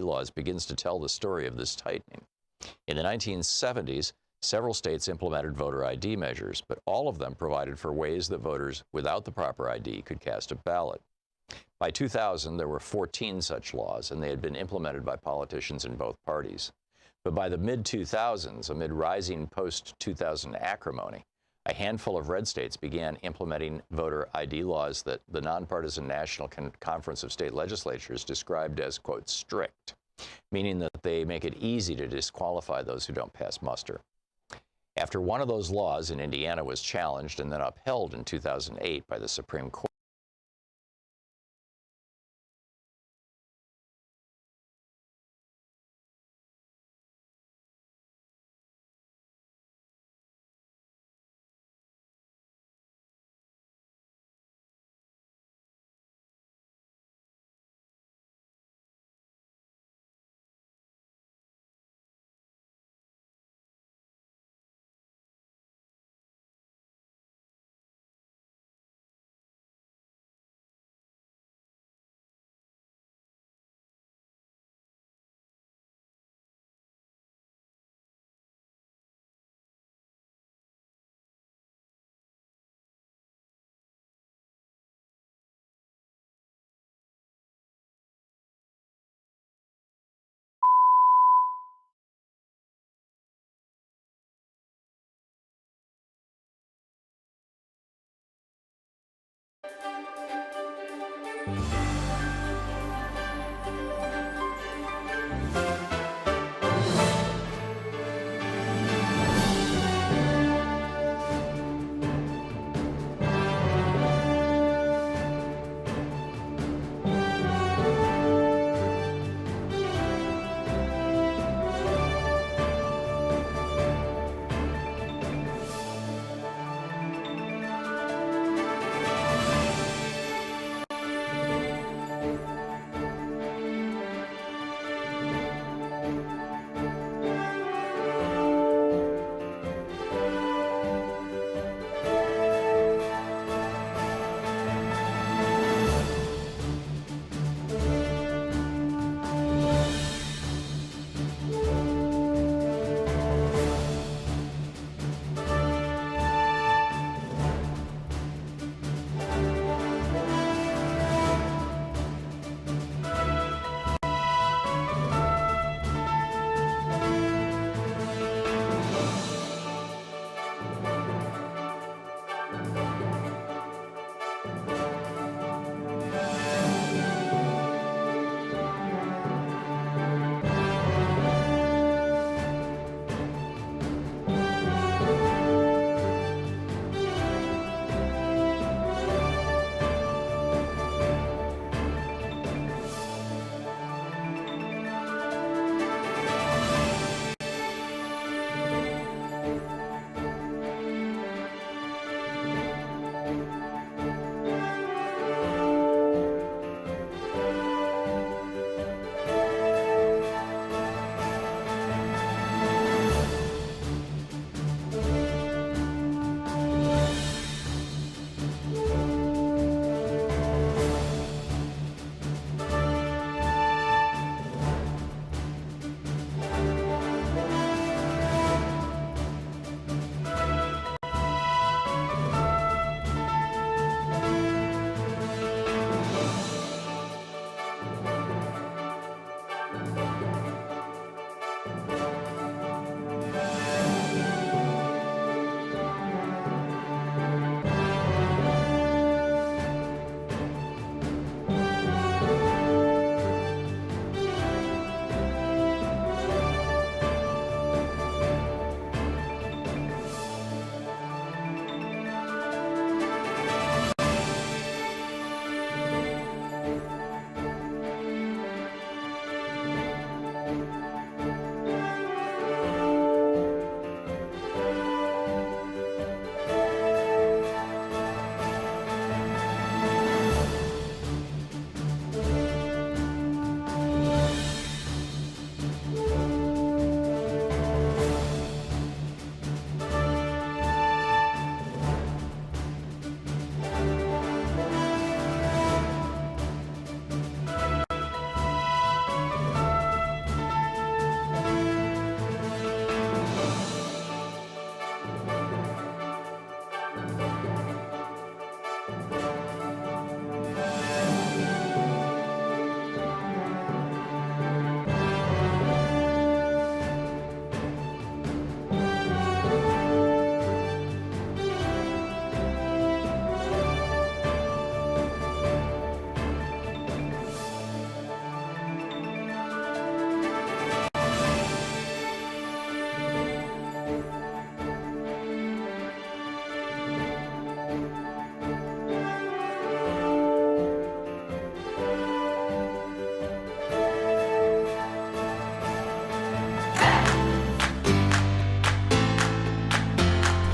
laws begins to tell the story of this tightening. In the 1970s, several states implemented voter ID measures, but all of them provided for ways that voters without the proper ID could cast a ballot. By 2000, there were 14 such laws, and they had been implemented by politicians in both parties. But by the mid-2000s, amid rising post-2000 acrimony, a handful of red states began implementing voter ID laws that the nonpartisan National Conference of State Legislatures described as, quote, strict, meaning that they make it easy to disqualify those who don't pass muster. After one of those laws in Indiana was challenged and then upheld in 2008 by the Supreme Court,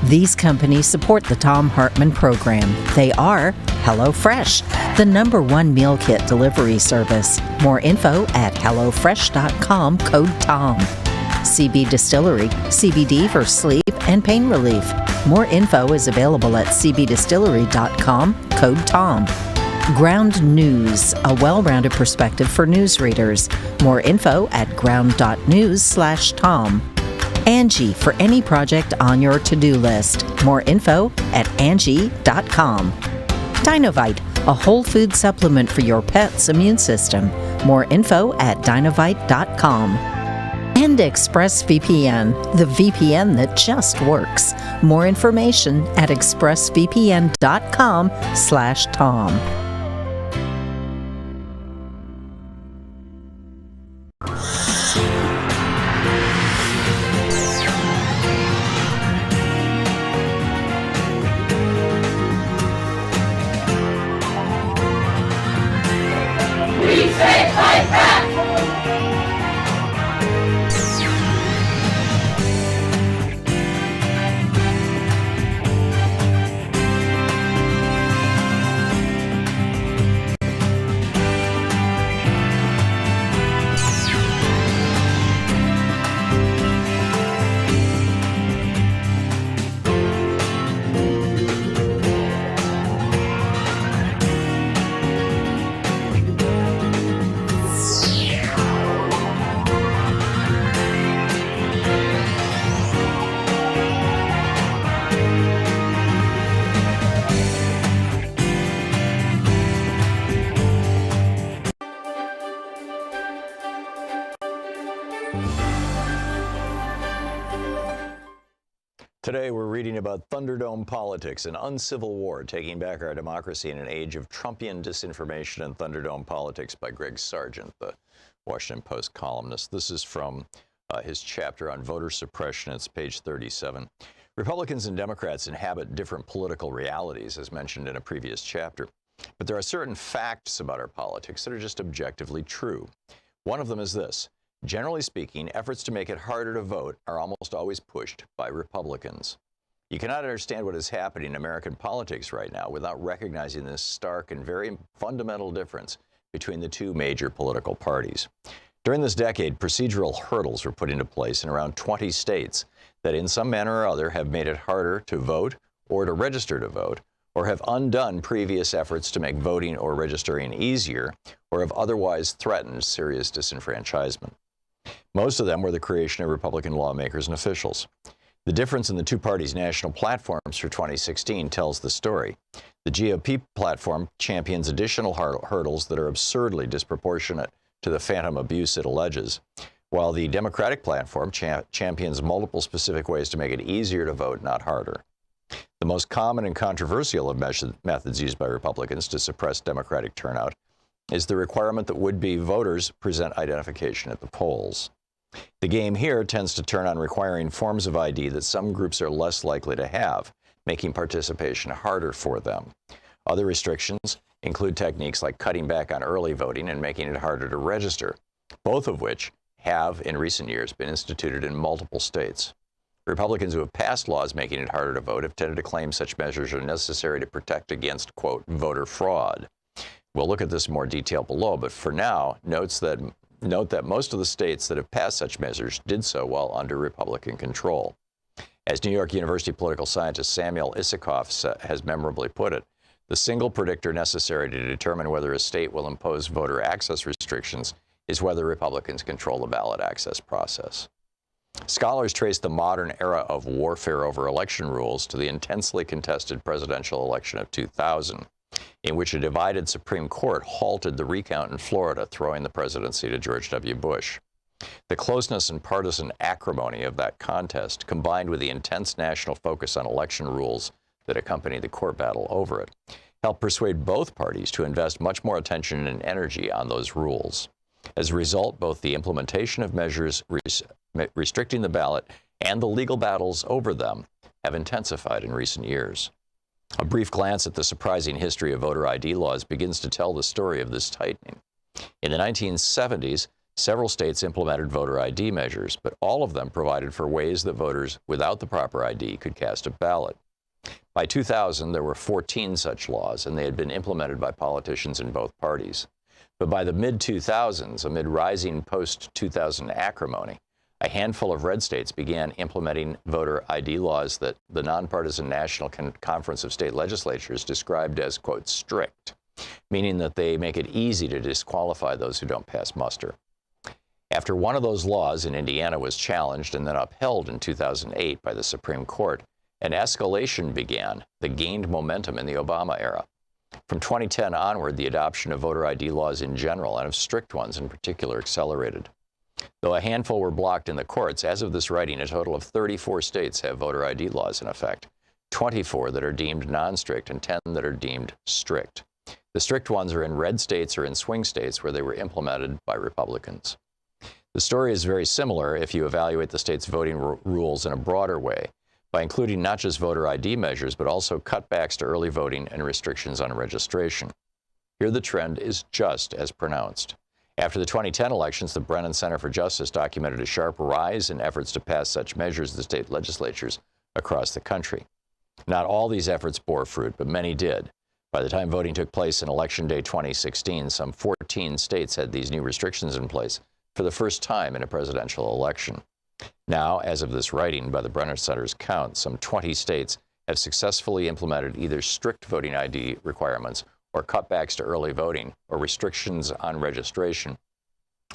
These companies support the Thom Hartmann Program. They are HelloFresh, the #1 meal kit delivery service. More info at HelloFresh.com, code TOM. CB Distillery, CBD for sleep and pain relief. More info is available at cbdistillery.com, code TOM. Ground News, a well-rounded perspective for news readers. More info at ground.news/Tom. Angie, for any project on your to-do list. More info at Angie.com. Dinovite, a whole food supplement for your pet's immune system. More info at Dinovite.com. And ExpressVPN, the VPN that just works. More information at expressvpn.com/Tom. Today we're reading about Thunderdome politics, an uncivil war taking back our democracy in an age of Trumpian disinformation and Thunderdome politics by Greg Sargent, the Washington Post columnist. This is from his chapter on voter suppression. It's page 37. Republicans and Democrats inhabit different political realities, as mentioned in a previous chapter. But there are certain facts about our politics that are just objectively true. One of them is this. Generally speaking, efforts to make it harder to vote are almost always pushed by Republicans. You cannot understand what is happening in American politics right now without recognizing this stark and very fundamental difference between the two major political parties. During this decade, procedural hurdles were put into place in around 20 states that in some manner or other have made it harder to vote or to register to vote, or have undone previous efforts to make voting or registering easier, or have otherwise threatened serious disenfranchisement. Most of them were the creation of Republican lawmakers and officials. The difference in the two parties' national platforms for 2016 tells the story. The GOP platform champions additional hurdles that are absurdly disproportionate to the phantom abuse it alleges, while the Democratic platform champions multiple specific ways to make it easier to vote, not harder. The most common and controversial of methods used by Republicans to suppress Democratic turnout is the requirement that would-be voters present identification at the polls. The game here tends to turn on requiring forms of ID that some groups are less likely to have, making participation harder for them. Other restrictions include techniques like cutting back on early voting and making it harder to register, both of which have, in recent years, been instituted in multiple states. Republicans who have passed laws making it harder to vote have tended to claim such measures are necessary to protect against, quote, voter fraud. We'll look at this in more detail below, but for now, note that most of the states that have passed such measures did so while under Republican control. As New York University political scientist Samuel Isikoff has memorably put it, the single predictor necessary to determine whether a state will impose voter access restrictions is whether Republicans control the ballot access process. Scholars trace the modern era of warfare over election rules to the intensely contested presidential election of 2000, in which a divided Supreme Court halted the recount in Florida, throwing the presidency to George W. Bush. The closeness and partisan acrimony of that contest, combined with the intense national focus on election rules that accompanied the court battle over it, helped persuade both parties to invest much more attention and energy on those rules. As a result, both the implementation of measures restricting the ballot and the legal battles over them have intensified in recent years. A brief glance at the surprising history of voter ID laws begins to tell the story of this tightening. In the 1970s, several states implemented voter ID measures, but all of them provided for ways that voters without the proper ID could cast a ballot. By 2000, there were 14 such laws, and they had been implemented by politicians in both parties. But by the mid-2000s, amid rising post-2000 acrimony, a handful of red states began implementing voter ID laws that the nonpartisan National Conference of State Legislatures described as, quote, strict, meaning that they make it easy to disqualify those who don't pass muster. After one of those laws in Indiana was challenged and then upheld in 2008 by the Supreme Court, an escalation began that gained momentum in the Obama era. From 2010 onward, the adoption of voter ID laws in general, and of strict ones in particular, accelerated. Though a handful were blocked in the courts, as of this writing, a total of 34 states have voter ID laws in effect, 24 that are deemed non-strict and 10 that are deemed strict. The strict ones are in red states or in swing states where they were implemented by Republicans. The story is very similar if you evaluate the state's voting rules in a broader way, by including not just voter ID measures, but also cutbacks to early voting and restrictions on registration. Here the trend is just as pronounced. After the 2010 elections, the Brennan Center for Justice documented a sharp rise in efforts to pass such measures to state legislatures across the country. Not all these efforts bore fruit, but many did. By the time voting took place in Election Day 2016, some 14 states had these new restrictions in place for the first time in a presidential election. Now, as of this writing, by the Brennan Center's count, some 20 states have successfully implemented either strict voting ID requirements or cutbacks to early voting or restrictions on registration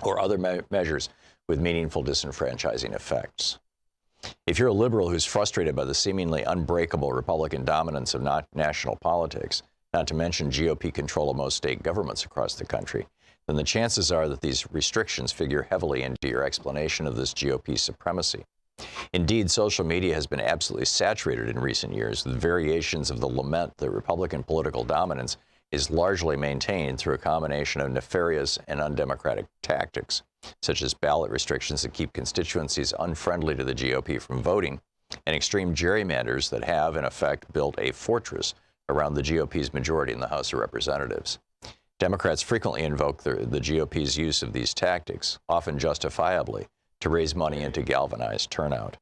or other measures with meaningful disenfranchising effects. If you're a liberal who's frustrated by the seemingly unbreakable Republican dominance of national politics, not to mention GOP control of most state governments across the country, then the chances are that these restrictions figure heavily into your explanation of this GOP supremacy. Indeed, social media has been absolutely saturated in recent years with variations of the lament that Republican political dominance is largely maintained through a combination of nefarious and undemocratic tactics, such as ballot restrictions that keep constituencies unfriendly to the GOP from voting, and extreme gerrymanders that have, in effect, built a fortress around the GOP's majority in the House of Representatives. Democrats frequently invoke the GOP's use of these tactics, often justifiably, to raise money and to galvanize turnout.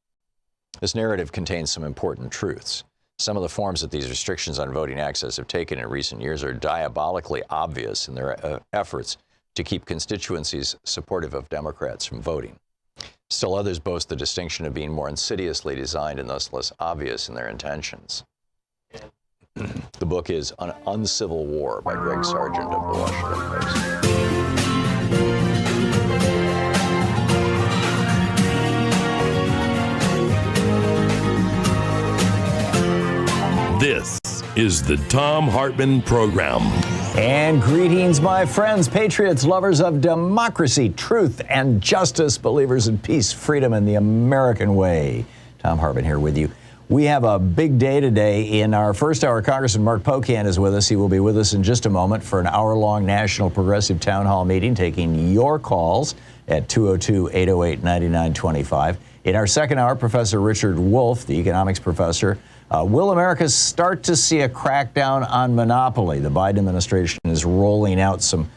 This narrative contains some important truths. Some of the forms that these restrictions on voting access have taken in recent years are diabolically obvious in their efforts to keep constituencies supportive of Democrats from voting. Still others boast the distinction of being more insidiously designed and thus less obvious in their intentions. The book is An Uncivil War by Greg Sargent of the Washington Post. This is the Thom Hartmann Program. And greetings, my friends, patriots, lovers of democracy, truth, and justice, believers in peace, freedom, and the American way. Thom Hartmann here with you. We have a big day today. In our first hour, Congressman Mark Pocan is with us. He will be with us in just a moment for an hour-long National Progressive Town Hall meeting, taking your calls at 202-808-9925. In our second hour, Professor Richard Wolff, the economics professor, will America start to see a crackdown on monopoly? The Biden administration is rolling out some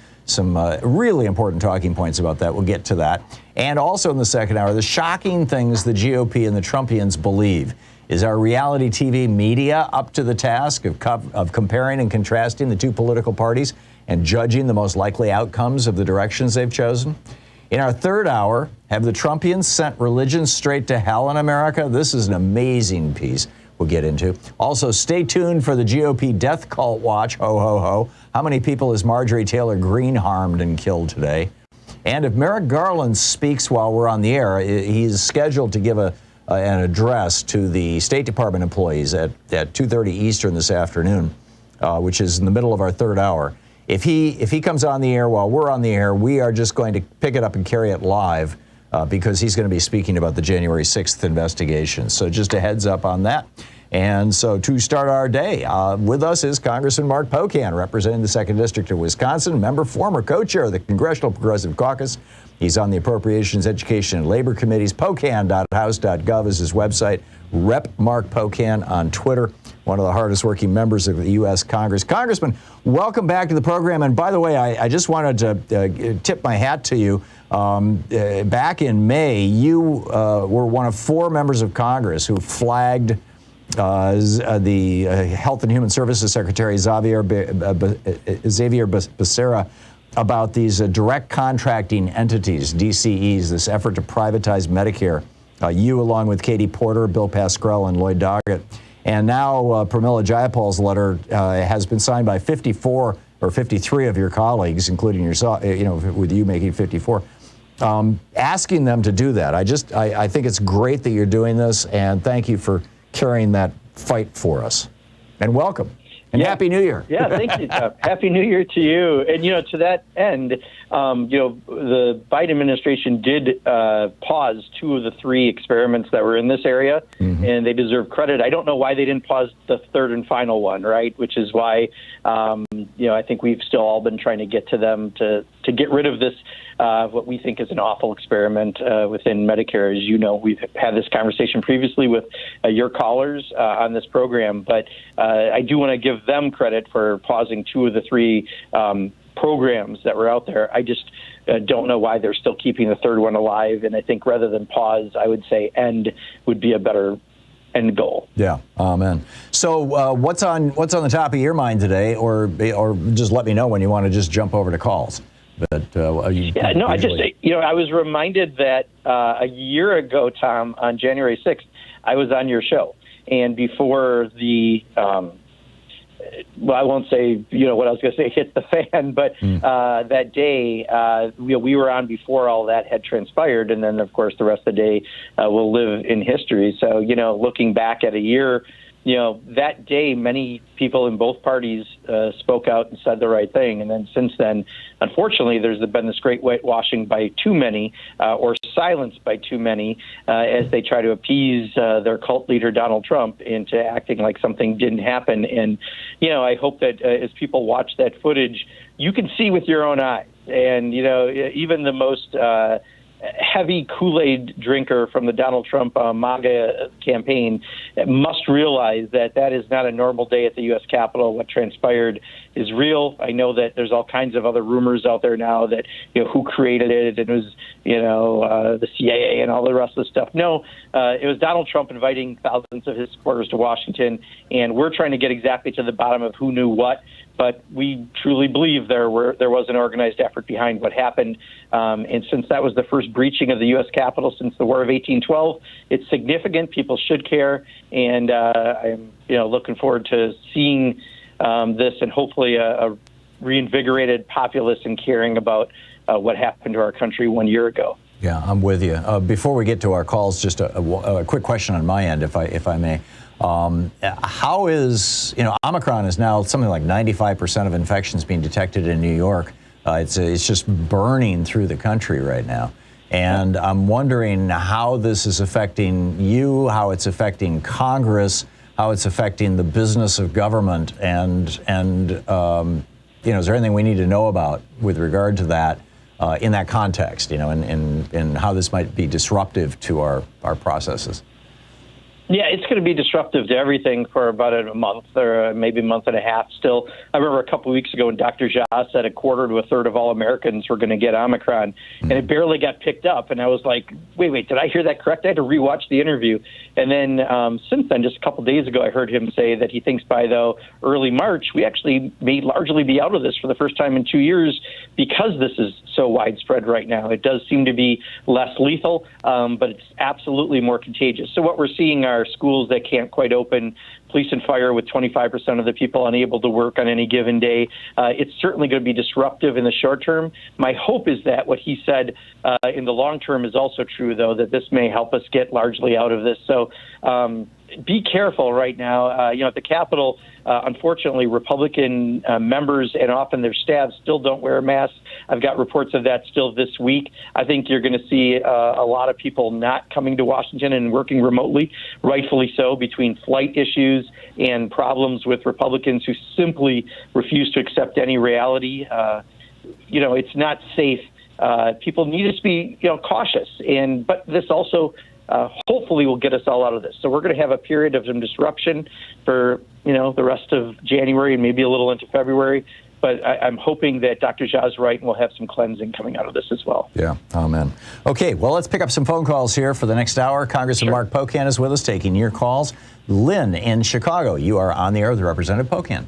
really important talking points about that. We'll get to that. And also in the second hour, the shocking things the GOP and the Trumpians believe. Is our reality TV media up to the task of comparing and contrasting the two political parties and judging the most likely outcomes of the directions they've chosen? In our third hour, have the Trumpians sent religion straight to hell in America? This is an amazing piece we'll get into. Also, stay tuned for the GOP death cult watch. Ho, ho, ho. How many people has Marjorie Taylor Greene harmed and killed today? And if Merrick Garland speaks while we're on the air, he's scheduled to give an address to the State Department employees at 2:30 Eastern this afternoon, which is in the middle of our third hour. If he comes on the air while we're on the air, we are just going to pick it up and carry it live because he's going to be speaking about the January 6th investigation. So just a heads up on that. And so to start our day, with us is Congressman Mark Pocan, representing the 2nd District of Wisconsin, former co-chair of the Congressional Progressive Caucus. He's on the Appropriations, Education, and Labor Committees. Pocan.house.gov is his website. Rep. Mark Pocan on Twitter, one of the hardest working members of the U.S. Congress. Congressman, welcome back to the program. And by the way, I just wanted to tip my hat to you. Back in May, you were one of 4 members of Congress who flagged the Health and Human Services Secretary Xavier Becerra about these direct contracting entities, DCEs, this effort to privatize Medicare. You, along with Katie Porter, Bill Pascrell, and Lloyd Doggett. And now Pramila Jayapal's letter has been signed by 54 or 53 of your colleagues, including yourself, with you making 54, asking them to do that. I think it's great that you're doing this, and thank you for carrying that fight for us. And welcome. And Happy New Year. Yeah, thank you, Tom. Happy New Year to you. And, to that end, the Biden administration did pause 2 of the 3 experiments that were in this area, and they deserve credit. I don't know why they didn't pause the 3rd and final one, right, which is why, I think we've still all been trying to get to them to get rid of this, what we think is an awful experiment within Medicare. As you know, we've had this conversation previously with your callers on this program, but I do want to give them credit for pausing 2 of the 3 programs that were out there. I just don't know why they're still keeping the 3rd one alive, and I think rather than pause, I would say end would be a better end goal. Yeah, amen. So what's on the top of your mind today, or just let me know when you want to just jump over to calls. But I was reminded that a year ago, Tom, on January 6th, I was on your show, and before the I won't say what I was going to say hit the fan, but that day we were on before all that had transpired, and then of course the rest of the day will live in history. So looking back at a year, that day many people in both parties spoke out and said the right thing, and then since then, unfortunately, there's been this great whitewashing by too many, or silence by too many, as they try to appease their cult leader Donald Trump into acting like something didn't happen. And I hope that as people watch that footage, you can see with your own eyes, and even the most heavy Kool-Aid drinker from the Donald Trump MAGA campaign must realize that is not a normal day at the U.S. Capitol. What transpired is real. I know that there's all kinds of other rumors out there now that, who created it, and it was, the CIA and all the rest of the stuff. No, it was Donald Trump inviting thousands of his supporters to Washington, and we're trying to get exactly to the bottom of who knew what. But we truly believe there was an organized effort behind what happened. And since that was the first breaching of the U.S. Capitol since the War of 1812, it's significant. People should care. And I'm looking forward to seeing this and hopefully a reinvigorated populace and caring about what happened to our country 1 year ago. Yeah, I'm with you. Before we get to our calls, just a quick question on my end, if I may. How is, Omicron is now something like 95% of infections being detected in New York. It's just burning through the country right now. And I'm wondering how this is affecting you, how it's affecting Congress, how it's affecting the business of government. And is there anything we need to know about with regard to that in that context, and how this might be disruptive to our processes? Yeah, it's going to be disruptive to everything for about a month or maybe a month and a half still. I remember a couple of weeks ago when Dr. Jha said 1/4 to 1/3 of all Americans were going to get Omicron, and it barely got picked up. And I was like, wait, did I hear that correct? I had to rewatch the interview. And then since then, just a couple of days ago, I heard him say that he thinks by, early March, we actually may largely be out of this for the first time in 2 years because this is so widespread right now. It does seem to be less lethal, but it's absolutely more contagious. So what we're seeing are schools that can't quite open, police and fire with 25% of the people unable to work on any given day. It's certainly going to be disruptive in the short term. My hope is that what he said in the long term is also true, though, that this may help us get largely out of this. So be careful right now. At the Capitol, unfortunately, Republican members and often their staff still don't wear masks. I've got reports of that still this week. I think you're going to see a lot of people not coming to Washington and working remotely, rightfully so, between flight issues and problems with Republicans who simply refuse to accept any reality. It's not safe. People need to be, cautious. But this also hopefully will get us all out of this. So we're going to have a period of some disruption for, the rest of January and maybe a little into February. But I'm hoping that Dr. Jha's right and we'll have some cleansing coming out of this as well. Yeah, amen. Okay, well, let's pick up some phone calls here for the next hour. Congressman Mark Pocan is with us taking your calls. Lynn in Chicago, you are on the air with Representative Pocan.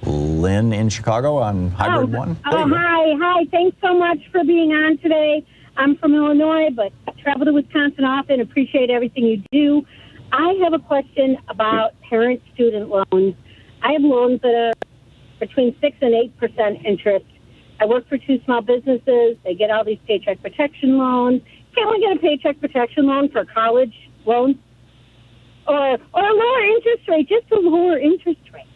Lynn in Chicago on Hybrid One. Hi. Thanks so much for being on today. I'm from Illinois, but I travel to Wisconsin often. Appreciate everything you do. I have a question about parent student loans. I have loans that are between 6 and 8% interest. I work for 2 small businesses. They get all these paycheck protection loans. Can't we get a paycheck protection loan for college loans? Or a lower interest rate, just a lower interest rate.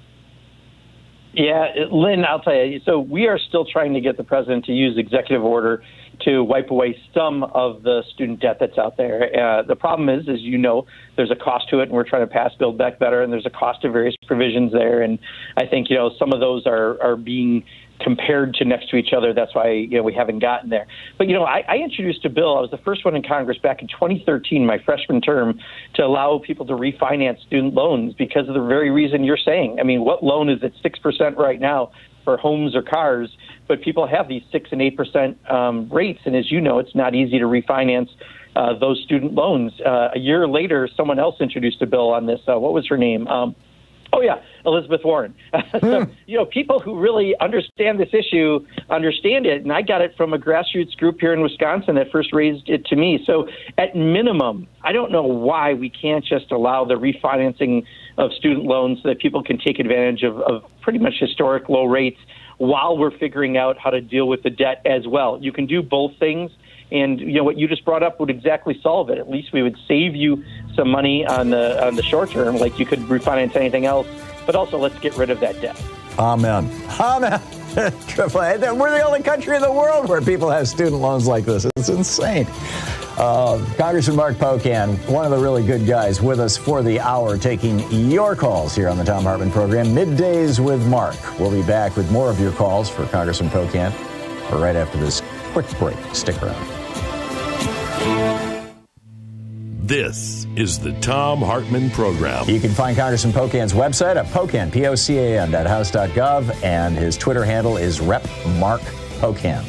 Yeah, Lynn, I'll tell you. So we are still trying to get the president to use executive order to wipe away some of the student debt that's out there. The problem is, as you know, there's a cost to it, and we're trying to pass Build Back Better, and there's a cost to various provisions there. And I think, some of those are being compared to next to each other. That's why, we haven't gotten there. But, I introduced a bill. I was the first one in Congress back in 2013, my freshman term, to allow people to refinance student loans because of the very reason you're saying. I mean, what loan is at 6% right now for homes or cars? But people have these 6 and 8% rates. And as you know, it's not easy to refinance those student loans. A year later, someone else introduced a bill on this. What was her name? Elizabeth Warren. So, people who really understand this issue understand it. And I got it from a grassroots group here in Wisconsin that first raised it to me. So at minimum, I don't know why we can't just allow the refinancing of student loans so that people can take advantage of pretty much historic low rates while we're figuring out how to deal with the debt as well. You can do both things. And what you just brought up would exactly solve it. At least we would save you some money on the short term, like you could refinance anything else. But also, let's get rid of that debt. Amen. Amen. We're the only country in the world where people have student loans like this. It's insane. Congressman Mark Pocan, one of the really good guys, with us for the hour, taking your calls here on the Thom Hartmann Program. Middays with Mark. We'll be back with more of your calls for Congressman Pocan right after this quick break. Stick around. This is the Thom Hartmann Program. You can find Congressman Pocan's website at Pocan, POCAN.house.gov, and his Twitter handle is Rep Mark Pocan.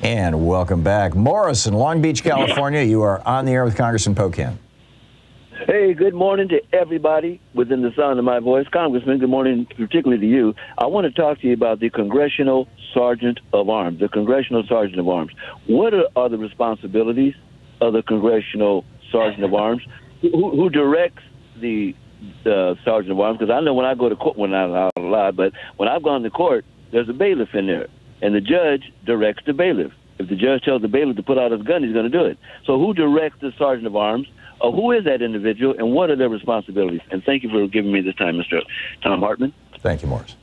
And welcome back. Morris in Long Beach, California. You are on the air with Congressman Pocan. Hey, good morning to everybody within the sound of my voice. Congressman, good morning, particularly to you. I want to talk to you about the Congressional Sergeant of Arms, the Congressional Sergeant of Arms. What are the responsibilities of the Congressional Sergeant of Arms? Who directs the Sergeant of Arms? Because I know when I go to court, when I'm not allowed, but when I've gone to court, there's a bailiff in there, and the judge directs the bailiff. If the judge tells the bailiff to put out his gun, he's going to do it. So who directs the Sergeant of Arms? Who is that individual, and what are their responsibilities? And thank you for giving me this time, Mr. Thom Hartmann. Thank you, Morris.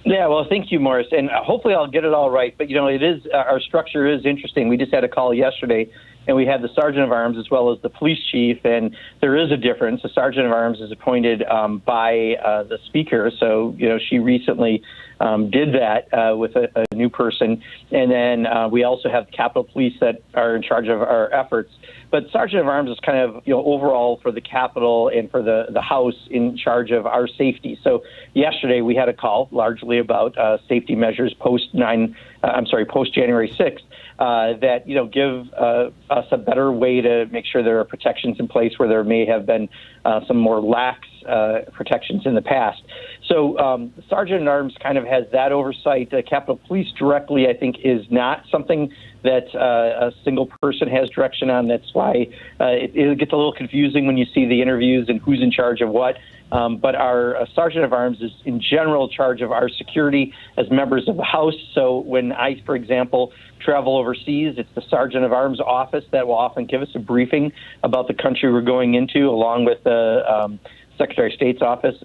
Yeah, well, thank you, Morris. And hopefully I'll get it all right. But, it is our structure is interesting. We just had a call yesterday, and we had the Sergeant of Arms as well as the police chief, and there is a difference. The Sergeant of Arms is appointed by the Speaker. So, she recently did that with a new person. And then we also have the Capitol Police that are in charge of our efforts. But Sergeant of Arms is kind of, overall for the Capitol and for the House in charge of our safety. So yesterday we had a call largely about safety measures post January 6th that, give us a better way to make sure there are protections in place where there may have been some more lax protections in the past. So Sergeant at Arms kind of has that oversight. Capitol Police directly, I think, is not something that a single person has direction on. That's why it gets a little confusing when you see the interviews and who's in charge of what. But our Sergeant of Arms is in general in charge of our security as members of the House. So when I, for example, travel overseas, it's the Sergeant of Arms office that will often give us a briefing about the country we're going into, along with the Secretary of State's office.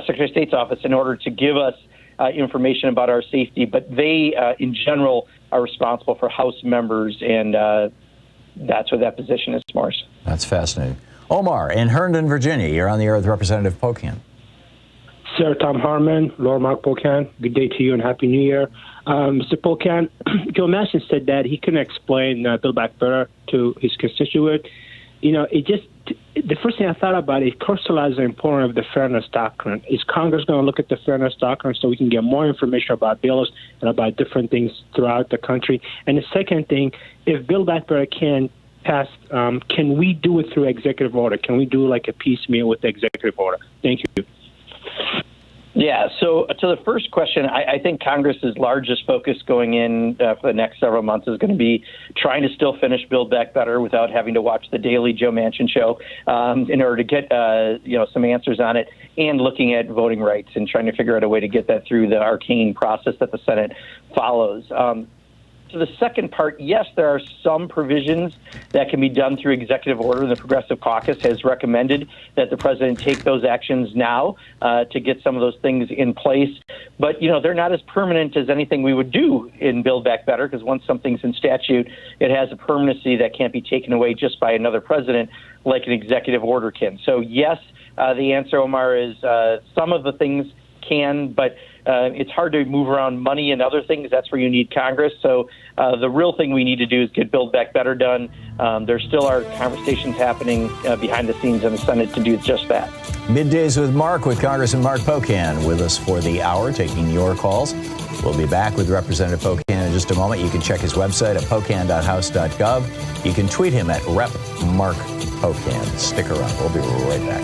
Secretary of State's office, in order to give us information about our safety. But they, in general, are responsible for House members, and that's what that position is, Morris. That's fascinating. Omar, in Herndon, Virginia, you're on the air with Representative Pocan. Sir Thom Hartmann, Lord Mark Pocan, good day to you and Happy New Year. Mr. Pocan, Joe Manchin said that he couldn't explain Build Back Better to his constituent. The first thing I thought about is crystallizing the importance of the fairness doctrine. Is Congress going to look at the fairness doctrine so we can get more information about bills and about different things throughout the country? And the second thing, if Build Back Better can pass, can we do it through executive order? Can we do like a piecemeal with the executive order? Thank you. Yeah, so to the first question, I think Congress's largest focus going in for the next several months is going to be trying to still finish Build Back Better without having to watch the daily Joe Manchin show in order to get some answers on it, and looking at voting rights and trying to figure out a way to get that through the arcane process that the Senate follows. To the second part, yes, there are some provisions that can be done through executive order, and the Progressive Caucus has recommended that the president take those actions now to get some of those things in place. But, they're not as permanent as anything we would do in Build Back Better, because once something's in statute, it has a permanency that can't be taken away just by another president like an executive order can. So, yes, the answer, Omar, is some of the things can, but it's hard to move around money and other things. That's where you need Congress. So the real thing we need to do is get Build Back Better done. There still are conversations happening behind the scenes in the Senate to do just that. Middays with Mark, with Congressman Mark Pocan with us for the hour, taking your calls. We'll be back with Representative Pocan in just a moment. You can check his website at pocan.house.gov. You can tweet him at Rep Mark Pocan. Stick around. We'll be right back.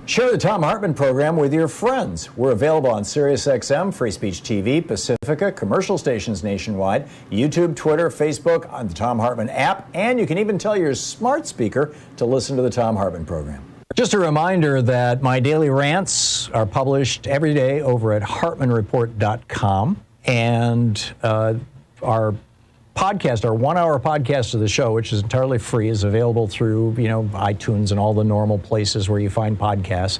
Share the Thom Hartmann Program with your friends. We're available on SiriusXM, Free Speech TV, Pacifica, commercial stations nationwide, YouTube, Twitter, Facebook, on the Thom Hartmann app, and you can even tell your smart speaker to listen to the Thom Hartmann Program. Just a reminder that my daily rants are published every day over at hartmanreport.com, and our podcast, our 1 hour podcast of the show, which is entirely free, is available through, iTunes and all the normal places where you find podcasts,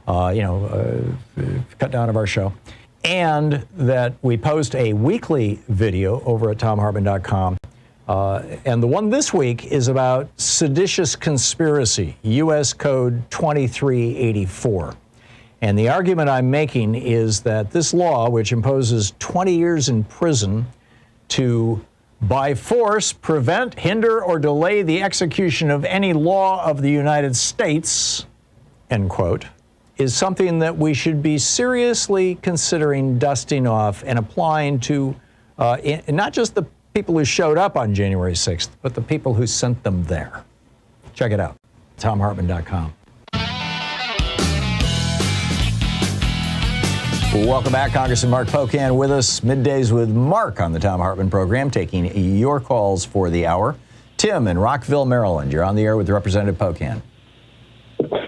cut down of our show. And that we post a weekly video over at thomhartmann.com. And the one this week is about seditious conspiracy, U.S. Code 2384. And the argument I'm making is that this law, which imposes 20 years in prison to by force, prevent, hinder, or delay the execution of any law of the United States, end quote, is something that we should be seriously considering dusting off and applying to not just the people who showed up on January 6th, but the people who sent them there. Check it out, thomhartmann.com. Welcome back. Congressman Mark Pocan with us. Middays with Mark on the Thom Hartmann Program, taking your calls for the hour. Tim in Rockville, Maryland. You're on the air with Representative Pocan.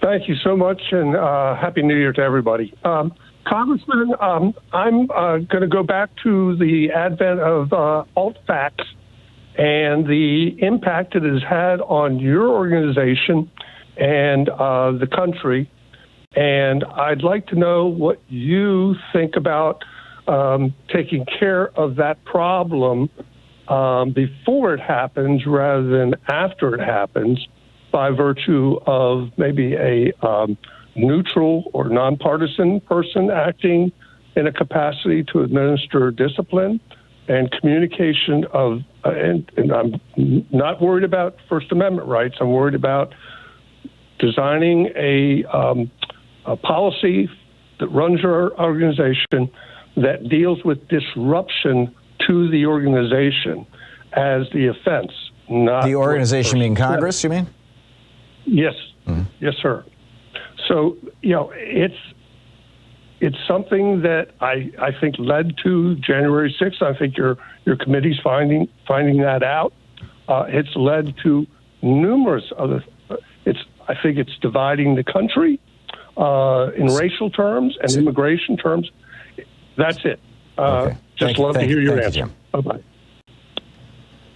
Thank you so much, and Happy New Year to everybody. Congressman, I'm going to go back to the advent of alt-facts and the impact it has had on your organization and the country. And I'd like to know what you think about taking care of that problem before it happens rather than after it happens, by virtue of maybe a neutral or nonpartisan person acting in a capacity to administer discipline and communication of and I'm not worried about First Amendment rights. I'm worried about designing a policy that runs our organization that deals with disruption to the organization as the offense. Not the organization being Congress, you mean? Yes. Mm-hmm. Yes, sir. So, it's something that I think led to January 6th. I think your committee's finding that out. It's led to numerous other. I think it's dividing the country in racial terms and immigration terms. That's it. Okay. Just love to hear your answer. Bye-bye.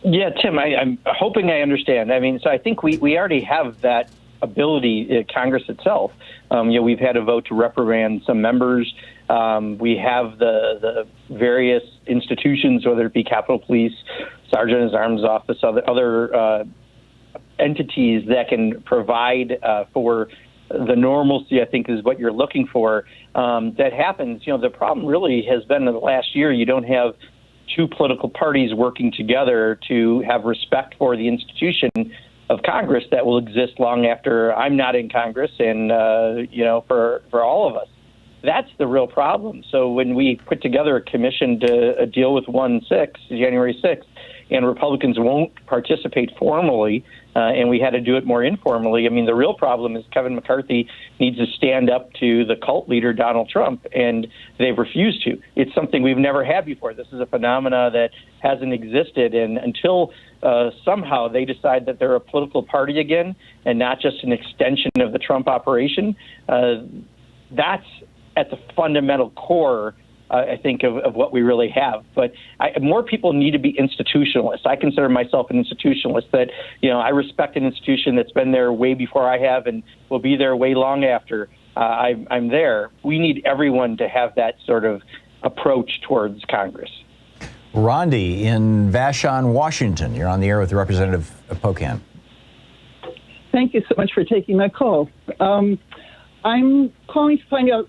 Yeah, Tim, I'm hoping I understand. I mean, so I think we already have that ability, Congress itself. We've had a vote to reprimand some members. We have the various institutions, whether it be Capitol Police, Sergeant-at-Arms Office, other entities that can provide for the normalcy, I think, is what you're looking for. That happens. The problem really has been in the last year, you don't have two political parties working together to have respect for the institution of Congress that will exist long after I'm not in Congress and, for all of us. That's the real problem. So when we put together a commission to deal with January 6th, and Republicans won't participate formally, and we had to do it more informally. I mean, the real problem is Kevin McCarthy needs to stand up to the cult leader, Donald Trump, and they've refused to. It's something we've never had before. This is a phenomena that hasn't existed, and until somehow they decide that they're a political party again and not just an extension of the Trump operation, that's at the fundamental core, I think, of what we really have. But more people need to be institutionalists. I consider myself an institutionalist, that, I respect an institution that's been there way before I have and will be there way long after I'm there. We need everyone to have that sort of approach towards Congress. Rondi in Vashon, Washington. You're on the air with Representative Pocan. Thank you so much for taking my call. I'm calling to find out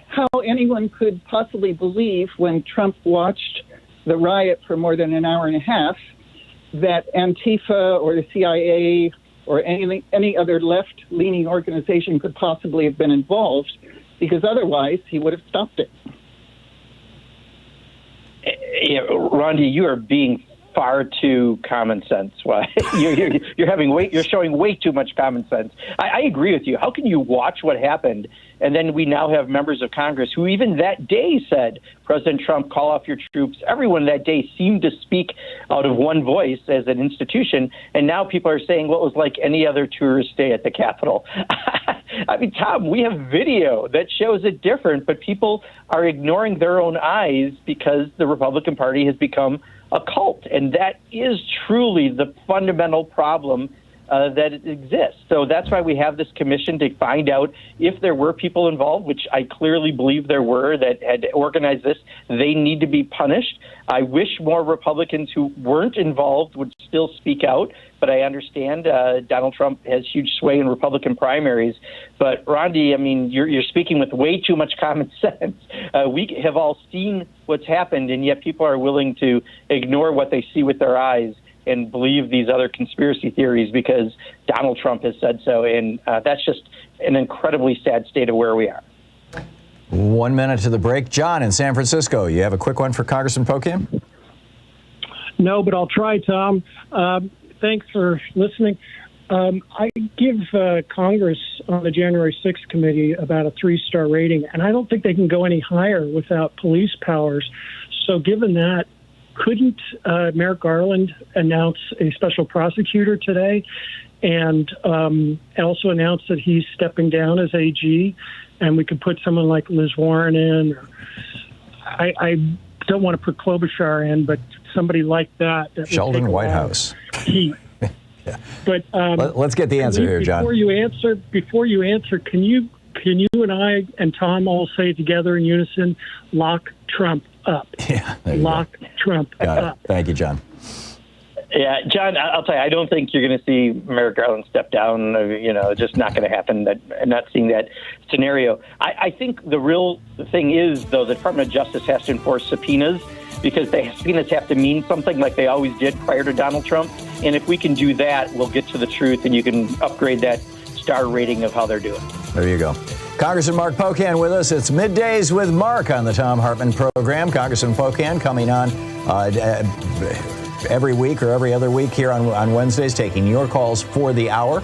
how anyone could possibly believe, when Trump watched the riot for more than an hour and a half, that Antifa or the CIA or any other left-leaning organization could possibly have been involved, because otherwise he would have stopped it. Rondi, you are being far too common sense. You're showing way too much common sense. I agree with you. How can you watch what happened, and then we now have members of Congress who even that day said, President Trump, call off your troops. Everyone that day seemed to speak out of one voice as an institution, and now people are saying, well, it was like any other tourist day at the Capitol. I mean, Tom, we have video that shows it different, but people are ignoring their own eyes because the Republican Party has become a cult, and that is truly the fundamental problem that exists. So that's why we have this commission, to find out if there were people involved, which I clearly believe there were, that had organized this. They need to be punished. I wish more Republicans who weren't involved would still speak out, but I understand Donald Trump has huge sway in Republican primaries. But Rondi, I mean, you're speaking with way too much common sense. We have all seen what's happened, and yet people are willing to ignore what they see with their eyes and believe these other conspiracy theories because Donald Trump has said so. And that's just an incredibly sad state of where we are. 1 minute to the break. John in San Francisco, you have a quick one for Congressman Pocan? No, but I'll try, Tom. Thanks for listening. I give Congress on the January 6th committee about a 3-star rating, and I don't think they can go any higher without police powers. So given that, couldn't Merrick Garland announce a special prosecutor today and also announce that he's stepping down as AG, and we could put someone like Liz Warren in? Or I don't want to put Klobuchar in, but somebody like that. Sheldon Whitehouse. Heat. Yeah. But let's get the answer here, John. Before you answer, can you and I and Tom all say together in unison, lock Trump up? Yeah, lock Trump Got up. it. Thank you, John. Yeah, John, I'll tell you, I don't think you're going to see Merrick Garland step down. Just not going to happen. I'm not seeing that scenario. I think the real thing is, though, the Department of Justice has to enforce subpoenas, because the subpoenas have to mean something, like they always did prior to Donald Trump. And if we can do that, we'll get to the truth, and you can upgrade that star rating of how they're doing. There you go. Congressman Mark Pocan with us. It's Middays with Mark on the Thom Hartmann Program. Congressman Pocan coming on every week or every other week here on Wednesdays, taking your calls for the hour.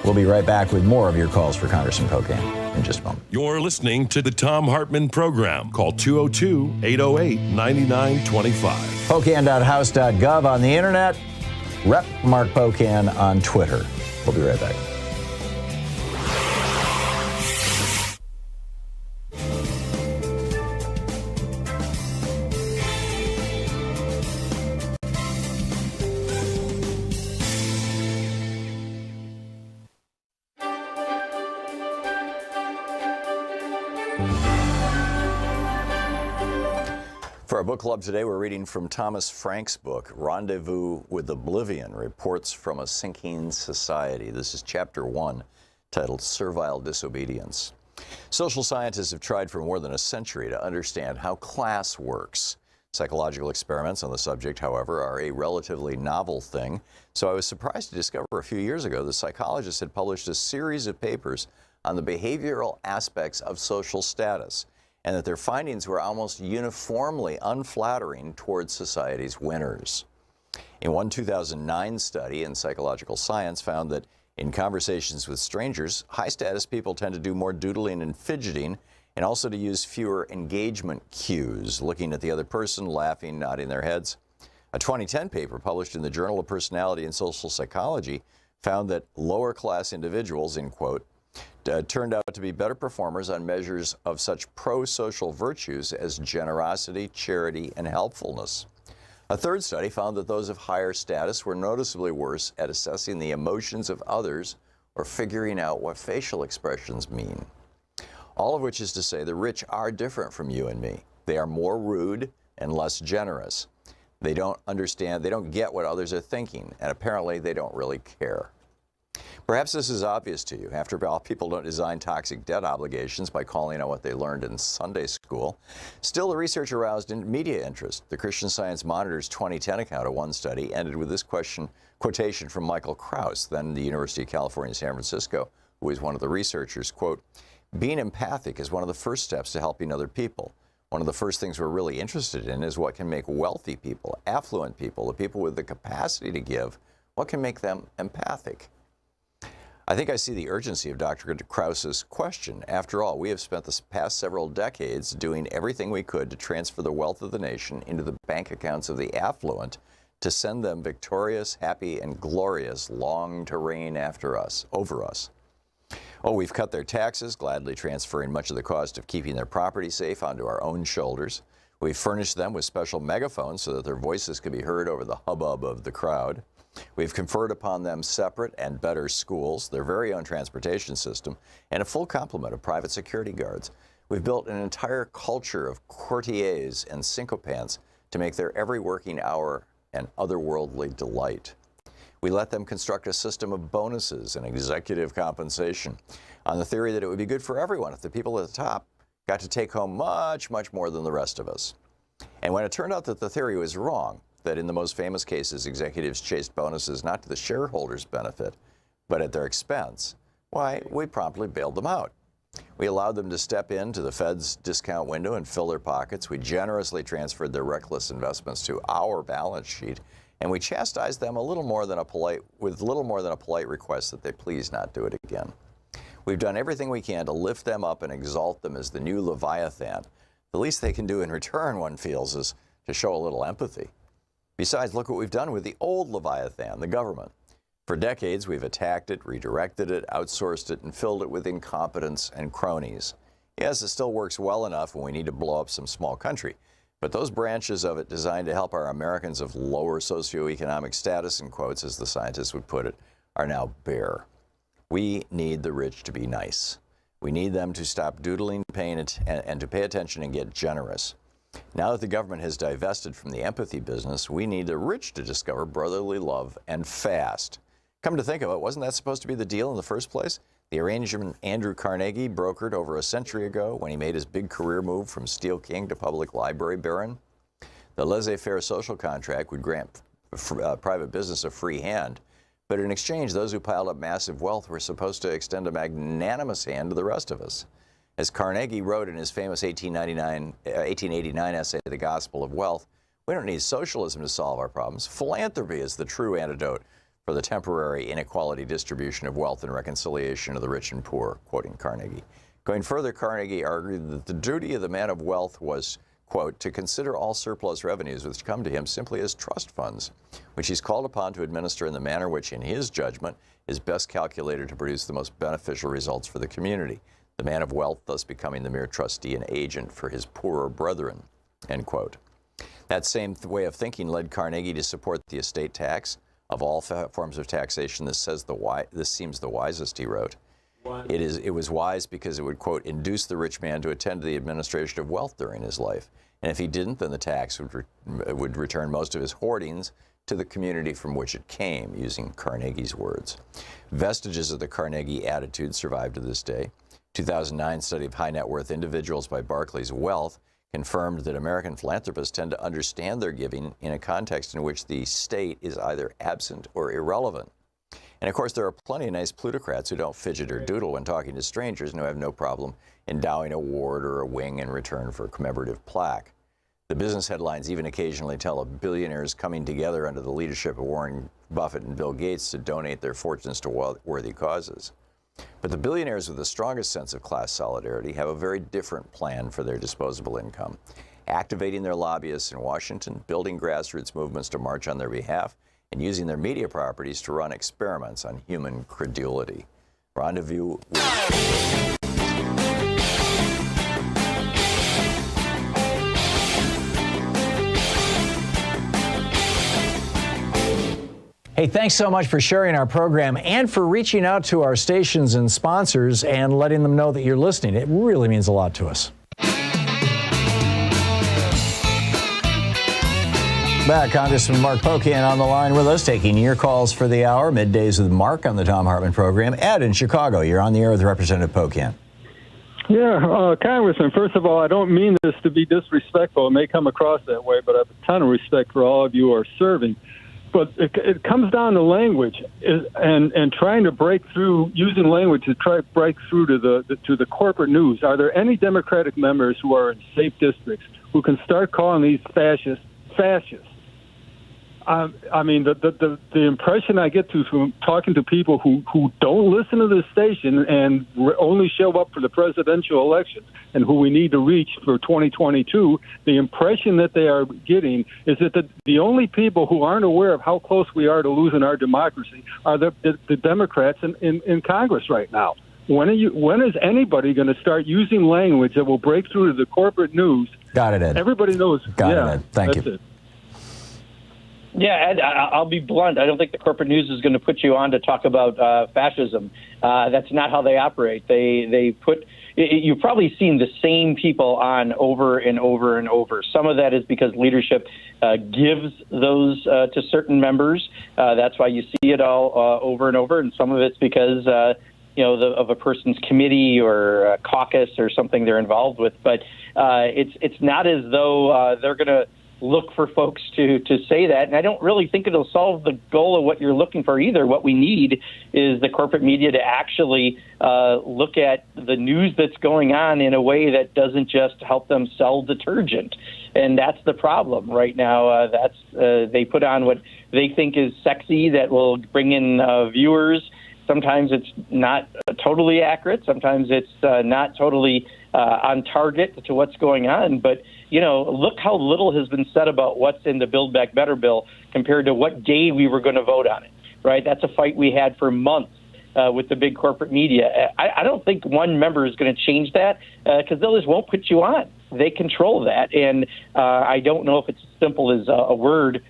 We'll be right back with more of your calls for Congressman Pocan in just a moment. You're listening to the Thom Hartmann Program. Call 202-808-9925. Pocan.house.gov on the internet. Rep Mark Pocan on Twitter. We'll be right back. For our book club today, we're reading from Thomas Frank's book, Rendezvous with Oblivion, Reports from a Sinking Society. This is chapter 1, titled Servile Disobedience. Social scientists have tried for more than a century to understand how class works. Psychological experiments on the subject, however, are a relatively novel thing, so I was surprised to discover a few years ago that psychologists had published a series of papers on the behavioral aspects of social status, and that their findings were almost uniformly unflattering towards society's winners. In one 2009 study in Psychological Science found that in conversations with strangers, high-status people tend to do more doodling and fidgeting, and also to use fewer engagement cues, looking at the other person, laughing, nodding their heads. A 2010 paper published in the Journal of Personality and Social Psychology found that lower-class individuals, in quote, turned out to be better performers on measures of such pro-social virtues as generosity, charity, and helpfulness. A third study found that those of higher status were noticeably worse at assessing the emotions of others or figuring out what facial expressions mean. All of which is to say, the rich are different from you and me. They are more rude and less generous. They don't understand, they don't get what others are thinking, and apparently they don't really care. Perhaps this is obvious to you. After all, people don't design toxic debt obligations by calling out what they learned in Sunday school. Still, the research aroused media interest. The Christian Science Monitor's 2010 account of one study ended with this quotation from Michael Krauss, then the University of California, San Francisco, who was one of the researchers, quote, "Being empathic is one of the first steps to helping other people. One of the first things we're really interested in is what can make wealthy people, affluent people, the people with the capacity to give, what can make them empathic?" I think I see the urgency of Dr. Krauss's question. After all, we have spent the past several decades doing everything we could to transfer the wealth of the nation into the bank accounts of the affluent to send them victorious, happy, and glorious long to reign over us. Oh, we've cut their taxes, gladly transferring much of the cost of keeping their property safe onto our own shoulders. We've furnished them with special megaphones so that their voices can be heard over the hubbub of the crowd. We've conferred upon them separate and better schools, their very own transportation system, and a full complement of private security guards. We've built an entire culture of courtiers and sycophants to make their every working hour an otherworldly delight. We let them construct a system of bonuses and executive compensation on the theory that it would be good for everyone if the people at the top got to take home much, much more than the rest of us. And when it turned out that the theory was wrong, that in the most famous cases, executives chased bonuses not to the shareholders' benefit, but at their expense, why, we promptly bailed them out. We allowed them to step into the Fed's discount window and fill their pockets. We generously transferred their reckless investments to our balance sheet, and we chastised them with little more than a polite request that they please not do it again. We've done everything we can to lift them up and exalt them as the new Leviathan. The least they can do in return, one feels, is to show a little empathy. Besides, look what we've done with the old Leviathan, the government. For decades, we've attacked it, redirected it, outsourced it, and filled it with incompetence and cronies. Yes, it still works well enough when we need to blow up some small country, but those branches of it designed to help our Americans of lower socioeconomic status, in quotes, as the scientists would put it, are now bare. We need the rich to be nice. We need them to stop doodling, paying and to pay attention and get generous. Now that the government has divested from the empathy business, we need the rich to discover brotherly love, and fast. Come to think of it, wasn't that supposed to be the deal in the first place? The arrangement Andrew Carnegie brokered over a century ago when he made his big career move from Steel King to public library baron? The laissez-faire social contract would grant private business a free hand, but in exchange, those who piled up massive wealth were supposed to extend a magnanimous hand to the rest of us. As Carnegie wrote in his famous 1889 essay, The Gospel of Wealth, we don't need socialism to solve our problems. Philanthropy is the true antidote for the temporary inequality distribution of wealth and reconciliation of the rich and poor, quoting Carnegie. Going further, Carnegie argued that the duty of the man of wealth was, quote, to consider all surplus revenues which come to him simply as trust funds, which he's called upon to administer in the manner which, in his judgment, is best calculated to produce the most beneficial results for the community, the man of wealth thus becoming the mere trustee and agent for his poorer brethren, end quote. That same way of thinking led Carnegie to support the estate tax. Of all forms of taxation, this seems the wisest, he wrote. It was wise because it would, quote, induce the rich man to attend to the administration of wealth during his life. And if he didn't, then the tax would return most of his hoardings to the community from which it came, using Carnegie's words. Vestiges of the Carnegie attitude survive to this day. 2009 study of high net worth individuals by Barclays Wealth confirmed that American philanthropists tend to understand their giving in a context in which the state is either absent or irrelevant. And of course, there are plenty of nice plutocrats who don't fidget or doodle when talking to strangers and who have no problem endowing a ward or a wing in return for a commemorative plaque. The business headlines even occasionally tell of billionaires coming together under the leadership of Warren Buffett and Bill Gates to donate their fortunes to worthy causes. But the billionaires with the strongest sense of class solidarity have a very different plan for their disposable income, activating their lobbyists in Washington, building grassroots movements to march on their behalf, and using their media properties to run experiments on human credulity. Rendezvous with... Hey, thanks so much for sharing our program and for reaching out to our stations and sponsors and letting them know that you're listening. It really means a lot to us. Back, Congressman Mark Pocan on the line with us, taking your calls for the hour. Middays with Mark on the Thom Hartmann Program. Ed in Chicago, you're on the air with Representative Pocan. Yeah, Congressman, first of all, I don't mean this to be disrespectful. It may come across that way, but I have a ton of respect for all of you who are serving. But it comes down to language and trying to break through, using language to try to break through to the corporate news. Are there any Democratic members who are in safe districts who can start calling these fascists? I mean, the impression I get from talking to people who don't listen to this station and only show up for the presidential elections and who we need to reach for 2022, the impression that they are getting is that the only people who aren't aware of how close we are to losing our democracy are the Democrats in Congress right now. When is anybody going to start using language that will break through to the corporate news? Got it, Ed. Everybody knows. Got it, Ed. Thank you. It. Yeah, Ed, I'll be blunt. I don't think the corporate news is going to put you on to talk about fascism. That's not how they operate. They put. You've probably seen the same people on over and over and over. Some of that is because leadership gives those to certain members. That's why you see it all over and over. And some of it's because of a person's committee or caucus or something they're involved with. But it's not as though they're going to look for folks to say that. And I don't really think it'll solve the goal of what you're looking for either. What we need is the corporate media to actually look at the news that's going on in a way that doesn't just help them sell detergent. And that's the problem right now. They put on what they think is sexy that will bring in viewers. Sometimes it's not totally accurate. Sometimes it's not totally on target to what's going on. But, look how little has been said about what's in the Build Back Better bill compared to what day we were going to vote on it, right? That's a fight we had for months with the big corporate media. I don't think one member is going to change that because they just won't put you on. They control that. And I don't know if it's as simple as a word,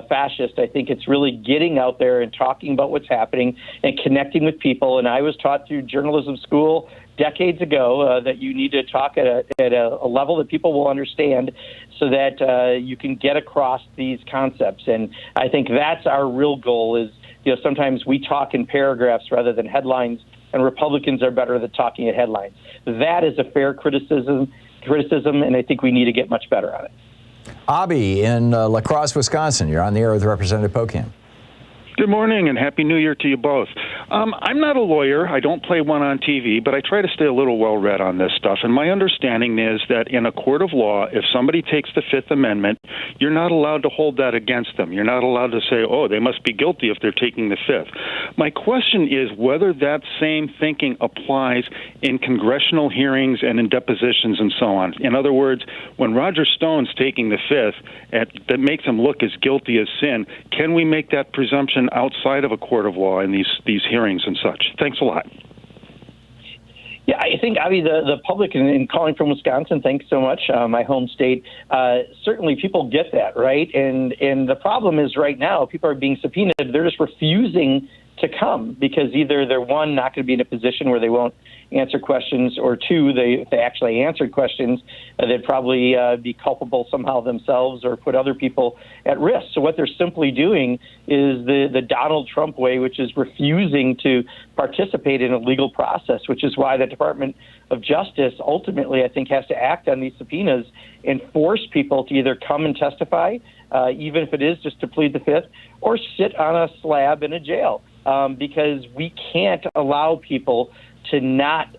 fascist. I think it's really getting out there and talking about what's happening and connecting with people. And I was taught through journalism school decades ago that you need to talk at a level that people will understand. so that you can get across these concepts. And I think that's our real goal is, sometimes we talk in paragraphs rather than headlines, and Republicans are better at talking at headlines. That is a fair criticism, and I think we need to get much better at it. Abby in La Crosse, Wisconsin. You're on the air with Representative Pocan. Good morning and Happy New Year to you both. I'm not a lawyer. I don't play one on TV, but I try to stay a little well-read on this stuff. And my understanding is that in a court of law, if somebody takes the Fifth Amendment, you're not allowed to hold that against them. You're not allowed to say, oh, they must be guilty if they're taking the Fifth. My question is whether that same thinking applies in congressional hearings and in depositions and so on. In other words, when Roger Stone's taking the Fifth, that makes him look as guilty as sin, can we make that presumption outside of a court of law in these hearings and such? Thanks a lot. Yeah, I think, Avi, the public, in calling from Wisconsin, thanks so much, my home state, certainly people get that, right? And the problem is right now, people are being subpoenaed. They're just refusing to come because either they're, one, not going to be in a position where they won't answer questions, or two, if they actually answered questions, they'd probably be culpable somehow themselves or put other people at risk. So what they're simply doing is the Donald Trump way, which is refusing to participate in a legal process, which is why the Department of Justice ultimately, I think, has to act on these subpoenas and force people to either come and testify, even if it is just to plead the Fifth, or sit on a slab in a jail, because we can't allow people to not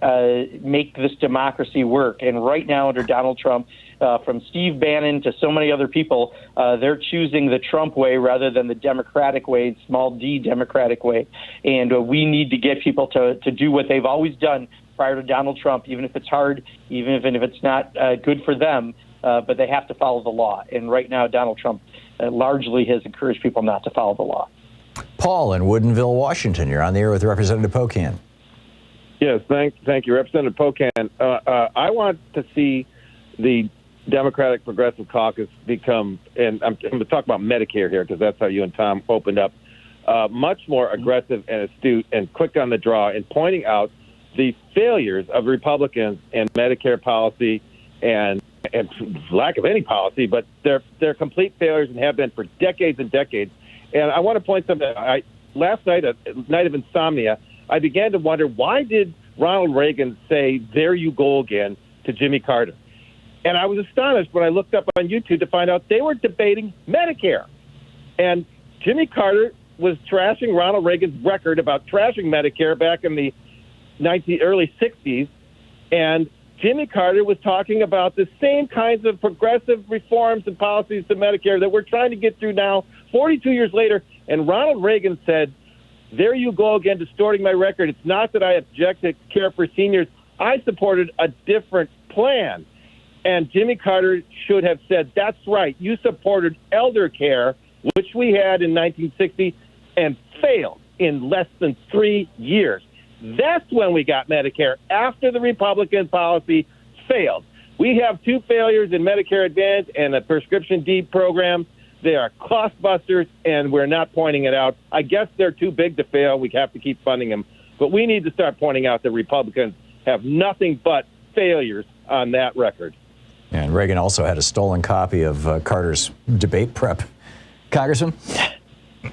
make this democracy work. And right now, under Donald Trump, from Steve Bannon to so many other people, they're choosing the Trump way rather than the Democratic way, small d Democratic way. And we need to get people to do what they've always done prior to Donald Trump, even if it's hard, even if it's not good for them, but they have to follow the law. And right now, Donald Trump largely has encouraged people not to follow the law. Paul in Woodinville, Washington. You're on the air with Representative Pocan. Yes, thank you, Representative Pocan. I want to see the Democratic Progressive Caucus become, and I'm going to talk about Medicare here because that's how you and Tom opened up, much more aggressive and astute and quick on the draw in pointing out the failures of Republicans in Medicare policy and lack of any policy, but they're complete failures and have been for decades and decades. And I want to point something out. Last night, a night of insomnia, I began to wonder, why did Ronald Reagan say, "There you go again," to Jimmy Carter? And I was astonished when I looked up on YouTube to find out they were debating Medicare. And Jimmy Carter was trashing Ronald Reagan's record about trashing Medicare back in the early 60s. And Jimmy Carter was talking about the same kinds of progressive reforms and policies to Medicare that we're trying to get through now, 42 years later. And Ronald Reagan said, "There you go again, distorting my record. It's not that I object to care for seniors. I supported a different plan." And Jimmy Carter should have said, "That's right. You supported elder care, which we had in 1960, and failed in less than 3 years." That's when we got Medicare, after the Republican policy failed. We have two failures in Medicare Advantage and the prescription D program. They are cost busters, and we're not pointing it out. I guess they're too big to fail. We have to keep funding them. But we need to start pointing out that Republicans have nothing but failures on that record. And Reagan also had a stolen copy of Carter's debate prep. Congressman?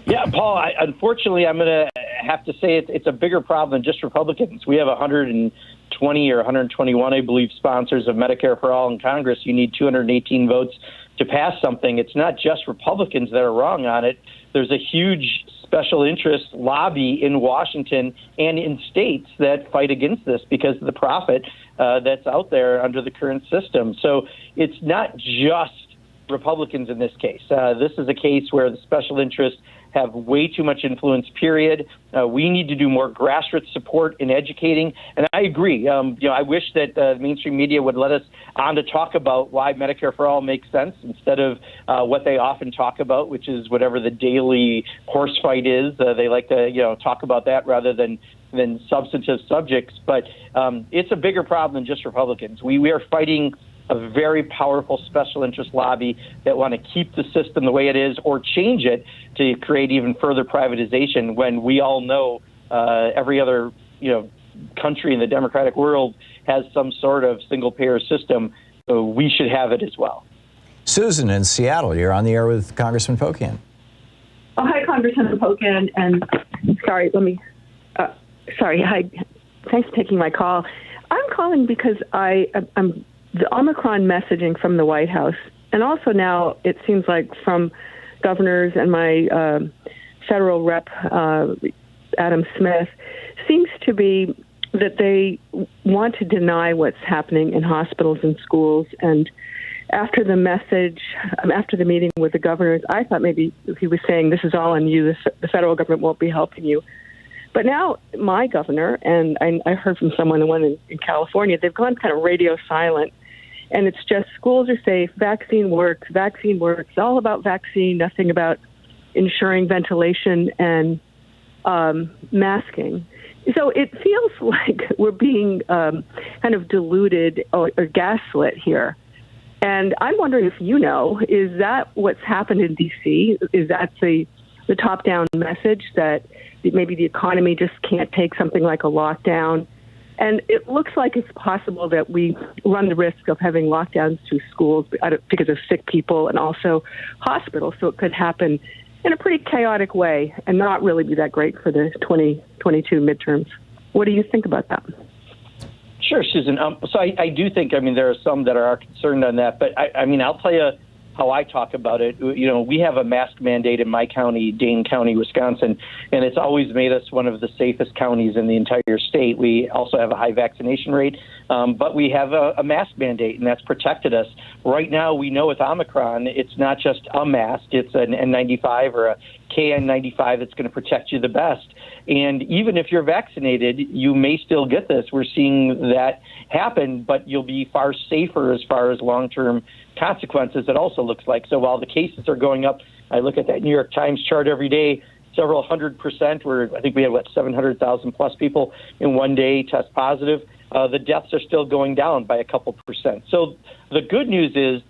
Yeah, Paul, unfortunately, I'm going to have to say it's a bigger problem than just Republicans. We have 120 or 121, I believe, sponsors of Medicare for All in Congress. You need 218 votes to pass something. It's not just Republicans that are wrong on it. There's a huge special interest lobby in Washington and in states that fight against this because of the profit that's out there under the current system. So it's not just Republicans in this case. This is a case where the special interests have way too much influence, period. We need to do more grassroots support in educating. And I agree. I wish that mainstream media would let us on to talk about why Medicare for All makes sense instead of what they often talk about, which is whatever the daily horse fight is. They like to, talk about that rather than substantive subjects. But it's a bigger problem than just Republicans. We are fighting a very powerful special interest lobby that want to keep the system the way it is or change it to create even further privatization when we all know every other country in the democratic world has some sort of single payer system. So we should have it as well. Susan in Seattle, you're on the air with Congressman Pocan. Oh, hi, Congressman Pocan. And hi. Thanks for taking my call. I'm calling because I'm the Omicron messaging from the White House, and also now it seems like from governors and my federal rep, Adam Smith, seems to be that they want to deny what's happening in hospitals and schools. And after the meeting with the governors, I thought maybe he was saying this is all on you. The federal government won't be helping you. But now my governor, and I heard from someone, the one in California, they've gone kind of radio silent. And it's just schools are safe, vaccine works, all about vaccine, nothing about ensuring ventilation and masking. So it feels like we're being kind of diluted or gaslit here. And I'm wondering if is that what's happened in D.C.? Is that the top-down message that maybe the economy just can't take something like a lockdown? And it looks like it's possible that we run the risk of having lockdowns through schools because of sick people and also hospitals. So it could happen in a pretty chaotic way and not really be that great for the 2022 midterms. What do you think about that? Sure, Susan. So I do think, there are some that are concerned on that. But, I'll tell you how I talk about it. We have a mask mandate in my county, Dane County, Wisconsin, and it's always made us one of the safest counties in the entire state. We also have a high vaccination rate, but we have a mask mandate, and that's protected us. Right now, we know with Omicron, it's not just a mask. It's an N95 or a KN95 that's going to protect you the best. And even if you're vaccinated, you may still get this. We're seeing that happen, but you'll be far safer as far as long-term consequences, it also looks like. So while the cases are going up, I look at that New York Times chart every day, several 100%, where I think we had, 700,000 plus people in one day test positive. The deaths are still going down by a couple percent. So the good news is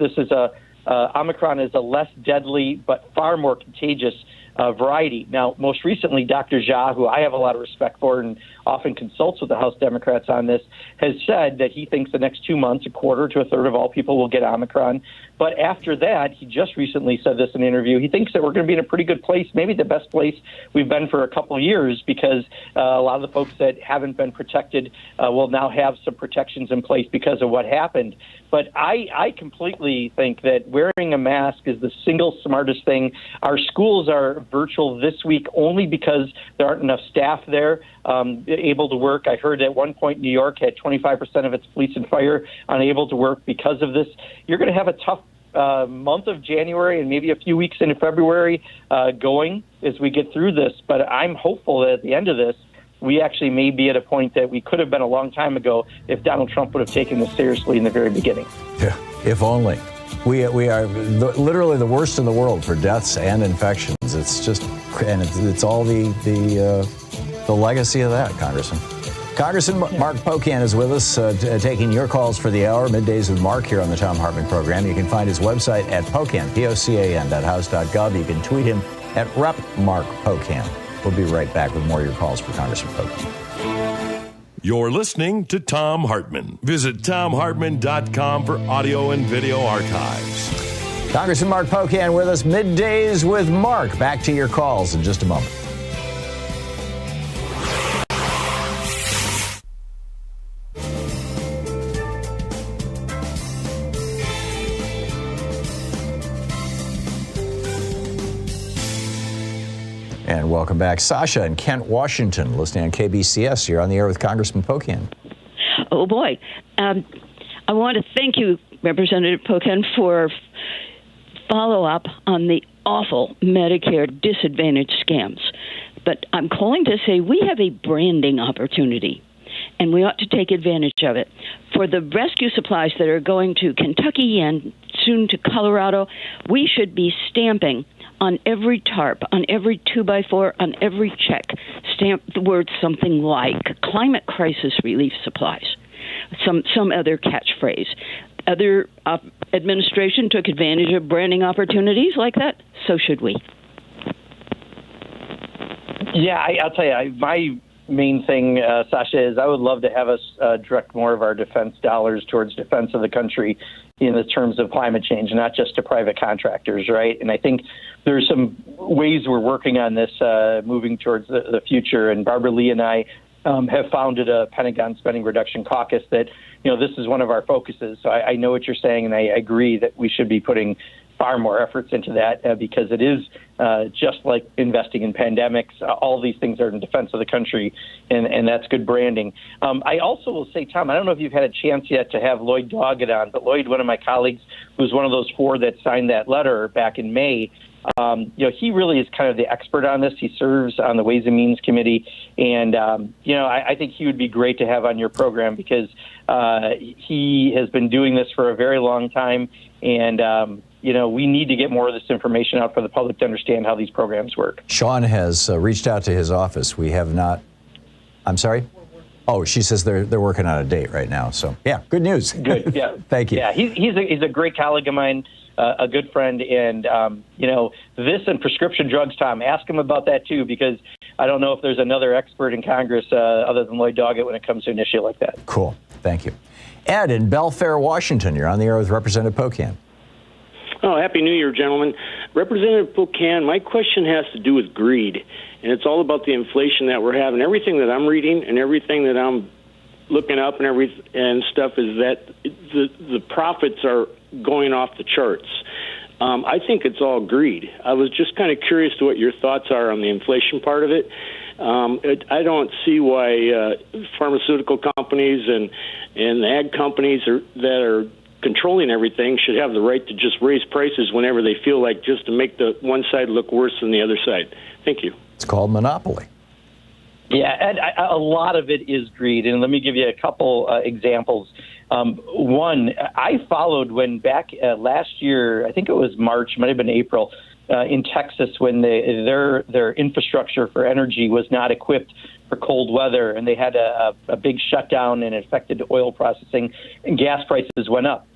Omicron is a less deadly but far more contagious variety. Now, most recently, Dr. Jha, who I have a lot of respect for and often consults with the House Democrats on this, has said that he thinks the next 2 months, a quarter to a third of all people will get Omicron. But after that, he just recently said this in an interview, he thinks that we're going to be in a pretty good place, maybe the best place we've been for a couple of years, because a lot of the folks that haven't been protected will now have some protections in place because of what happened. But I completely think that wearing a mask is the single smartest thing. Our schools are virtual this week only because there aren't enough staff there able to work. I heard at one point New York had 25% of its police and fire unable to work because of this. You're going to have a tough month of January and maybe a few weeks into February going as we get through this. But I'm hopeful that at the end of this, we actually may be at a point that we could have been a long time ago if Donald Trump would have taken this seriously in the very beginning. Yeah, if only. We are literally the worst in the world for deaths and infections. It's just, and it's all the legacy of that, Congressman. Congressman Mark Pocan is with us, taking your calls for the hour. Middays with Mark here on the Thom Hartmann Program. You can find his website at Pocan, POCAN.house.gov. You can tweet him at @RepMarkPocan. We'll be right back with more of your calls for Congressman Pocan. You're listening to Thom Hartmann. Visit ThomHartmann.com for audio and video archives. Congressman Mark Pocan with us, Middays with Mark. Back to your calls in just a moment. And welcome back. Sasha in Kent, Washington, listening on KBCS. You're on the air with Congressman Pocan. Oh, boy. I want to thank you, Representative Pocan, for follow-up on the awful Medicare disadvantage scams. But I'm calling to say we have a branding opportunity, and we ought to take advantage of it. For the rescue supplies that are going to Kentucky and soon to Colorado, we should be stamping on every tarp, on every 2x4, on every check, stamp the word something like climate crisis relief supplies, some other catchphrase. Other administration took advantage of branding opportunities like that, so should we. Yeah, I'll tell you, my main thing, Sasha, is I would love to have us direct more of our defense dollars towards defense of the country in the terms of climate change, not just to private contractors, right? And I think there's some ways we're working on this moving towards the future. And Barbara Lee and I have founded a Pentagon Spending Reduction Caucus that, this is one of our focuses. So I know what you're saying, and I agree that we should be putting far more efforts into that because it is just like investing in pandemics. All these things are in defense of the country, and that's good branding. I also will say, Tom, I don't know if you've had a chance yet to have Lloyd Doggett on, but Lloyd, one of my colleagues, who's one of those 4 that signed that letter back in May, he really is kind of the expert on this. He serves on the Ways and Means Committee, and I think he would be great to have on your program because he has been doing this for a very long time, and we need to get more of this information out for the public to understand how these programs work. Sean has reached out to his office. We have not. I'm sorry? Oh, she says they're working on a date right now. So, yeah, good news. Good, yeah. Thank you. Yeah, he's a great colleague of mine, a good friend. And, this and prescription drugs, Tom, ask him about that, too, because I don't know if there's another expert in Congress other than Lloyd Doggett when it comes to an issue like that. Cool. Thank you. Ed in Belfair, Washington, you're on the air with Representative Pocan. Oh, Happy New Year, gentlemen. Representative Pocan, my question has to do with greed, and it's all about the inflation that we're having. Everything that I'm reading and everything that I'm looking up and stuff is that the profits are going off the charts. I think it's all greed. I was just kind of curious to what your thoughts are on the inflation part of it. I don't see why pharmaceutical companies and the ag companies that are controlling everything should have the right to just raise prices whenever they feel like, just to make the one side look worse than the other side. Thank you. It's called monopoly. Yeah, Ed, a lot of it is greed, and let me give you a couple examples. One, I followed when back last year, I think it was March, might have been April, in Texas when their infrastructure for energy was not equipped for cold weather, and they had a big shutdown and it affected oil processing, and gas prices went up.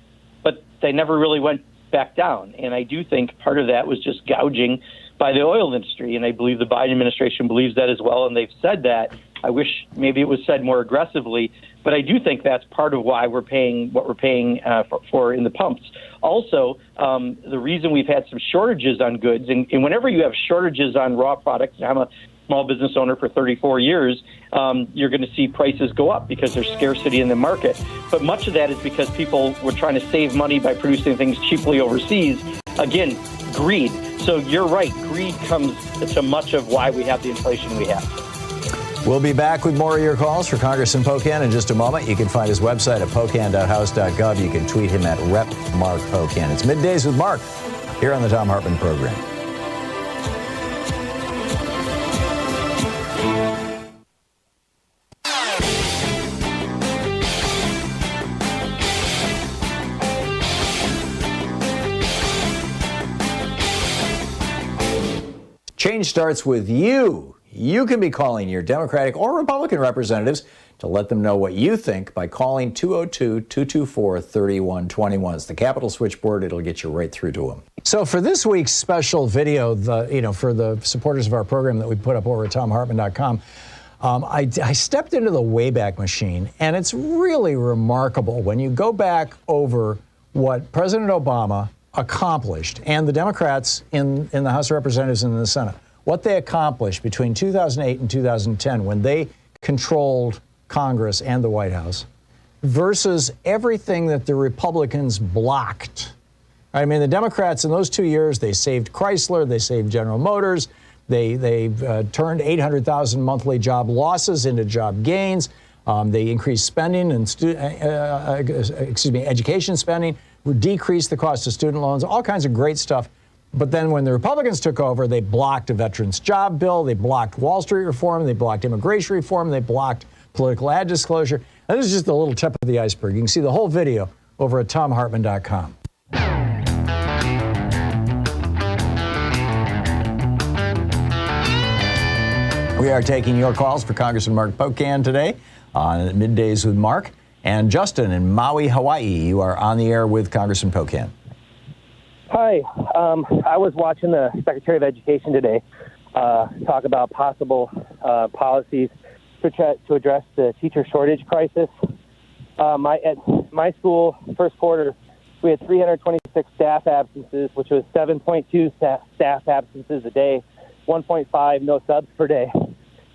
But they never really went back down, and I do think part of that was just gouging by the oil industry, and I believe the Biden administration believes that as well, and they've said that. I wish maybe it was said more aggressively, but I do think that's part of why we're paying what we're paying for in the pumps. Also, the reason we've had some shortages on goods, and whenever you have shortages on raw products, and I'm a small business owner for 34 years, you're going to see prices go up because there's scarcity in the market. But much of that is because people were trying to save money by producing things cheaply overseas. Again, greed. So you're right. Greed comes to much of why we have the inflation we have. We'll be back with more of your calls for Congressman Pocan in just a moment. You can find his website at pocan.house.gov. You can tweet him at @RepMarkPocan. It's Middays with Mark here on the Thom Hartmann Program. Change starts with you. You can be calling your Democratic or Republican representatives to let them know what you think by calling 202-224-3121. It's the Capitol switchboard. It'll get you right through to them. So for this week's special video, for the supporters of our program that we put up over at ThomHartmann.com, I stepped into the Wayback Machine, and it's really remarkable when you go back over what President Obama accomplished and the Democrats in the House of Representatives and in the Senate, what they accomplished between 2008 and 2010 when they controlled Congress and the White House versus everything that the Republicans blocked. I mean, the Democrats in those 2 years, they saved Chrysler, they saved General Motors, they turned 800,000 monthly job losses into job gains. They increased spending and education spending, decreased the cost of student loans, all kinds of great stuff. But then when the Republicans took over, they blocked a veterans job bill, they blocked Wall Street reform, they blocked immigration reform, they blocked political ad disclosure. And this is just the little tip of the iceberg. You can see the whole video over at ThomHartmann.com. We are taking your calls for Congressman Mark Pocan today on Middays with Mark. And Justin in Maui, Hawaii, you are on the air with Congressman Pocan. Hi. I was watching the Secretary of Education today talk about possible policies to address the teacher shortage crisis. At my school, first quarter, we had 326 staff absences, which was 7.2 staff absences a day, 1.5 no subs per day.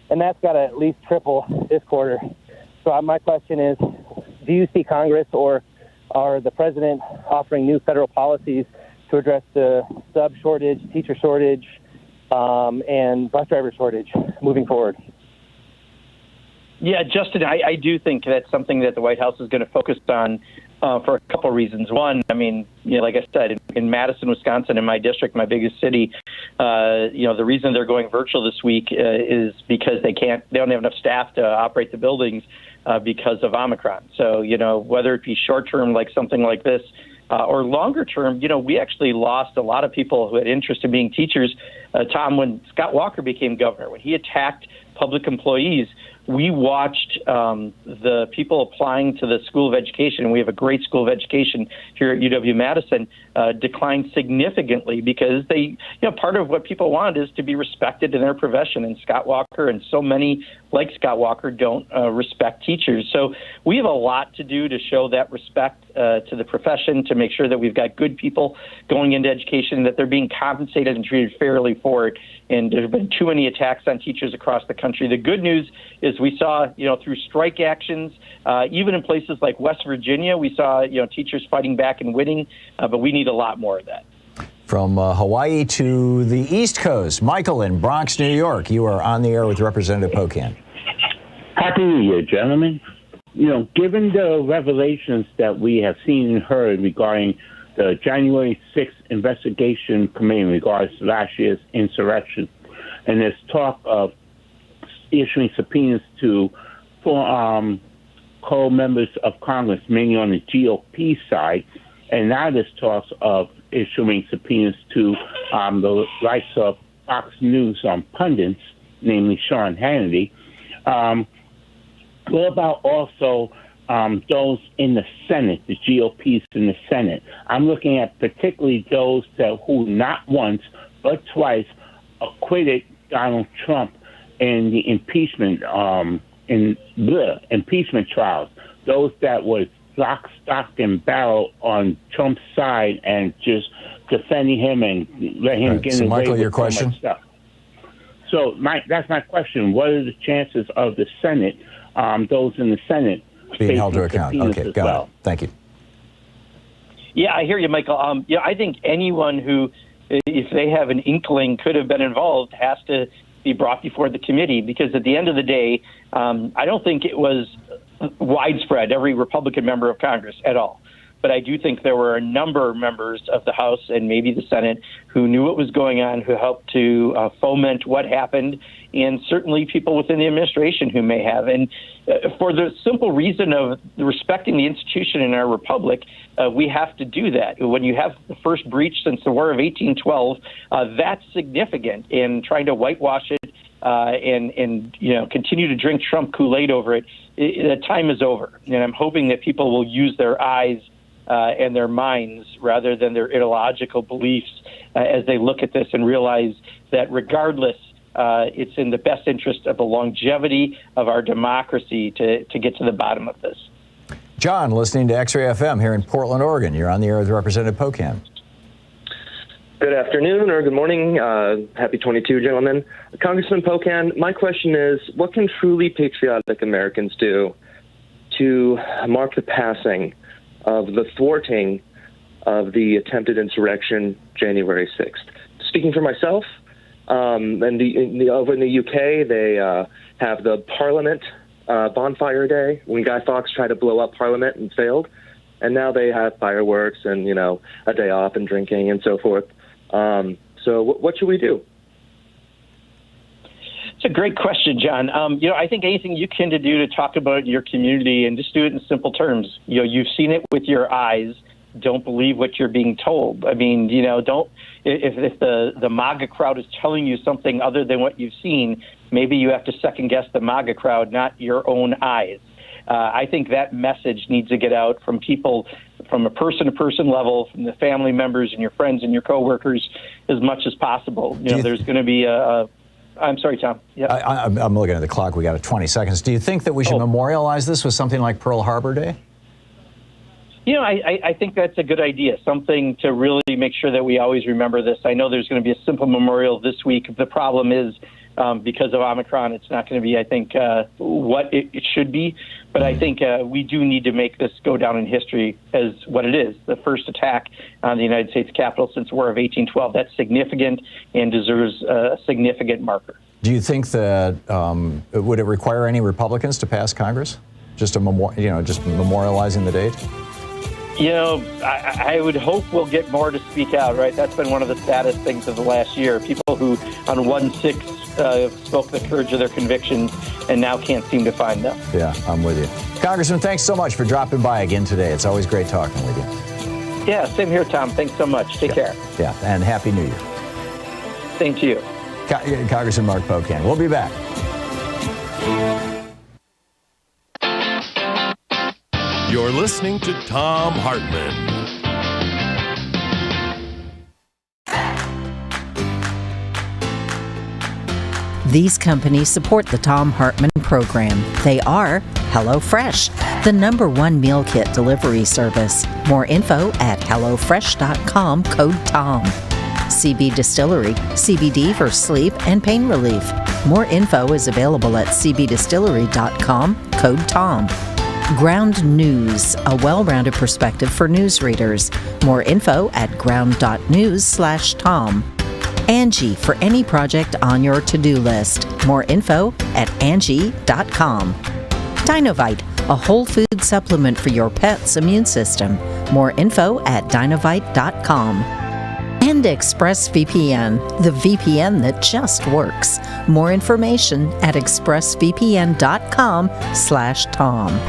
And that's got to at least triple this quarter. So my question is, do you see Congress or the president offering new federal policies to address the sub shortage, teacher shortage, and bus driver shortage moving forward? Yeah, Justin, I do think that's something that the White House is going to focus on for a couple of reasons. One, I mean, like I said, in Madison, Wisconsin, in my district, my biggest city, the reason they're going virtual this week is because they don't have enough staff to operate the buildings because of Omicron. So, whether it be short term, like something like this, or longer term, we actually lost a lot of people who had interest in being teachers. Tom, when Scott Walker became governor, when he attacked public employees, we watched the people applying to the School of Education, and we have a great School of Education here at UW-Madison, decline significantly because they, part of what people want is to be respected in their profession. And Scott Walker and so many like Scott Walker don't respect teachers. So we have a lot to do to show that respect to the profession, to make sure that we've got good people going into education, that they're being compensated and treated fairly for it. And there have been too many attacks on teachers across the country. The good news is we saw, through strike actions, even in places like West Virginia, we saw, teachers fighting back and winning, but we need a lot more of that. From Hawaii to the East Coast, Michael in Bronx, New York, you are on the air with Representative Pocan. Happy New Year, gentlemen. Given the revelations that we have seen and heard regarding the January 6th investigation committee in regards to last year's insurrection, and there's talk of issuing subpoenas to co-members of Congress, mainly on the GOP side, and now there's talks of issuing subpoenas to the likes of Fox News pundits, namely Sean Hannity. What about also those in the Senate, the GOPs in the Senate? I'm looking at particularly those who not once but twice acquitted Donald Trump in the impeachment impeachment trials. Those that was lock, stock, and barrel on Trump's side and just defending him and let him get away Michael, with your so question? much stuff. So that's my question. What are the chances of the Senate, those in the Senate, being held to account? Okay, got it. Thank you. Yeah, I hear you, Michael. I think anyone who, if they have an inkling, could have been involved has to be brought before the committee, because at the end of the day, I don't think it was widespread, every Republican member of Congress at all. But I do think there were a number of members of the House and maybe the Senate who knew what was going on, who helped to foment what happened, and certainly people within the administration who may have. And for the simple reason of respecting the institution in our republic, we have to do that. When you have the first breach since the War of 1812, that's significant. In trying to whitewash it and continue to drink Trump Kool-Aid over it, the time is over. And I'm hoping that people will use their eyes and their minds rather than their ideological beliefs as they look at this and realize that regardless, it's in the best interest of the longevity of our democracy to get to the bottom of this. John, listening to X-Ray FM here in Portland, Oregon. You're on the air with Representative Pocan. Good afternoon or good morning. Happy 22, gentlemen. Congressman Pocan, my question is, what can truly patriotic Americans do to mark the passing of the thwarting of the attempted insurrection January 6th? Speaking for myself, over in the UK, they have the Parliament bonfire day when Guy Fawkes tried to blow up Parliament and failed. And now they have fireworks and, a day off and drinking and so forth. So what should we do? It's a great question, John. I think anything you can do to talk about your community and just do it in simple terms. You've seen it with your eyes. Don't believe what you're being told. I mean, don't, if the MAGA crowd is telling you something other than what you've seen, maybe you have to second guess the MAGA crowd, not your own eyes. I think that message needs to get out from people, from a person-to-person level, from the family members and your friends and your coworkers, as much as possible. There's going to be I'm sorry, Tom. Yeah. I'm looking at the clock. We got 20 seconds. Do you think that we should memorialize this with something like Pearl Harbor Day? I think that's a good idea, something to really make sure that we always remember this. I know there's going to be a simple memorial this week. The problem is, because of Omicron, it's not going to be, I think, what it should be. But I think we do need to make this go down in history as what it is, the first attack on the United States Capitol since the War of 1812. That's significant and deserves a significant marker. Do you think that, would it require any Republicans to pass Congress? Just just memorializing the date? I would hope we'll get more to speak out, right? That's been one of the saddest things of the last year. People who on 1/6 spoke the courage of their convictions and now can't seem to find them. Yeah, I'm with you. Congressman, thanks so much for dropping by again today. It's always great talking with you. Yeah, same here, Tom. Thanks so much. Take care. Yeah, and Happy New Year. Same to you. Congressman Mark Pocan. We'll be back. You're listening to Thom Hartmann. These companies support the Thom Hartmann Program. They are HelloFresh, the #1 meal kit delivery service. More info at HelloFresh.com, code TOM. CB Distillery, CBD for sleep and pain relief. More info is available at cbdistillery.com, code TOM. Ground News, a well-rounded perspective for news readers. More info at ground.news/Tom. Angie, for any project on your to-do list. More info at Angie.com. Dinovite, a whole food supplement for your pet's immune system. More info at Dinovite.com. And ExpressVPN, the VPN that just works. More information at expressvpn.com/Tom.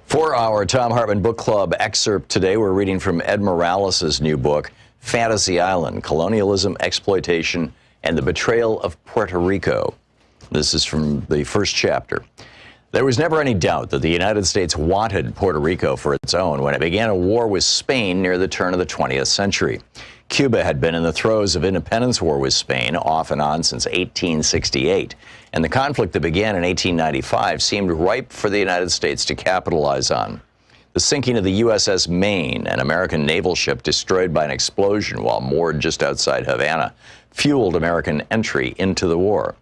For our Thom Hartmann Book Club excerpt today, we're reading from Ed Morales' new book, Fantasy Island, Colonialism, Exploitation, and the Betrayal of Puerto Rico. This is from the first chapter. There was never any doubt that the United States wanted Puerto Rico for its own when it began a war with Spain near the turn of the 20th century. Cuba had been in the throes of independence war with Spain off and on since 1868, and the conflict that began in 1895 seemed ripe for the United States to capitalize on. The sinking of the USS Maine, an American naval ship destroyed by an explosion while moored just outside Havana, fueled American entry into the war.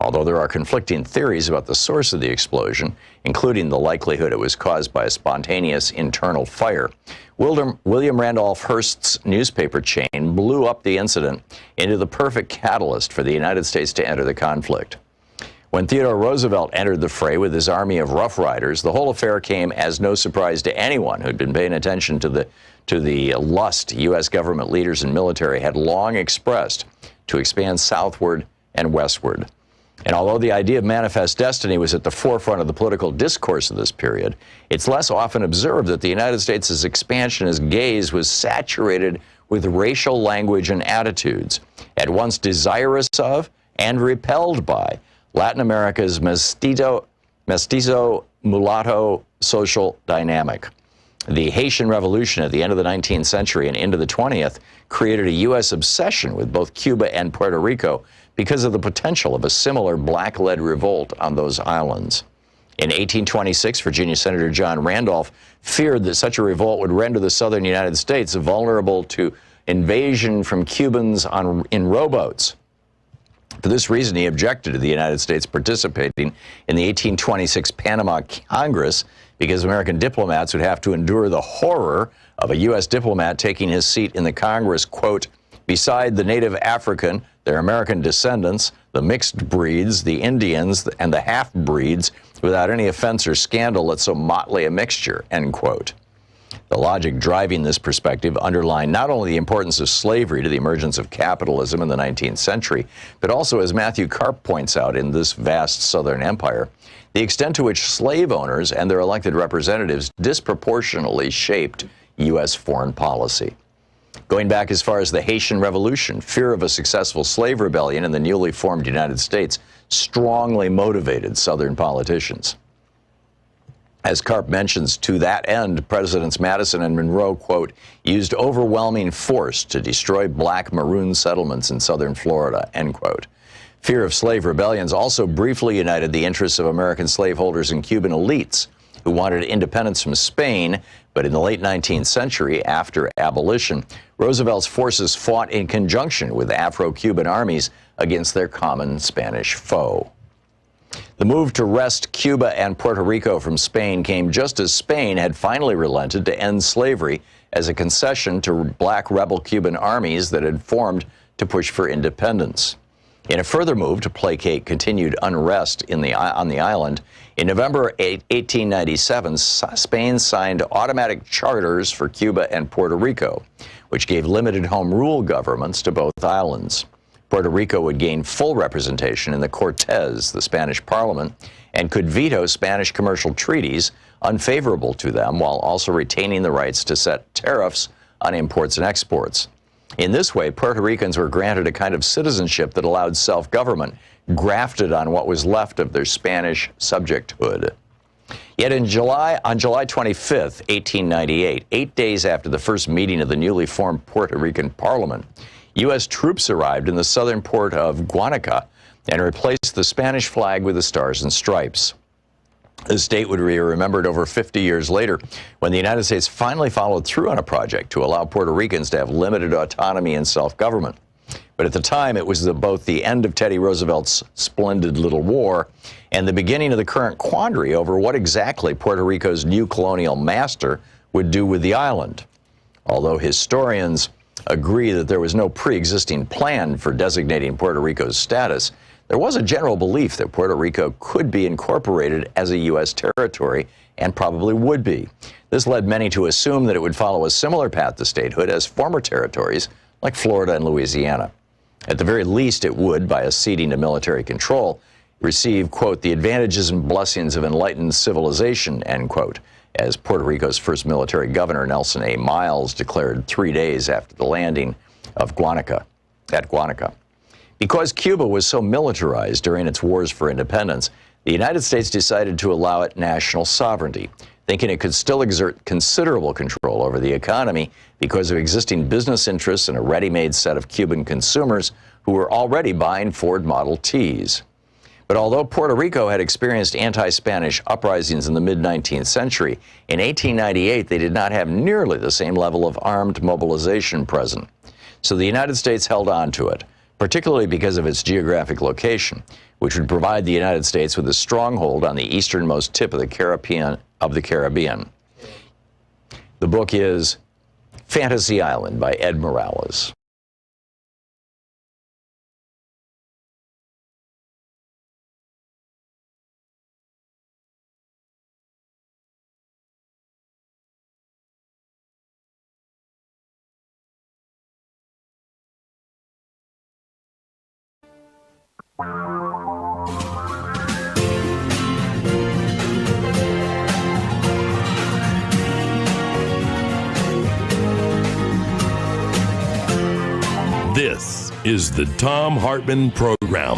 Although there are conflicting theories about the source of the explosion, including the likelihood it was caused by a spontaneous internal fire, William Randolph Hearst's newspaper chain blew up the incident into the perfect catalyst for the United States to enter the conflict. When Theodore Roosevelt entered the fray with his army of Rough Riders, the whole affair came as no surprise to anyone who'd been paying attention to the lust U.S. government leaders and military had long expressed to expand southward and westward. And although the idea of manifest destiny was at the forefront of the political discourse of this period, it's less often observed that the United States' expansionist gaze was saturated with racial language and attitudes, at once desirous of and repelled by Latin America's mestizo mulatto social dynamic. The Haitian Revolution at the end of the 19th century and into the 20th created a U.S. obsession with both Cuba and Puerto Rico because of the potential of a similar black-led revolt on those islands. In 1826, Virginia Senator John Randolph feared that such a revolt would render the southern United States vulnerable to invasion from Cubans in rowboats. For this reason, he objected to the United States participating in the 1826 Panama Congress because American diplomats would have to endure the horror of a U.S. diplomat taking his seat in the Congress, quote, beside the native African, their American descendants, the mixed breeds, the Indians, and the half-breeds, without any offense or scandal at so motley a mixture, end quote. The logic driving this perspective underlined not only the importance of slavery to the emergence of capitalism in the 19th century, but also, as Matthew Karp points out in this vast southern empire, the extent to which slave owners and their elected representatives disproportionately shaped U.S. foreign policy. Going back as far as the Haitian Revolution, fear of a successful slave rebellion in the newly formed United States strongly motivated Southern politicians. As Karp mentions, to that end, Presidents Madison and Monroe, quote, used overwhelming force to destroy black maroon settlements in southern Florida, end quote. Fear of slave rebellions also briefly united the interests of American slaveholders and Cuban elites who wanted independence from Spain, but in the late 19th century, after abolition, Roosevelt's forces fought in conjunction with Afro-Cuban armies against their common Spanish foe. The move to wrest Cuba and Puerto Rico from Spain came just as Spain had finally relented to end slavery as a concession to black rebel Cuban armies that had formed to push for independence. In a further move to placate continued unrest on the island, in November 1897, Spain signed automatic charters for Cuba and Puerto Rico, which gave limited home rule governments to both islands. Puerto Rico would gain full representation in the Cortes, the Spanish parliament, and could veto Spanish commercial treaties unfavorable to them while also retaining the rights to set tariffs on imports and exports. In this way, Puerto Ricans were granted a kind of citizenship that allowed self-government grafted on what was left of their Spanish subjecthood. Yet on July 25, 1898, 8 days after the first meeting of the newly formed Puerto Rican parliament, U.S. troops arrived in the southern port of Guanica and replaced the Spanish flag with the stars and stripes. This date would be remembered over 50 years later when the United States finally followed through on a project to allow Puerto Ricans to have limited autonomy and self-government. But at the time, it was both the end of Teddy Roosevelt's splendid little war and the beginning of the current quandary over what exactly Puerto Rico's new colonial master would do with the island. Although historians agree that there was no pre-existing plan for designating Puerto Rico's status, there was a general belief that Puerto Rico could be incorporated as a U.S. territory and probably would be. This led many to assume that it would follow a similar path to statehood as former territories like Florida and Louisiana. At the very least, it would, by acceding to military control, receive, quote, the advantages and blessings of enlightened civilization, end quote, as Puerto Rico's first military governor, Nelson A. Miles, declared 3 days after the landing of Guanica. Because Cuba was so militarized during its wars for independence, the United States decided to allow it national sovereignty, thinking it could still exert considerable control over the economy because of existing business interests and a ready-made set of Cuban consumers who were already buying Ford Model Ts. But although Puerto Rico had experienced anti-Spanish uprisings in the mid-19th century, in 1898 they did not have nearly the same level of armed mobilization present. So the United States held on to it, particularly because of its geographic location, which would provide the United States with a stronghold on the easternmost tip of the Caribbean. The book is Fantasy Island by Ed Morales. This is the Thom Hartmann Program.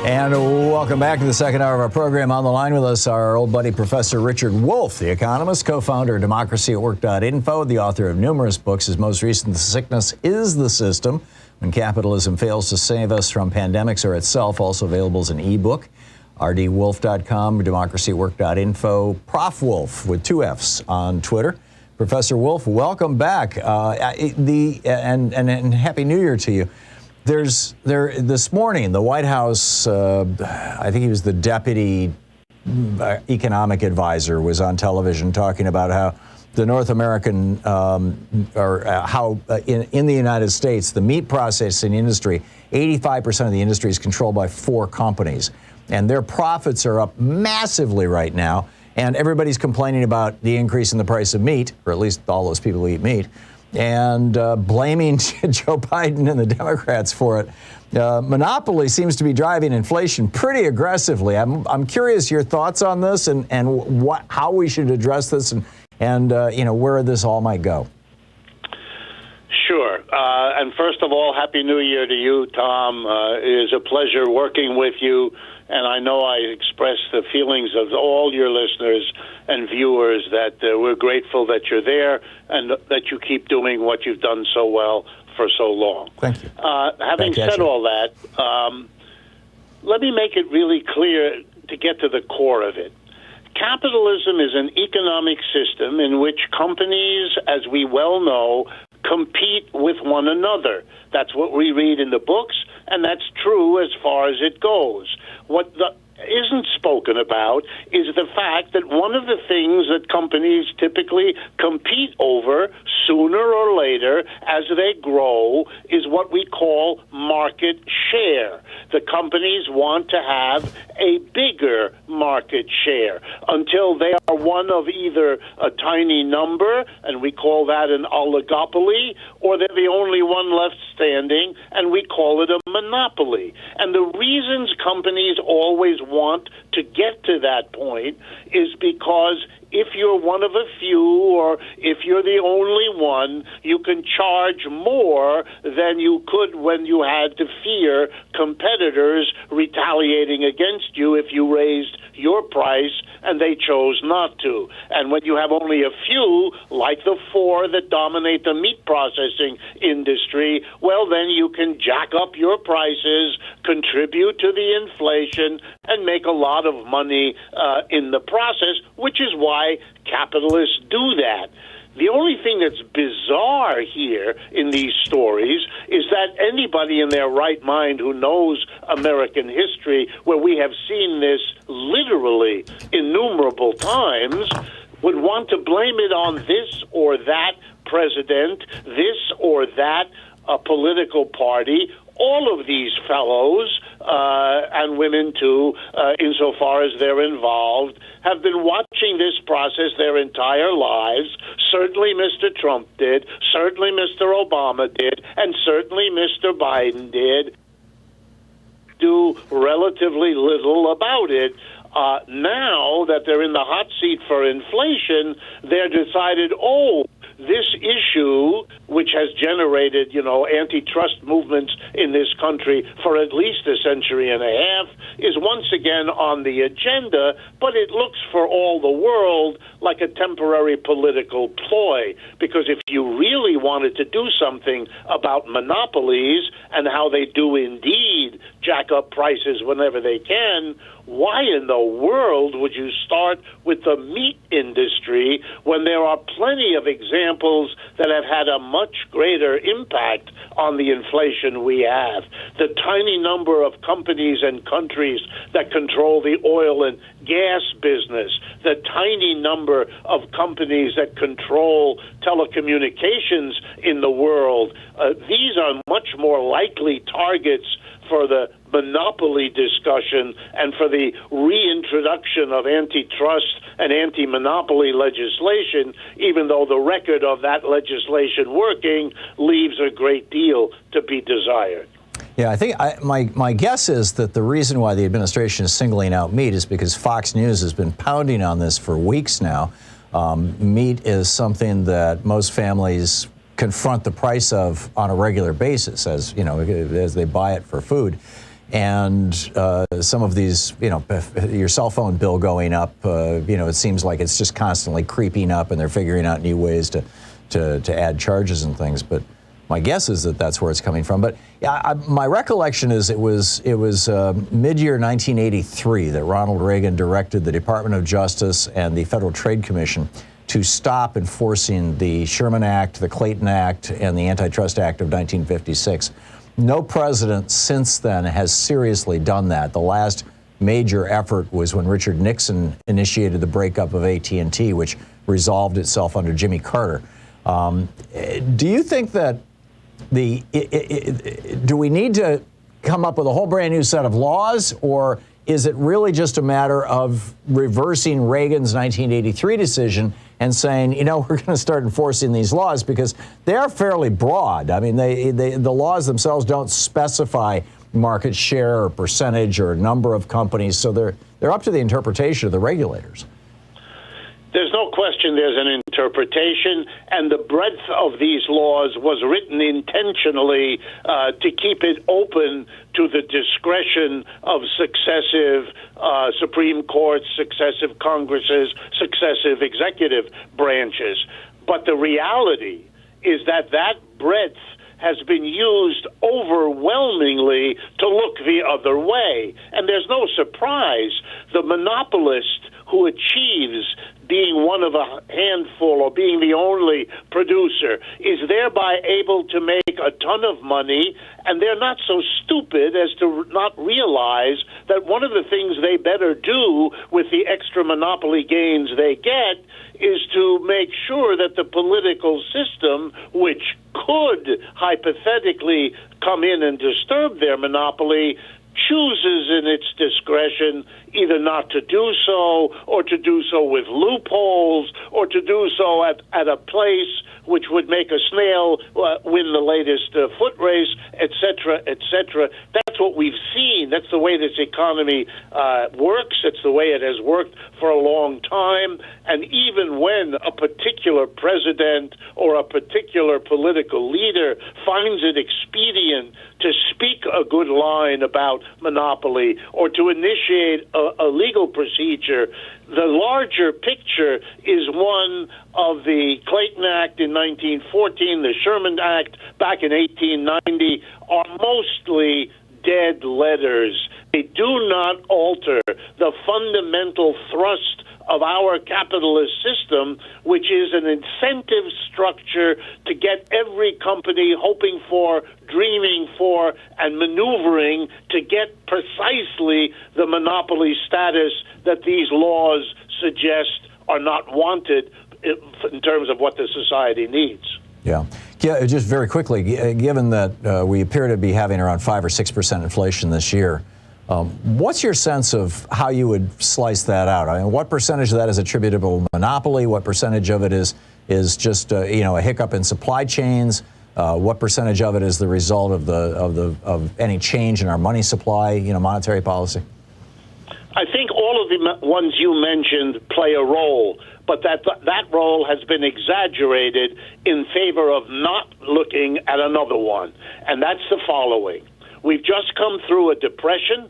And welcome back to the second hour of our program. On the line with us, our old buddy, Professor Richard Wolff, the economist, co-founder of democracyatwork.info, the author of numerous books. His most recent, The Sickness is the System, When Capitalism Fails to Save Us from Pandemics or Itself, also available as an ebook. rdwolff.com, democracywork.info, Prof. Wolff with 2 F's on Twitter. Professor Wolff, welcome back. And Happy New Year to you. This morning, the White House, I think he was the deputy economic advisor, was on television talking about how the North American, in the United States, the meat processing industry, 85% of the industry is controlled by 4 companies. And their profits are up massively right now. And everybody's complaining about the increase in the price of meat, or at least all those people who eat meat, and blaming Joe Biden and the Democrats for it. Monopoly seems to be driving inflation pretty aggressively. I'm curious your thoughts on this and how we should address this and where this all might go. Sure. And first of all, Happy New Year to you, Tom. It is a pleasure working with you. And I know I express the feelings of all your listeners and viewers that we're grateful that you're there and that you keep doing what you've done so well for so long. Thank you. Having said all that, let me make it really clear to get to the core of it. Capitalism is an economic system in which companies, as we well know, compete with one another. That's what we read in the books, and that's true as far as it goes. What isn't spoken about is the fact that one of the things that companies typically compete over sooner or later as they grow is what we call market share. The companies want to have a bigger market share until they are one of either a tiny number, and we call that an oligopoly, or they're the only one left standing, and we call it a monopoly. And the reasons companies always want to get to that point is because if you're one of a few or if you're the only one, you can charge more than you could when you had to fear competitors retaliating against you if you raised your price and they chose not to. And when you have only a few, like the 4 that dominate the meat processing industry, well, then you can jack up your prices, contribute to the inflation, and make a lot of money in the process, which is why capitalists do that. The only thing that's bizarre here in these stories is that anybody in their right mind who knows American history, where we have seen this literally innumerable times, would want to blame it on this or that president, this or that political party. All of these fellows, and women too, insofar as they're involved, have been watching this process their entire lives. Certainly Mr. Trump did, certainly Mr. Obama did, and certainly Mr. Biden did. Do relatively little about it. Now that they're in the hot seat for inflation, they're decided, this issue, which has generated, antitrust movements in this country for at least a century and a half, is once again on the agenda, but it looks for all the world like a temporary political ploy. Because if you really wanted to do something about monopolies and how they do indeed jack up prices whenever they can, why in the world would you start with the meat industry when there are plenty of examples that have had a much greater impact on the inflation we have? The tiny number of companies and countries that control the oil and gas business, the tiny number of companies that control telecommunications in the world, these are much more likely targets for the monopoly discussion and for the reintroduction of antitrust and anti-monopoly legislation, even though the record of that legislation working leaves a great deal to be desired. Yeah, I think my guess is that the reason why the administration is singling out meat is because Fox News has been pounding on this for weeks now. Meat is something that most families confront the price of on a regular basis, as they buy it for food. And some of these, your cell phone bill going up, it seems like it's just constantly creeping up, and they're figuring out new ways to add charges and things. But My guess is that that's where it's coming from. But my recollection is it was mid-year 1983 that Ronald Reagan directed the Department of Justice and the Federal Trade Commission to stop enforcing the Sherman Act, the Clayton Act, and the Antitrust Act of 1956. No president since then has seriously done that. The last major effort was when Richard Nixon initiated the breakup of AT&T, which resolved itself under Jimmy Carter. Do you think that do we need to come up with a whole brand new set of laws, or is it really just a matter of reversing Reagan's 1983 decision and saying, you know, we're going to start enforcing these laws because they are fairly broad? I mean, the laws themselves don't specify market share or percentage or number of companies, so they're up to the interpretation of the regulators. There's no question there's an interpretation, and the breadth of these laws was written intentionally to keep it open to the discretion of successive Supreme Courts, successive Congresses, successive executive branches. But the reality is that that breadth has been used overwhelmingly to look the other way. And there's no surprise the monopolist who achieves being one of a handful or being the only producer is thereby able to make a ton of money, and they're not so stupid as to not realize that one of the things they better do with the extra monopoly gains they get is to make sure that the political system, which could hypothetically come in and disturb their monopoly, chooses in its discretion either not to do so, or to do so with loopholes, or to do so at a place which would make a snail win the latest foot race, et cetera, et cetera. That's what we've seen. That's the way this economy works. It's the way it has worked for a long time. And even when a particular president or a particular political leader finds it expedient to speak a good line about monopoly or to initiate a legal procedure, the larger picture is one of the Clayton Act in 1914, the Sherman Act back in 1890, are mostly dead letters. They do not alter the fundamental thrust of our capitalist system, which is an incentive structure to get every company hoping for, dreaming for, and maneuvering to get precisely the monopoly status that these laws suggest are not wanted in terms of what the society needs. Yeah, just very quickly, given that we appear to be having around 5 or 6% inflation this year, what's your sense of how you would slice that out? I mean, what percentage of that is attributable to monopoly? What percentage of it is just a hiccup in supply chains? What percentage of it is the result of any change in our money supply, monetary policy? I think all of the ones you mentioned play a role, but that role has been exaggerated in favor of not looking at another one, and that's the following. We've just come through a depression.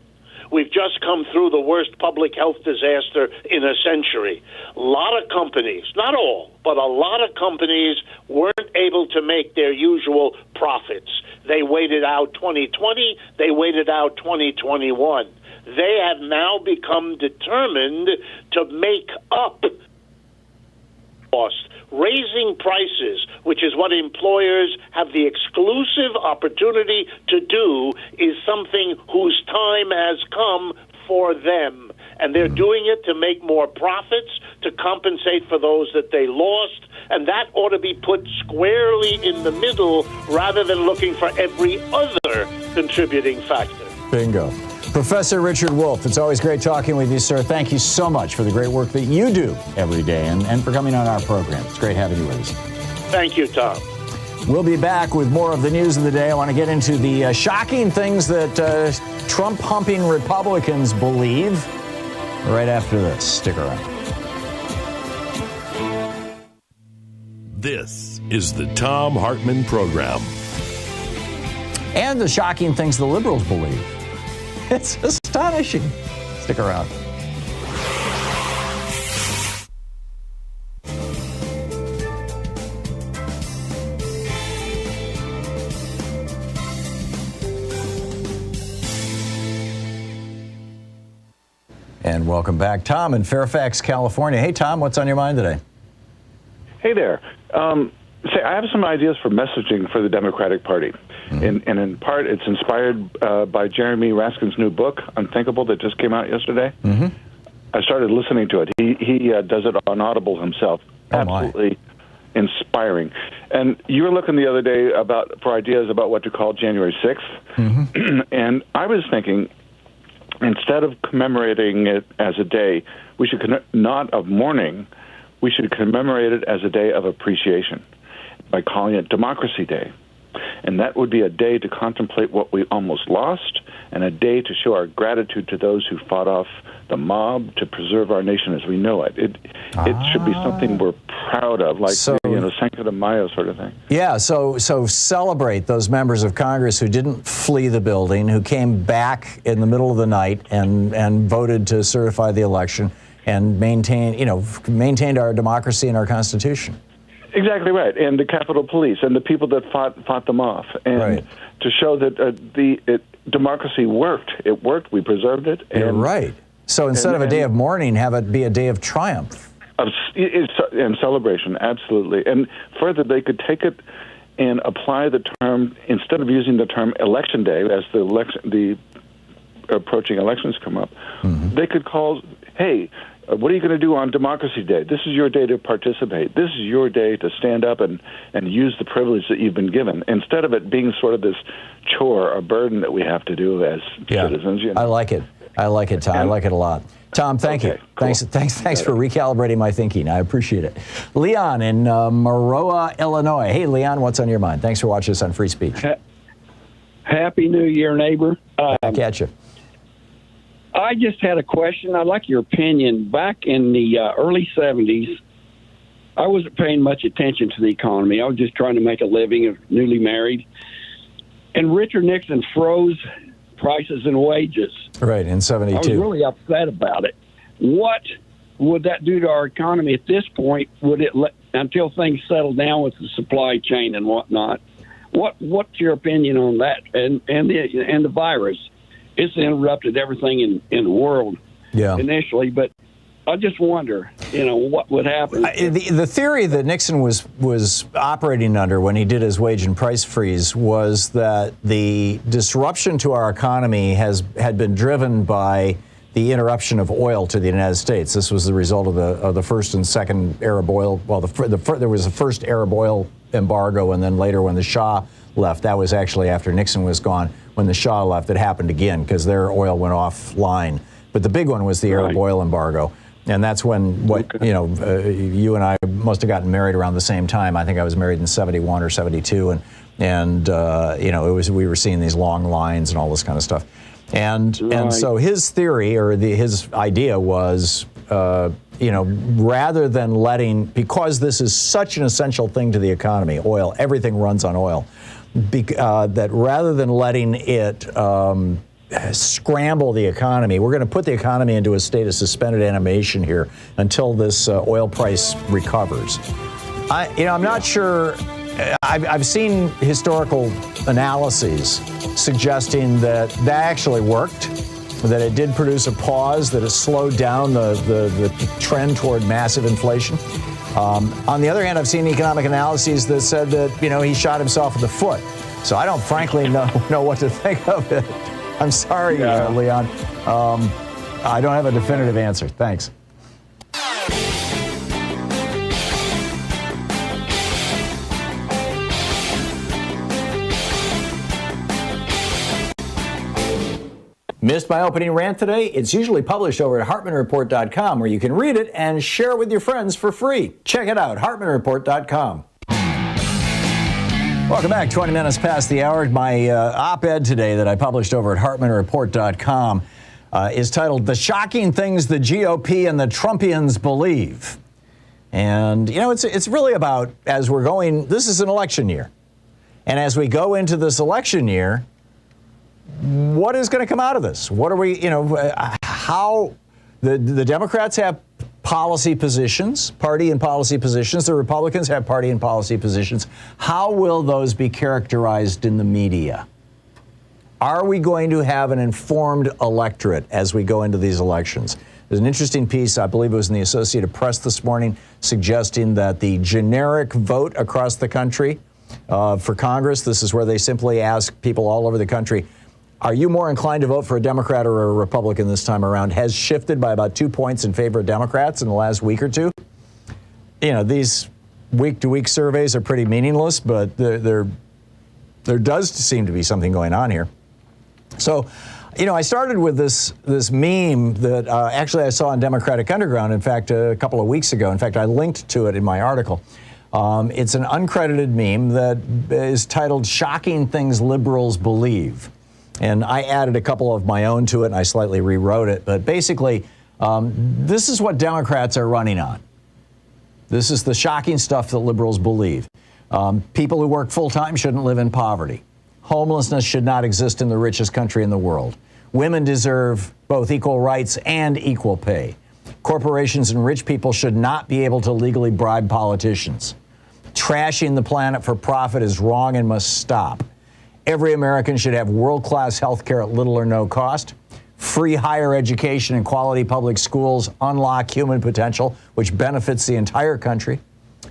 We've just come through the worst public health disaster in a century. A lot of companies, not all, but a lot of companies weren't able to make their usual profits. They waited out 2020. They waited out 2021. They have now become determined to make up cost. Raising prices, which is what employers have the exclusive opportunity to do, is something whose time has come for them. And they're doing it to make more profits, to compensate for those that they lost, and that ought to be put squarely in the middle rather than looking for every other contributing factor. Bingo. Professor Richard Wolff, it's always great talking with you, sir. Thank you so much for the great work that you do every day and for coming on our program. It's great having you with us. Thank you, Tom. We'll be back with more of the news of the day. I want to get into the shocking things that Trump-humping Republicans believe right after this. Stick around. This is the Thom Hartmann Program. And the shocking things the liberals believe. It's astonishing. Stick around. And welcome back. Tom in Fairfax, California. Hey, Tom, what's on your mind today? Hey there. Say, I have some ideas for messaging for the Democratic Party. And in part, it's inspired by Jeremy Raskin's new book, Unthinkable, that just came out yesterday. I started listening to it. He does it on Audible himself. Absolutely inspiring. And you were looking the other day for ideas about what to call January 6th. And I was thinking, instead of commemorating it as a day, we should not of mourning, we should commemorate it as a day of appreciation by calling it Democracy Day. And that would be a day to contemplate what we almost lost and a day to show our gratitude to those who fought off the mob to preserve our nation as we know it. It should be something we're proud of, like, Cinco de Mayo sort of thing. Yeah, so celebrate those members of Congress who didn't flee the building, who came back in the middle of the night and voted to certify the election and maintained our democracy and our Constitution. Exactly right, and the Capitol Police and the people that fought them off, and to show that democracy worked. It worked. We preserved it. You're right. So instead of a day of mourning, have it be a day of triumph. And celebration, absolutely. And further, they could take it and apply the term, instead of using the term Election Day as the approaching elections come up, they could call, hey, what are you going to do on Democracy Day? This is your day to participate. This is your day to stand up and use the privilege that you've been given, instead of it being sort of this chore or burden that we have to do as citizens. I like it. I like it, Tom. I like it a lot. Tom, thank you. Cool. Thanks for recalibrating my thinking. I appreciate it. Leon in Maroa, Illinois. Hey, Leon, what's on your mind? Thanks for watching us on Free Speech. Happy New Year, neighbor. Back at you. I just had a question. I'd like your opinion. Back in the early 70s, I wasn't paying much attention to the economy. I was just trying to make a living, newly married. And Richard Nixon froze prices and wages. Right, in 72. I was really upset about it. What would that do to our economy at this point? Would it until things settle down with the supply chain and whatnot? What's your opinion on that and the virus? It's interrupted everything in the world initially, but I just wonder, what would happen. The theory that Nixon was operating under when he did his wage and price freeze was that the disruption to our economy had been driven by the interruption of oil to the United States. This was the result of the first and second Arab oil. Well, there was the first Arab oil embargo, and then later when the Shah left, that was actually after Nixon was gone. When the Shah left, it happened again because their oil went offline. But the big one was the Arab oil embargo. And that's when you and I must have gotten married around the same time. I think I was married in 71 or 72. And we were seeing these long lines and all this kind of stuff. And so his theory or his idea was, rather than because this is such an essential thing to the economy, oil, everything runs on oil, that rather than letting it scramble the economy, we're going to put the economy into a state of suspended animation here until this oil price recovers. I'm not sure. I've seen historical analyses suggesting that actually worked, that it did produce a pause, that it slowed down the trend toward massive inflation. On the other hand, I've seen economic analyses that said that, he shot himself in the foot. So I don't frankly know what to think of it. I'm sorry, Leon. I don't have a definitive answer. Thanks. Missed my opening rant today? It's usually published over at HartmannReport.com, where you can read it and share it with your friends for free. Check it out, HartmannReport.com. Welcome back. 20 minutes past the hour. My op-ed today that I published over at HartmannReport.com is titled "The Shocking Things the GOP and the Trumpians Believe." And, it's really about, as we're going, this is an election year. And as we go into this election year, what is going to come out of this? What are we, how the Democrats have policy positions, party and policy positions. The Republicans have party and policy positions. How will those be characterized in the media? Are we going to have an informed electorate as we go into these elections? There's an interesting piece, I believe it was in the Associated Press this morning, suggesting that the generic vote across the country for Congress, this is where they simply ask people all over the country, are you more inclined to vote for a Democrat or a Republican this time around, has shifted by about 2 points in favor of Democrats in the last week or two. You know, these week-to-week surveys are pretty meaningless, but there does seem to be something going on here. So, you know, I started with this meme that actually I saw on Democratic Underground, in fact, a couple of weeks ago. In fact, I linked to it in my article. It's an uncredited meme that is titled "Shocking Things Liberals Believe." And I added a couple of my own to it, and I slightly rewrote it. But basically, this is what Democrats are running on. This is the shocking stuff that liberals believe. People who work full-time shouldn't live in poverty. Homelessness should not exist in the richest country in the world. Women deserve both equal rights and equal pay. Corporations and rich people should not be able to legally bribe politicians. Trashing the planet for profit is wrong and must stop. Every American should have world-class health care at little or no cost. Free higher education and quality public schools unlock human potential, which benefits the entire country.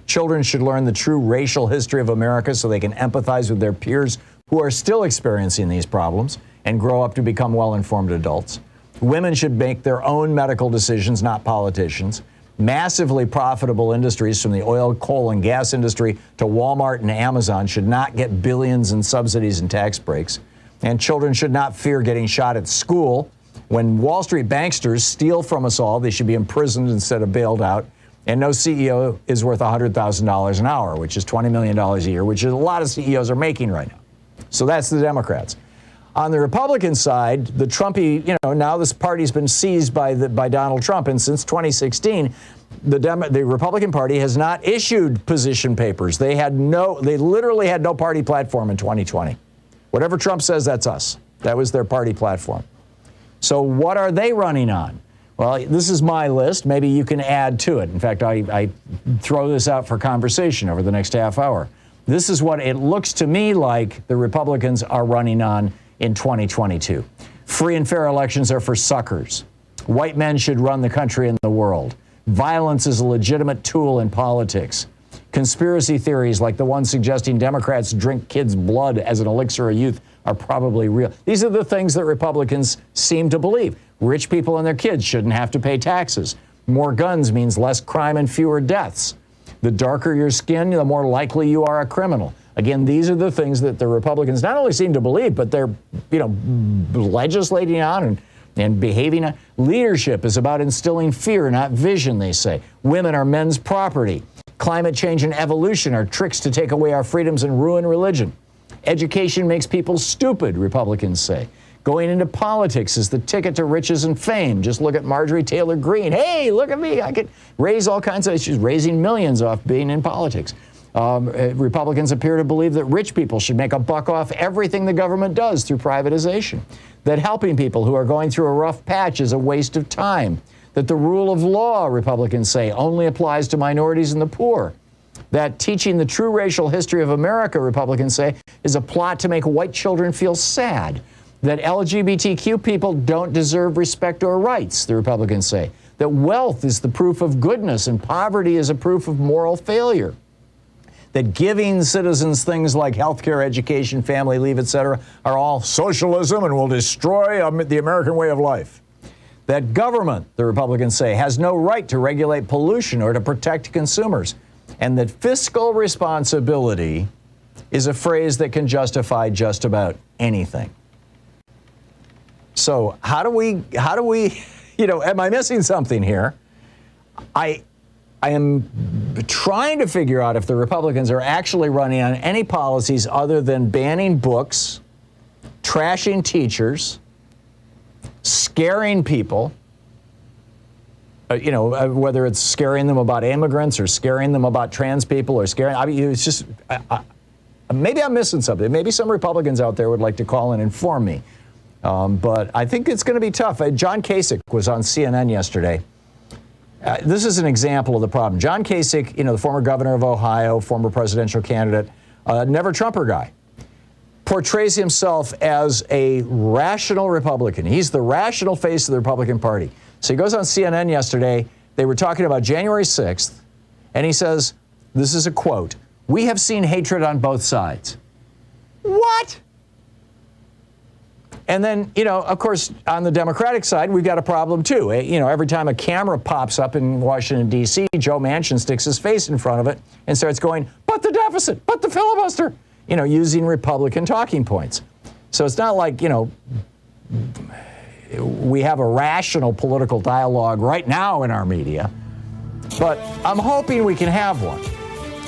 Children should learn the true racial history of America so they can empathize with their peers who are still experiencing these problems and grow up to become well-informed adults. Women should make their own medical decisions, not politicians. Massively profitable industries, from the oil, coal, and gas industry to Walmart and Amazon, should not get billions in subsidies and tax breaks. And children should not fear getting shot at school. When Wall Street banksters steal from us all, they should be imprisoned instead of bailed out. And no CEO is worth $100,000 an hour, which is $20 million a year, which is a lot of CEOs are making right now. So that's the Democrats. On the Republican side, the Trumpy, you know, now this party's been seized by Donald Trump, and since 2016, the Republican Party has not issued position papers. They literally had no party platform in 2020. Whatever Trump says, that's us. That was their party platform. So what are they running on? Well, this is my list. Maybe you can add to it. In fact, I throw this out for conversation over the next half hour. This is what it looks to me like the Republicans are running on in 2022. Free and fair elections are for suckers. White men should run the country and the world. Violence is a legitimate tool in politics. Conspiracy theories like the one suggesting Democrats drink kids' blood as an elixir of youth are probably real. These are the things that Republicans seem to believe. Rich people and their kids shouldn't have to pay taxes. More guns means less crime and fewer deaths. The darker your skin, the more likely you are a criminal. Again, these are the things that the Republicans not only seem to believe, but they're, you know, legislating on and behaving on. Leadership is about instilling fear, not vision, they say. Women are men's property. Climate change and evolution are tricks to take away our freedoms and ruin religion. Education makes people stupid, Republicans say. Going into politics is the ticket to riches and fame. Just look at Marjorie Taylor Greene. Hey, look at me. I could raise all kinds of issues, raising millions off being in politics. Republicans appear to believe that rich people should make a buck off everything the government does through privatization, that helping people who are going through a rough patch is a waste of time, that the rule of law, Republicans say, only applies to minorities and the poor, that teaching the true racial history of America, Republicans say, is a plot to make white children feel sad, that LGBTQ people don't deserve respect or rights, the Republicans say, that wealth is the proof of goodness and poverty is a proof of moral failure, that giving citizens things like health care, education, family leave, etc., are all socialism and will destroy the American way of life. That government, the Republicans say, has no right to regulate pollution or to protect consumers. And that fiscal responsibility is a phrase that can justify just about anything. So how do we, you know, am I missing something here? I am trying to figure out if the Republicans are actually running on any policies other than banning books, trashing teachers, scaring people, whether it's scaring them about immigrants or scaring them about trans people or scaring, I mean, it's just, maybe I'm missing something. Maybe some Republicans out there would like to call and inform me. But I think it's going to be tough. John Kasich was on CNN yesterday. This is an example of the problem. John Kasich, the former governor of Ohio, former presidential candidate, never Trumper guy, portrays himself as a rational Republican. He's the rational face of the Republican Party. So he goes on CNN yesterday. They were talking about January 6th, and he says, this is a quote, "We have seen hatred on both sides." What? And then, of course, on the Democratic side, we've got a problem too. Every time a camera pops up in Washington, D.C., Joe Manchin sticks his face in front of it and starts going, "But the deficit, but the filibuster," using Republican talking points. So it's not like, we have a rational political dialogue right now in our media, but I'm hoping we can have one.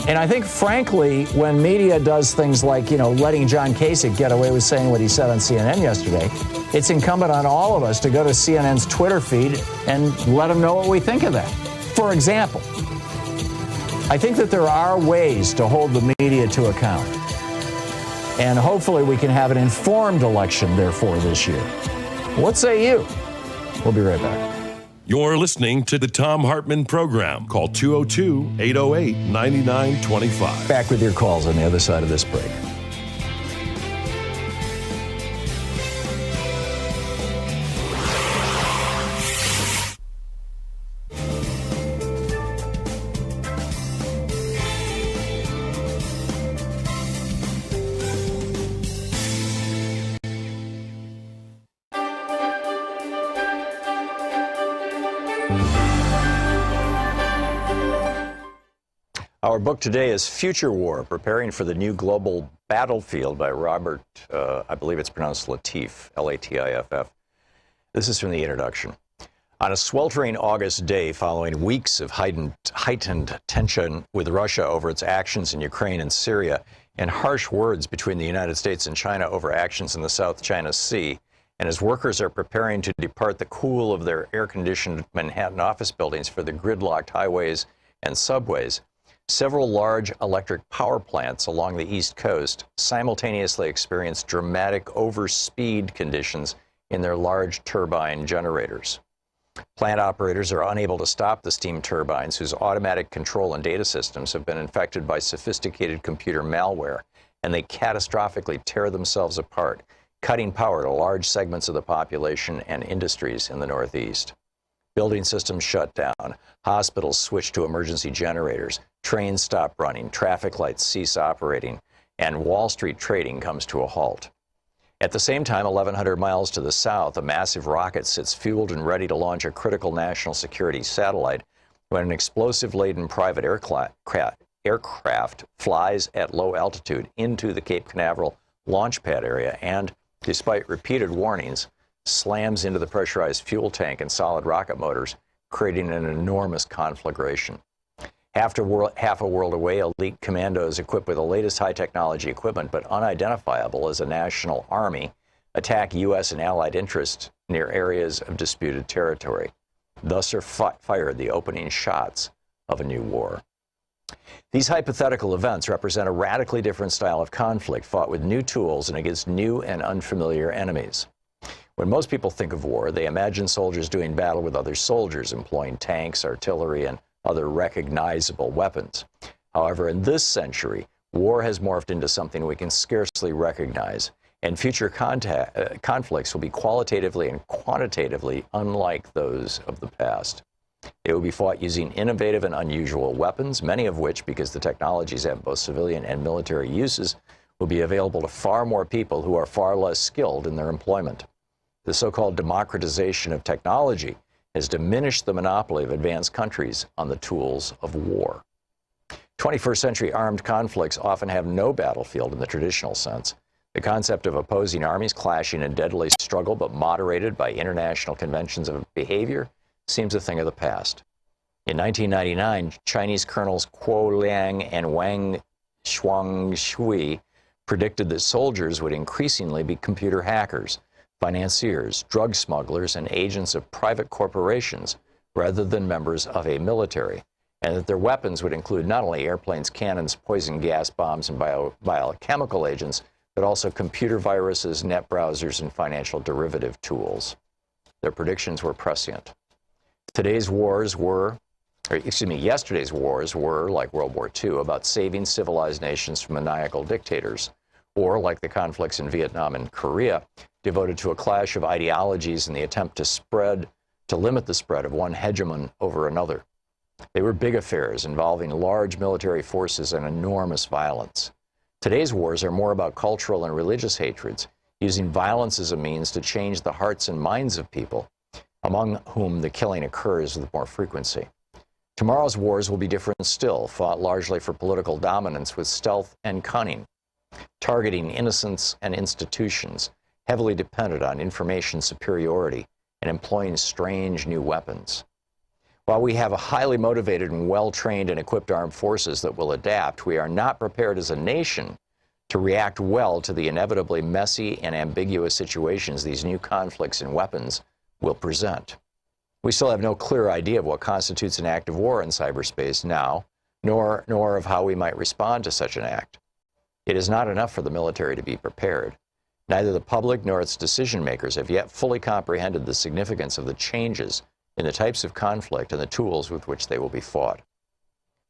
And I think, frankly, when media does things like, letting John Kasich get away with saying what he said on CNN yesterday, it's incumbent on all of us to go to CNN's Twitter feed and let them know what we think of that. For example, I think that there are ways to hold the media to account. And hopefully we can have an informed election, therefore, this year. What say you? We'll be right back. You're listening to the Thom Hartmann Program. Call 202-808-9925. Back with your calls on the other side of this break. Our book today is Future War, Preparing for the New Global Battlefield by Robert, I believe it's pronounced Latif, L-A-T-I-F-F. This is from the introduction. On a sweltering August day following weeks of heightened tension with Russia over its actions in Ukraine and Syria, and harsh words between the United States and China over actions in the South China Sea, and as workers are preparing to depart the cool of their air-conditioned Manhattan office buildings for the gridlocked highways and subways, several large electric power plants along the East Coast simultaneously experience dramatic overspeed conditions in their large turbine generators. Plant operators are unable to stop the steam turbines, whose automatic control and data systems have been infected by sophisticated computer malware, and they catastrophically tear themselves apart, cutting power to large segments of the population and industries in the Northeast. Building systems shut down, hospitals switch to emergency generators, trains stop running, traffic lights cease operating, and Wall Street trading comes to a halt. At the same time, 1,100 miles to the south, a massive rocket sits fueled and ready to launch a critical national security satellite when an explosive-laden private aircraft flies at low altitude into the Cape Canaveral launch pad area and, despite repeated warnings, slams into the pressurized fuel tank and solid rocket motors, creating an enormous conflagration. Half a world away, elite commandos equipped with the latest high-technology equipment but unidentifiable as a national army attack U.S. and allied interests near areas of disputed territory. Thus are fired the opening shots of a new war. These hypothetical events represent a radically different style of conflict fought with new tools and against new and unfamiliar enemies. When most people think of war, they imagine soldiers doing battle with other soldiers, employing tanks, artillery, and other recognizable weapons. However, in this century, war has morphed into something we can scarcely recognize, and future conflicts will be qualitatively and quantitatively unlike those of the past. It will be fought using innovative and unusual weapons, many of which, because the technologies have both civilian and military uses, will be available to far more people who are far less skilled in their employment. The so-called democratization of technology has diminished the monopoly of advanced countries on the tools of war. 21st century armed conflicts often have no battlefield in the traditional sense. The concept of opposing armies clashing in deadly struggle but moderated by international conventions of behavior seems a thing of the past. In 1999, Chinese colonels Kuo Liang and Wang Shuangshui predicted that soldiers would increasingly be computer hackers, financiers, drug smugglers, and agents of private corporations rather than members of a military, and that their weapons would include not only airplanes, cannons, poison gas bombs, and biochemical agents, but also computer viruses, net browsers, and financial derivative tools. Their predictions were prescient. Yesterday's wars were, like World War II, about saving civilized nations from maniacal dictators, or like the conflicts in Vietnam and Korea, devoted to a clash of ideologies in the attempt to spread to limit the spread of one hegemon over another. They were big affairs involving large military forces and enormous violence. Today's wars are more about cultural and religious hatreds, using violence as a means to change the hearts and minds of people, among whom the killing occurs with more frequency. Tomorrow's wars will be different still, fought largely for political dominance with stealth and cunning, targeting innocents and institutions, heavily dependent on information superiority, and employing strange new weapons. While we have a highly motivated and well-trained and equipped armed forces that will adapt, we are not prepared as a nation to react well to the inevitably messy and ambiguous situations these new conflicts and weapons will present. We still have no clear idea of what constitutes an act of war in cyberspace now, nor of how we might respond to such an act. It is not enough for the military to be prepared. Neither the public nor its decision makers have yet fully comprehended the significance of the changes in the types of conflict and the tools with which they will be fought.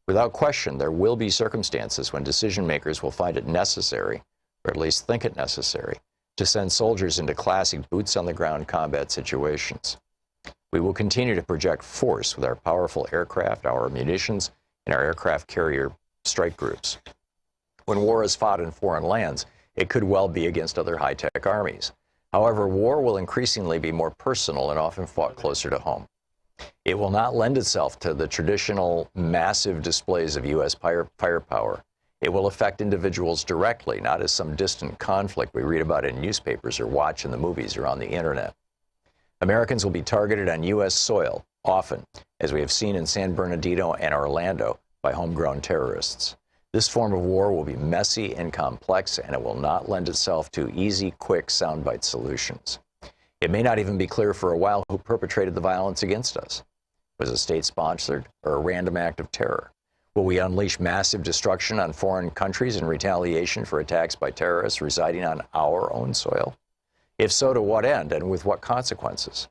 Without question, there will be circumstances when decision makers will find it necessary, or at least think it necessary, to send soldiers into classic boots-on-the-ground combat situations. We will continue to project force with our powerful aircraft, our munitions, and our aircraft carrier strike groups. When war is fought in foreign lands, it could well be against other high-tech armies. However, war will increasingly be more personal and often fought closer to home. It will not lend itself to the traditional massive displays of U.S. firepower. It will affect individuals directly, not as some distant conflict we read about in newspapers or watch in the movies or on the internet. Americans will be targeted on U.S. soil, often, as we have seen in San Bernardino and Orlando, by homegrown terrorists. This form of war will be messy and complex, and it will not lend itself to easy, quick, soundbite solutions. It may not even be clear for a while who perpetrated the violence against us. Was it state-sponsored or a random act of terror? Will we unleash massive destruction on foreign countries in retaliation for attacks by terrorists residing on our own soil? If so, to what end and with what consequences?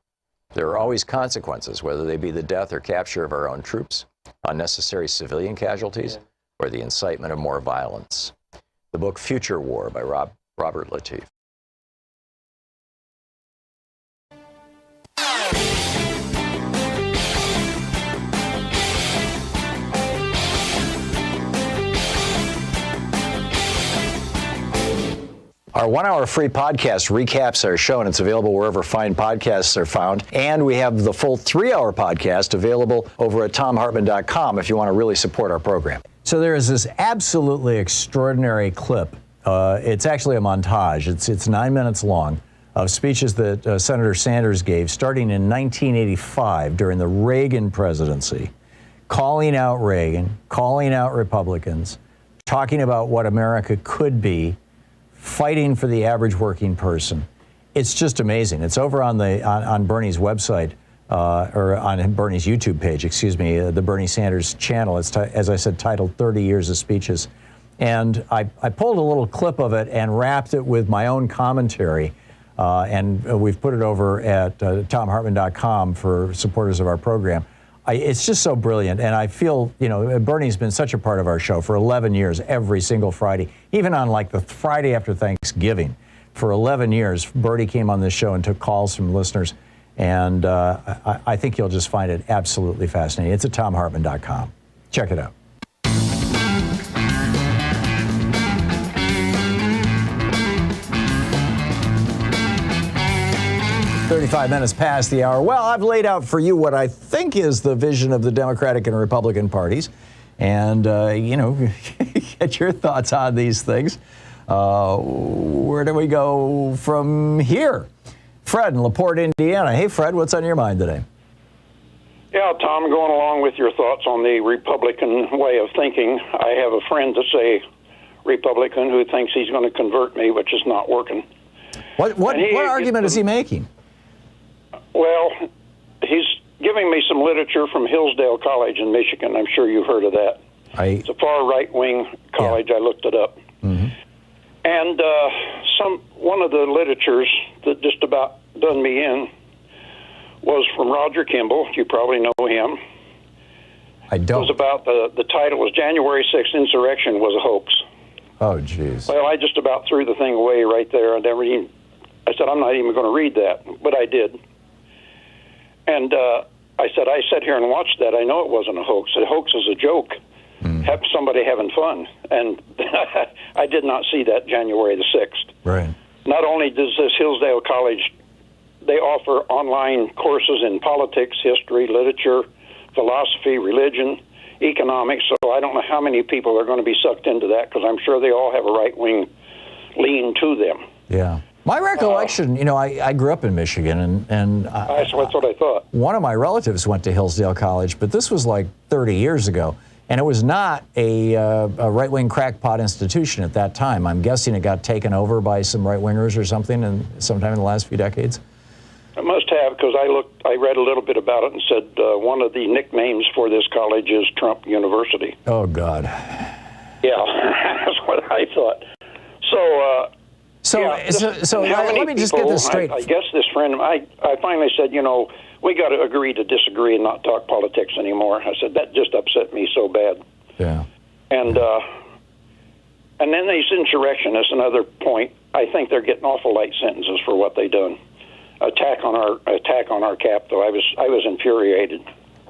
There are always consequences, whether they be the death or capture of our own troops, unnecessary civilian casualties, or the incitement of more violence. The book Future War by Robert Latif. Our 1 hour free podcast recaps our show, and it's available wherever fine podcasts are found. And we have the full 3 hour podcast available over at ThomHartmann.com if you want to really support our program. So there is this absolutely extraordinary clip. It's actually a montage. It's 9 minutes long of speeches that Senator Sanders gave starting in 1985 during the Reagan presidency, calling out Reagan, calling out Republicans, talking about what America could be, fighting for the average working person. It's just amazing. It's over on Bernie's website, or on Bernie's YouTube page, excuse me, the Bernie Sanders channel. It's, as I said, titled 30 Years of Speeches. And I pulled a little clip of it and wrapped it with my own commentary. And we've put it over at ThomHartmann.com for supporters of our program. It's just so brilliant, and I feel, you know, Bernie's been such a part of our show for 11 years, every single Friday, even on like the Friday after Thanksgiving. For 11 years, Bernie came on this show and took calls from listeners, and I think you'll just find it absolutely fascinating. It's at ThomHartmann.com. Check it out. 35 minutes past the hour. Well, I've laid out for you what I think is the vision of the Democratic and Republican parties. And, you know, get your thoughts on these things. Where do we go from here? Fred in LaPorte, Indiana. Hey, Fred, what's on your mind today? Yeah, Tom, going along with your thoughts on the Republican way of thinking, I have a friend that's a Republican who thinks he's going to convert me, which is not working. What argument is he making? Well, he's giving me some literature from Hillsdale College in Michigan. I'm sure you've heard of that. It's a far right-wing college. Yeah. I looked it up. Mm-hmm. And one of the literatures that just about done me in was from Roger Kimball. You probably know him. I don't. It was about the title was January 6th Insurrection Was a Hoax. Oh, jeez. Well, I just about threw the thing away right there. I said, I'm not even going to read that, but I did. And I sat here and watched that. I know it wasn't a hoax. A hoax is a joke. Have somebody having fun. And I did not see that January the 6th. Right. Not only does this Hillsdale College, they offer online courses in politics, history, literature, philosophy, religion, economics. So I don't know how many people are going to be sucked into that, because I'm sure they all have a right-wing lean to them. Yeah. My recollection, I grew up in Michigan, and that's what I thought. One of my relatives went to Hillsdale College, but this was like 30 years ago, and it was not a right-wing crackpot institution at that time. I'm guessing it got taken over by some right-wingers or something sometime in the last few decades. It must have, because I read a little bit about it and said one of the nicknames for this college is Trump University. Oh, God. Yeah, that's what I thought. So let me just get this straight. I guess this friend, I finally said, we got to agree to disagree and not talk politics anymore. I said, that just upset me so bad. Yeah. And then these insurrectionists, another point, I think they're getting awful light sentences for what they done. Attack on our Capitol. I was infuriated.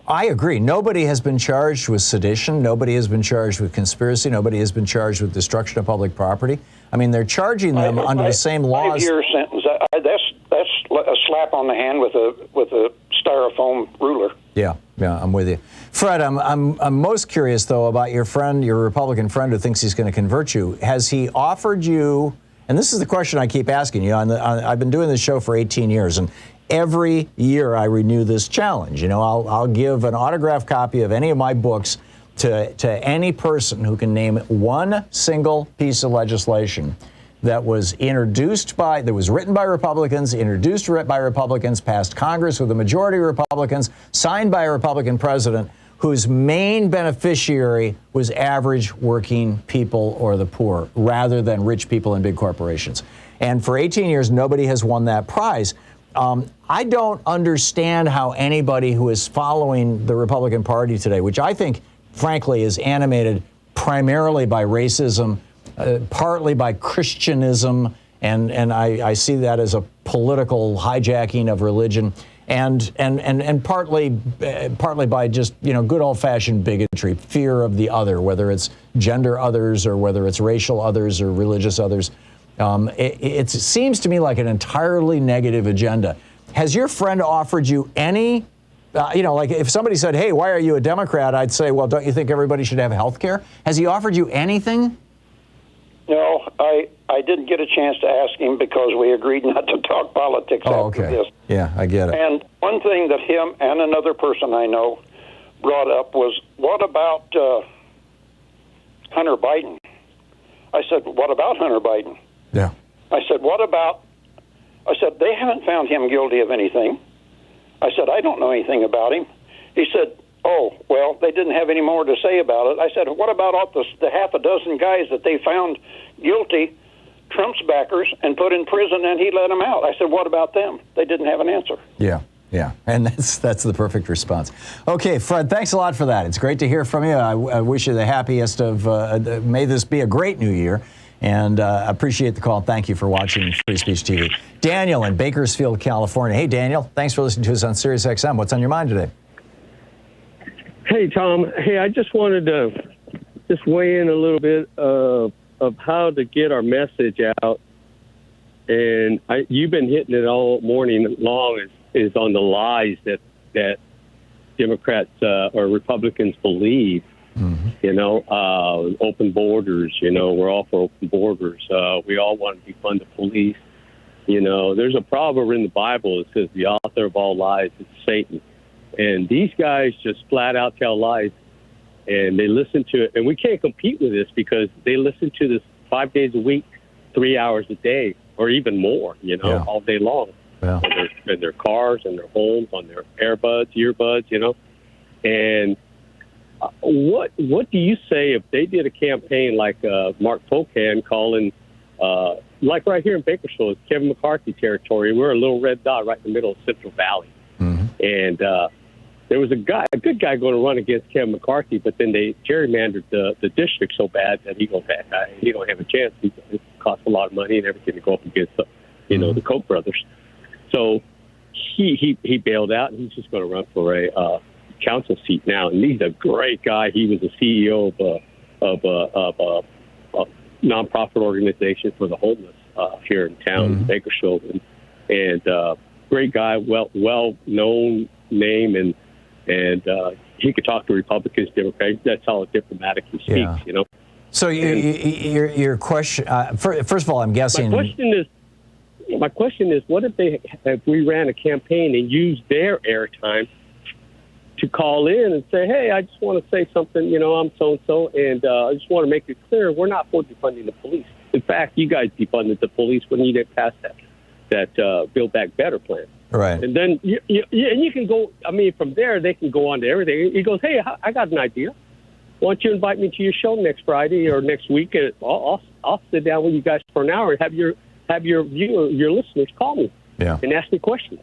I agree. Nobody has been charged with sedition. Nobody has been charged with conspiracy. Nobody has been charged with destruction of public property. I mean, they're charging them under the same laws. 5-year sentence. That's a slap on the hand with a styrofoam ruler. Yeah, I'm with you, Fred. I'm most curious though about your friend, your Republican friend who thinks he's going to convert you. Has he offered you? And this is the question I keep asking you. I've been doing this show for 18 years, and every year I renew this challenge. I'll give an autographed copy of any of my books to any person who can name one single piece of legislation that was that was written by Republicans, introduced by Republicans, passed Congress with a majority of Republicans, signed by a Republican president, whose main beneficiary was average working people or the poor, rather than rich people and big corporations. And for 18 years, nobody has won that prize. I don't understand how anybody who is following the Republican Party today, which I think, frankly, is animated primarily by racism, partly by Christianism, and I see that as a political hijacking of religion, and partly by just good old-fashioned bigotry, fear of the other, whether it's gender others or whether it's racial others or religious others. It seems to me like an entirely negative agenda. Has your friend offered you any, like if somebody said, hey, why are you a Democrat? I'd say, well, don't you think everybody should have health care? Has he offered you anything? No, I didn't get a chance to ask him because we agreed not to talk politics after this. Yeah, I get it. And one thing that him and another person I know brought up was, what about Hunter Biden? I said, what about Hunter Biden? Yeah. I said, they haven't found him guilty of anything. I said, I don't know anything about him. He said, oh, well, they didn't have any more to say about it. I said, what about all the half a dozen guys that they found guilty, Trump's backers, and put in prison, and he let them out? I said, what about them? They didn't have an answer. Yeah, and that's the perfect response. Okay, Fred, thanks a lot for that. It's great to hear from you. I wish you the happiest of, may this be a great new year, and appreciate the call. Thank you for watching Free Speech TV. Daniel in Bakersfield, California. Hey, Daniel, thanks for listening to us on Sirius XM. What's on your mind today? Hey, Tom. Hey, I just wanted to weigh in a little bit of how to get our message out. And you've been hitting it all morning long is on the lies that Democrats or Republicans believe. Mm-hmm. Open borders, we're all for open borders. We all want to defund the police. There's a proverb in the Bible that says the author of all lies is Satan. And these guys just flat out tell lies, and they listen to it. And we can't compete with this because they listen to this 5 days a week, 3 hours a day, or even more, all day long. Yeah. In their cars, in their homes, on their earbuds, And what do you say if they did a campaign like Mark Pocan calling, like right here in Bakersfield, it's Kevin McCarthy territory. We're a little red dot right in the middle of Central Valley. Mm-hmm. And there was a good guy going to run against Kevin McCarthy, but then they gerrymandered the district so bad that he don't have a chance. It costs a lot of money and everything to go up against the Koch brothers. So he bailed out, and he's just going to run for a council seat now. And he's a great guy. He was the CEO of a nonprofit organization for the homeless here in town, Bakersfield, and great guy, well known name, and he could talk to Republicans, Democrats. That's how diplomatically he speaks, you know. So your question, first of all, I'm guessing. My question is, what if we ran a campaign and used their airtime to call in and say, hey, I just want to say something, you know, I'm so-and-so, and I just want to make it clear, we're not for defunding the police. In fact, you guys defunded the police when you didn't pass that Build Back Better plan. Right. And then you can go, I mean, from there, they can go on to everything. He goes, hey, I got an idea. Why don't you invite me to your show next Friday or next week? And I'll sit down with you guys for an hour and have your listeners call me and ask me questions.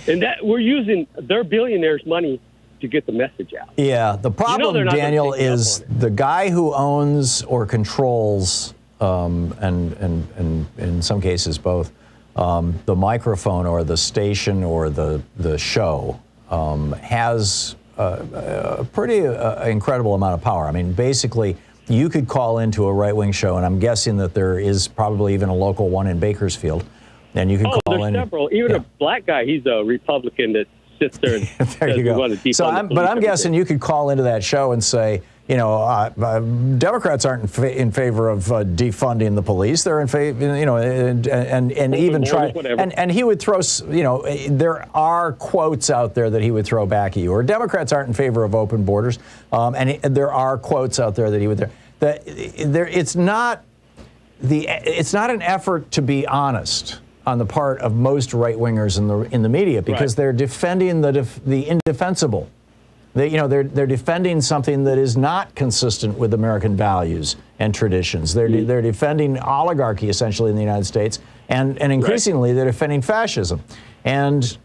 And that we're using their billionaires' money to get the message out. Yeah, the problem, Daniel, is the guy who owns or controls, and in some cases both, the microphone or the station or the show has a pretty incredible amount of power. I mean, basically, you could call into a right-wing show, and I'm guessing that there is probably even a local one in Bakersfield, and you can call in. There's several. Even a black guy, he's a Republican that sits there and there you go. So I'm guessing you could call into that show and say, you know, Democrats aren't in favor of defunding the police. They're in favor, you know, and even try. And he would throw, you know, there are quotes out there that he would throw back at you. Or Democrats aren't in favor of open borders, and there are quotes out there that he would. It's not an effort to be honest on the part of most right-wingers in the media, because they're defending the indefensible. They're defending something that is not consistent with American values and traditions. They're defending oligarchy essentially in the United States, and increasingly they're defending fascism. And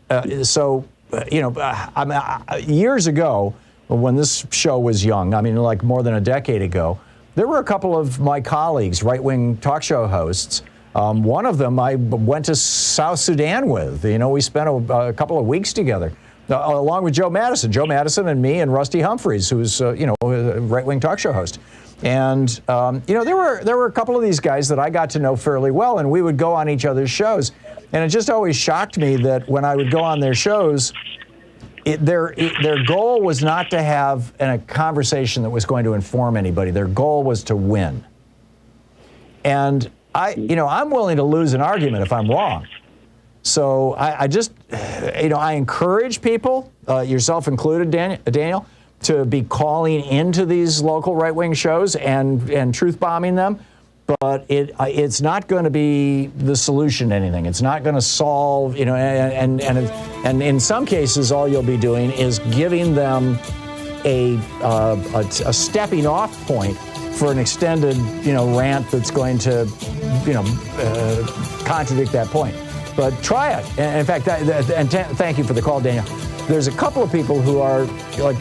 so years ago, when this show was young, I mean, like more than a decade ago, there were a couple of my colleagues, right-wing talk show hosts. One of them I went to South Sudan with. You know, we spent a couple of weeks together. Along with Joe Madison and me and Rusty Humphreys, who's a right-wing talk show host. And there were a couple of these guys that I got to know fairly well, and we would go on each other's shows. And it just always shocked me that when I would go on their shows, their goal was not to have a conversation that was going to inform anybody. Their goal was to win. And I'm willing to lose an argument if I'm wrong. So I just, I encourage people, yourself included, Daniel, to be calling into these local right-wing shows and truth bombing them. But it's not going to be the solution to anything. It's not going to solve, and in some cases, all you'll be doing is giving them a stepping off point for an extended, rant that's going to, contradict that point. But try it. And in fact, thank you for the call, Daniel. There's a couple of people who are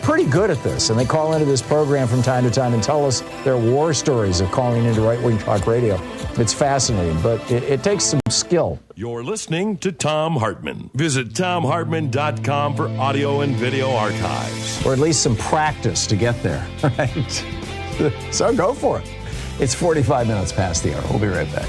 pretty good at this, and they call into this program from time to time and tell us their war stories of calling into right-wing talk radio. It's fascinating, but it takes some skill. You're listening to Thom Hartmann. Visit ThomHartmann.com for audio and video archives. Or at least some practice to get there, right? So go for it. It's 45 minutes past the hour. We'll be right back.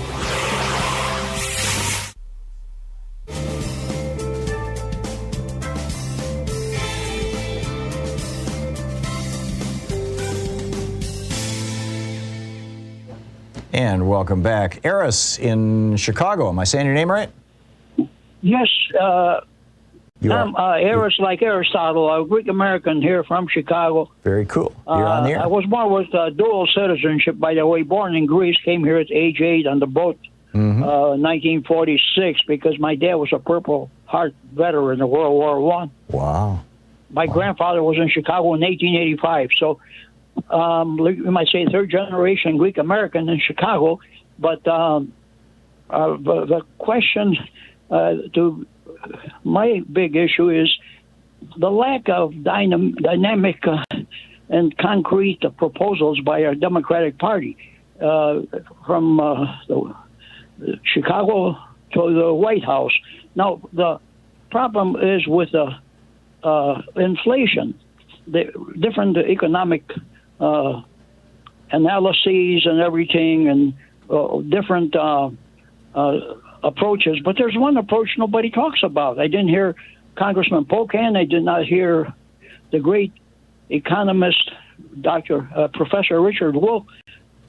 And welcome back. Eris in Chicago. Am I saying your name right? Yes. I'm Eris, like Aristotle, a Greek American here from Chicago. Very cool. You're on the air. I was born with dual citizenship, by the way, born in Greece, came here at age 8 on the boat, 1946, because my dad was a Purple Heart veteran of World War I. Wow. My grandfather was in Chicago in 1885, so you might say third generation Greek American in Chicago. But the question to my big issue is the lack of dynamic and concrete proposals by our Democratic Party, from Chicago to the White House. Now, the problem is with inflation. The different economic analyses and everything, and different approaches. But there's one approach nobody talks about. I didn't hear Congressman Pocan. I did not hear the great economist, Professor Richard Wolff.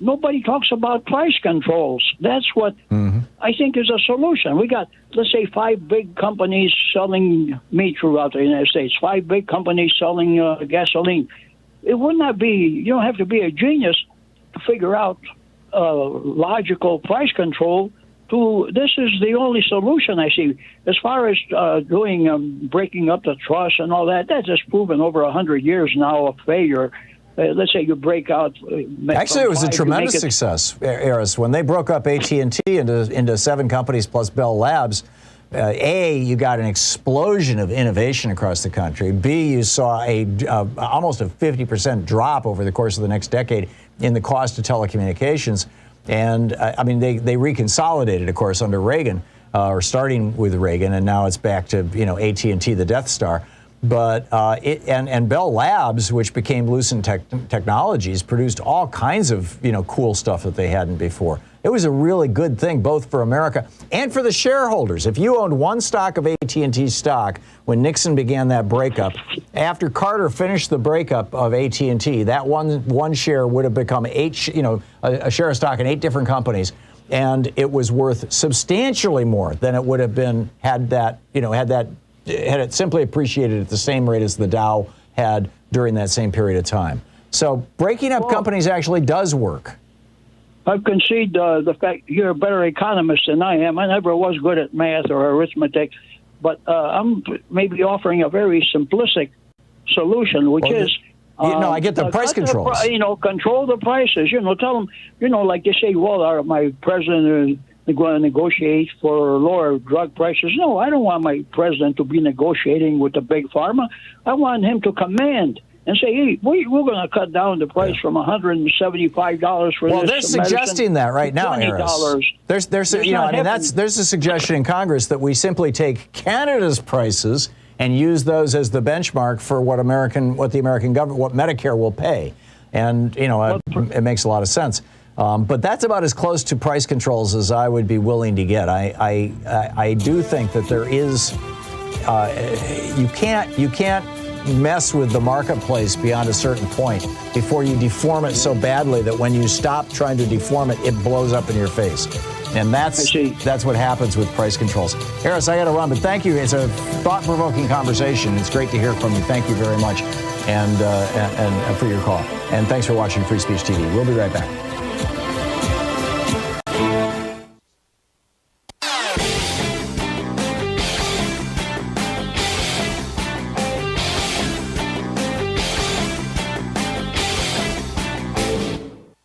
Nobody talks about price controls. That's what I think is a solution. We got, let's say, 5 big companies selling meat throughout the United States, 5 big companies selling gasoline. It would not be, you don't have to be a genius to figure out logical price control. This is the only solution I see. As far as breaking up the trust and all that, that's just proven over 100 years now of failure. Let's say you break out. Actually, it was a tremendous success, Aris. When they broke up AT&T into 7 companies plus Bell Labs, you got an explosion of innovation across the country. B, you saw almost a 50% drop over the course of the next decade in the cost of telecommunications. And I mean, they reconsolidated, of course, under Reagan, or starting with Reagan, and now it's back to AT&T, the Death Star. But and Bell Labs, which became Lucent Technologies, produced all kinds of cool stuff that they hadn't before. It was a really good thing, both for America and for the shareholders. If you owned one stock of AT&T stock when Nixon began that breakup, after Carter finished the breakup of AT&T, that one share would have become a share of stock in 8 different companies, and it was worth substantially more than it would have been had it simply appreciated at the same rate as the Dow had during that same period of time. So breaking up companies actually does work. I concede the fact you're a better economist than I am. I never was good at math or arithmetic, but I'm maybe offering a very simplistic solution, which is... I get the price controls. Control the prices. Tell them, like they say, well, my president is going to negotiate for lower drug prices. No, I don't want my president to be negotiating with the big pharma. I want him to command and say, hey, we're going to cut down the price from $175 for this. Well, they're suggesting that right now, $20. There's a suggestion in Congress that we simply take Canada's prices and use those as the benchmark for what the American government, what Medicare will pay. And, it makes a lot of sense. But that's about as close to price controls as I would be willing to get. I do think that there is, you can't mess with the marketplace beyond a certain point before you deform it so badly that when you stop trying to deform it, it blows up in your face. And that's what happens with price controls. Harris, I got to run, but thank you. It's a thought-provoking conversation. It's great to hear from you. Thank you very much, and for your call. And thanks for watching Free Speech TV. We'll be right back.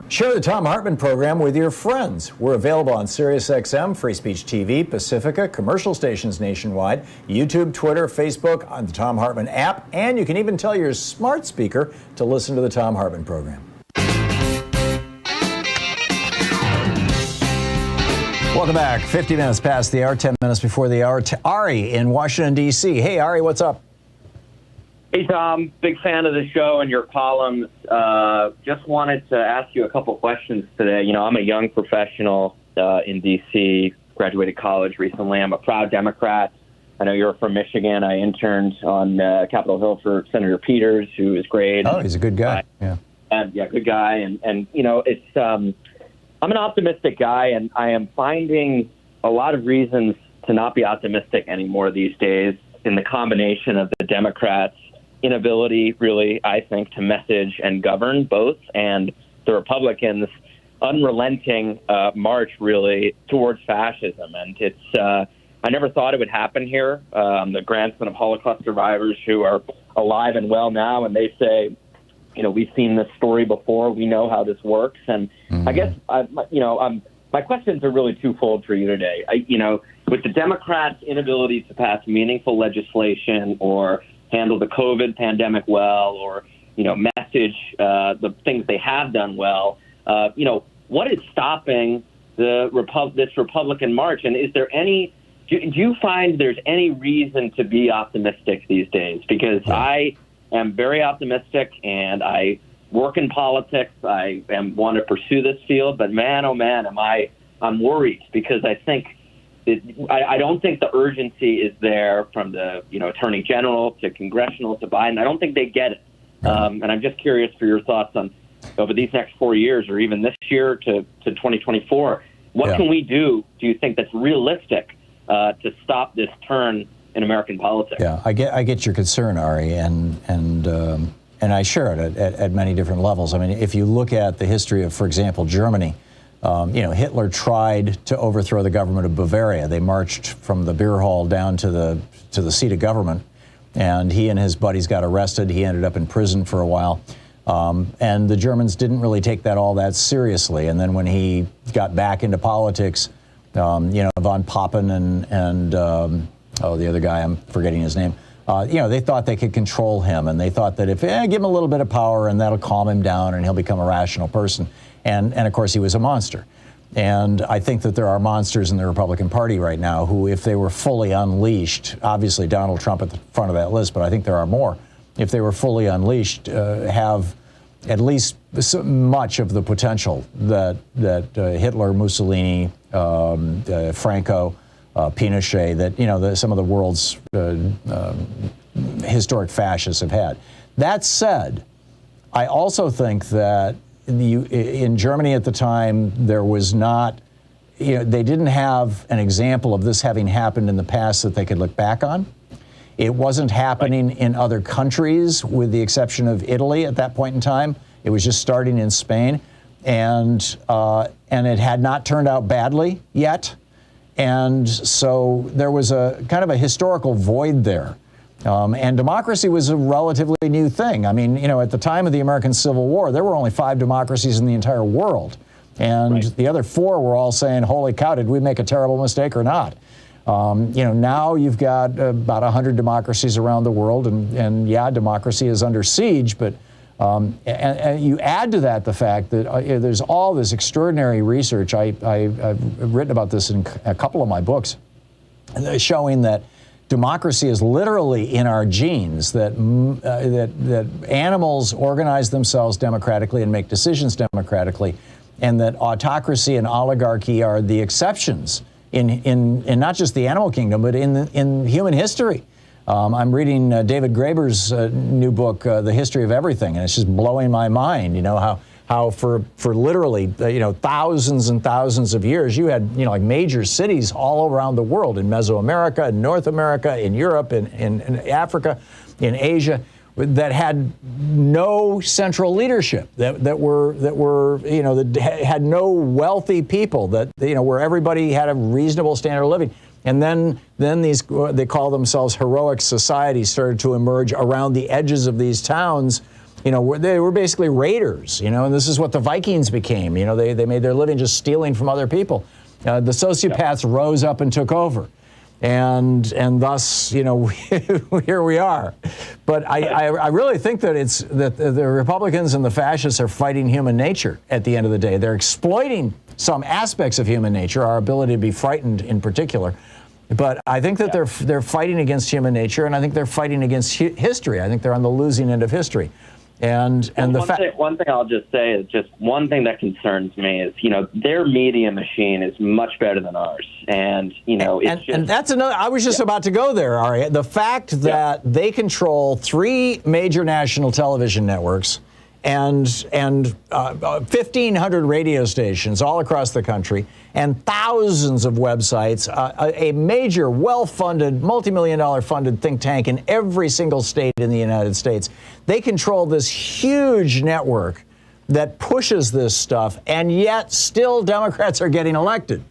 Share the Thom Hartmann Program with your friends. We're available on SiriusXM, Free Speech TV, Pacifica, commercial stations nationwide, YouTube, Twitter, Facebook, on the Thom Hartmann app, and you can even tell your smart speaker to listen to the Thom Hartmann Program. Welcome back. 50 minutes past the hour, 10 minutes before the hour. Ari in Washington, D.C. Hey, Ari, what's up? Hey, Tom. Big fan of the show and your columns. Just wanted to ask you a couple questions today. I'm a young professional in D.C., graduated college recently. I'm a proud Democrat. I know you're from Michigan. I interned on Capitol Hill for Senator Peters, who is great. Oh, he's a good guy. Yeah. Good guy. And it's I'm an optimistic guy, and I am finding a lot of reasons to not be optimistic anymore these days in the combination of the Democrats' inability, really, I think, to message and govern both, and the Republicans' unrelenting march, really, towards fascism. And it's I never thought it would happen here. The grandson of Holocaust survivors who are alive and well now, and they say, we've seen this story before. We know how this works. And I guess, my questions are really twofold for you today. With the Democrats' inability to pass meaningful legislation or handle the COVID pandemic well, or, message the things they have done well, what is stopping this Republican march? And is there any do you find there's any reason to be optimistic these days? Because I am very optimistic, and I work in politics. I want to pursue this field, but man, oh man, I'm worried, because I think I don't think the urgency is there from the Attorney General to congressional to Biden. I don't think they get it, and I'm just curious for your thoughts on over these next 4 years, or even this year to 2024. What can we do you think, that's realistic to stop this turn in American politics? Yeah, I get your concern, Ari, and I share it at many different levels. I mean, if you look at the history of, for example, Germany, Hitler tried to overthrow the government of Bavaria. They marched from the beer hall down to the seat of government, and he and his buddies got arrested. He ended up in prison for a while. And the Germans didn't really take that all that seriously. And then when he got back into politics, von Papen and the other guy, I'm forgetting his name, they thought they could control him. And they thought that if give him a little bit of power and that'll calm him down and he'll become a rational person. And of course, he was a monster. And I think that there are monsters in the Republican Party right now who, if they were fully unleashed, obviously Donald Trump at the front of that list, but I think there are more, if they were fully unleashed, have at least so much of the potential that Hitler, Mussolini, Franco, Pinochet, that some of the world's historic fascists have had. That said, I also think that in Germany at the time, there was not, they didn't have an example of this having happened in the past that they could look back on. It wasn't happening in other countries, with the exception of Italy at that point in time. It was just starting in Spain, and it had not turned out badly yet. And so there was a kind of a historical void there. And democracy was a relatively new thing. I mean, at the time of the American Civil War, there were only 5 democracies in the entire world. And the other 4 were all saying, holy cow, did we make a terrible mistake or not? Now you've got about 100 democracies around the world, and democracy is under siege, but and you add to that the fact that there's all this extraordinary research. I've written about this in a couple of my books, showing that democracy is literally in our genes, that animals organize themselves democratically and make decisions democratically, and that autocracy and oligarchy are the exceptions in not just the animal kingdom, but in human history. I'm reading David Graeber's new book, The History of Everything, and it's just blowing my mind, how for literally, thousands and thousands of years, you had, like major cities all around the world, in Mesoamerica, in North America, in Europe, in Africa, in Asia, that had no central leadership, that had no wealthy people, where everybody had a reasonable standard of living. And then these, they call themselves heroic societies, started to emerge around the edges of these towns. Where they were basically raiders, and this is what the Vikings became. They made their living just stealing from other people. The sociopaths rose up and took over. And thus, here we are. But I really think that that the Republicans and the fascists are fighting human nature at the end of the day. They're exploiting some aspects of human nature, our ability to be frightened in particular. But I think that they're fighting against human nature, and I think they're fighting against history. I think they're on the losing end of history. And one thing I'll just say is just one thing that concerns me is, their media machine is much better than ours. And that's another, I was just about to go there, Ari. The fact that they control 3 major national television networks and 1,500 radio stations all across the country, and thousands of websites, a major, well-funded, multi-million-dollar funded think tank in every single state in the United States. They control this huge network that pushes this stuff, and yet still Democrats are getting elected.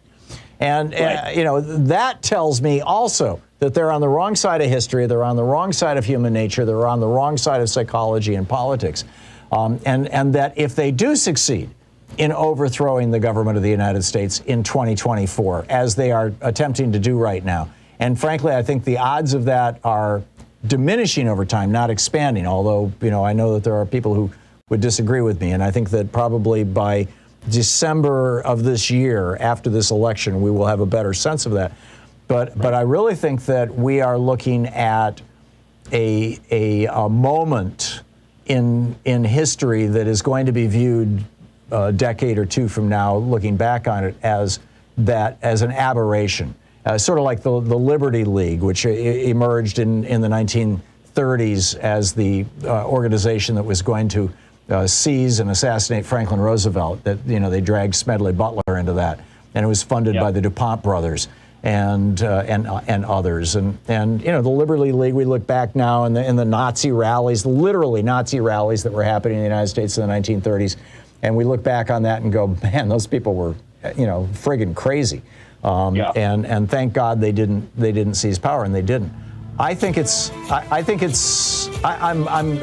And, that tells me also that they're on the wrong side of history, they're on the wrong side of human nature, they're on the wrong side of psychology and politics. And that if they do succeed in overthrowing the government of the United States in 2024, as they are attempting to do right now, and frankly, I think the odds of that are diminishing over time, not expanding, although, I know that there are people who would disagree with me, and I think that probably by December of this year, after this election, we will have a better sense of that. But I really think that we are looking at a moment in history that is going to be viewed a decade or two from now, looking back on it as an aberration, sort of like the Liberty League, which emerged in the 1930s as the organization that was going to seize and assassinate Franklin Roosevelt. That they dragged Smedley Butler into that, and it was funded by the DuPont brothers and others. And the Liberty League, we look back now in the Nazi rallies, literally Nazi rallies that were happening in the United States in the 1930s, and we look back on that and go, man, those people were friggin' crazy. And thank God they didn't seize power, and they didn't. I'm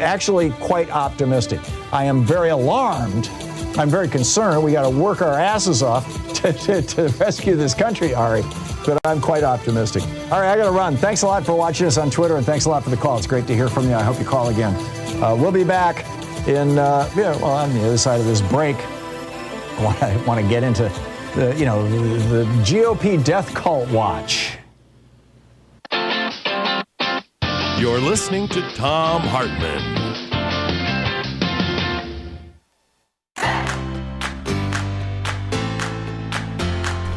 actually quite optimistic. I am very alarmed. I'm very concerned. We got to work our asses off to rescue this country, Ari. But I'm quite optimistic. All right, I got to run. Thanks a lot for watching us on Twitter, and thanks a lot for the call. It's great to hear from you. I hope you call again. We'll be back on the other side of this break. I want to get into the GOP death cult watch. You're listening to Thom Hartmann.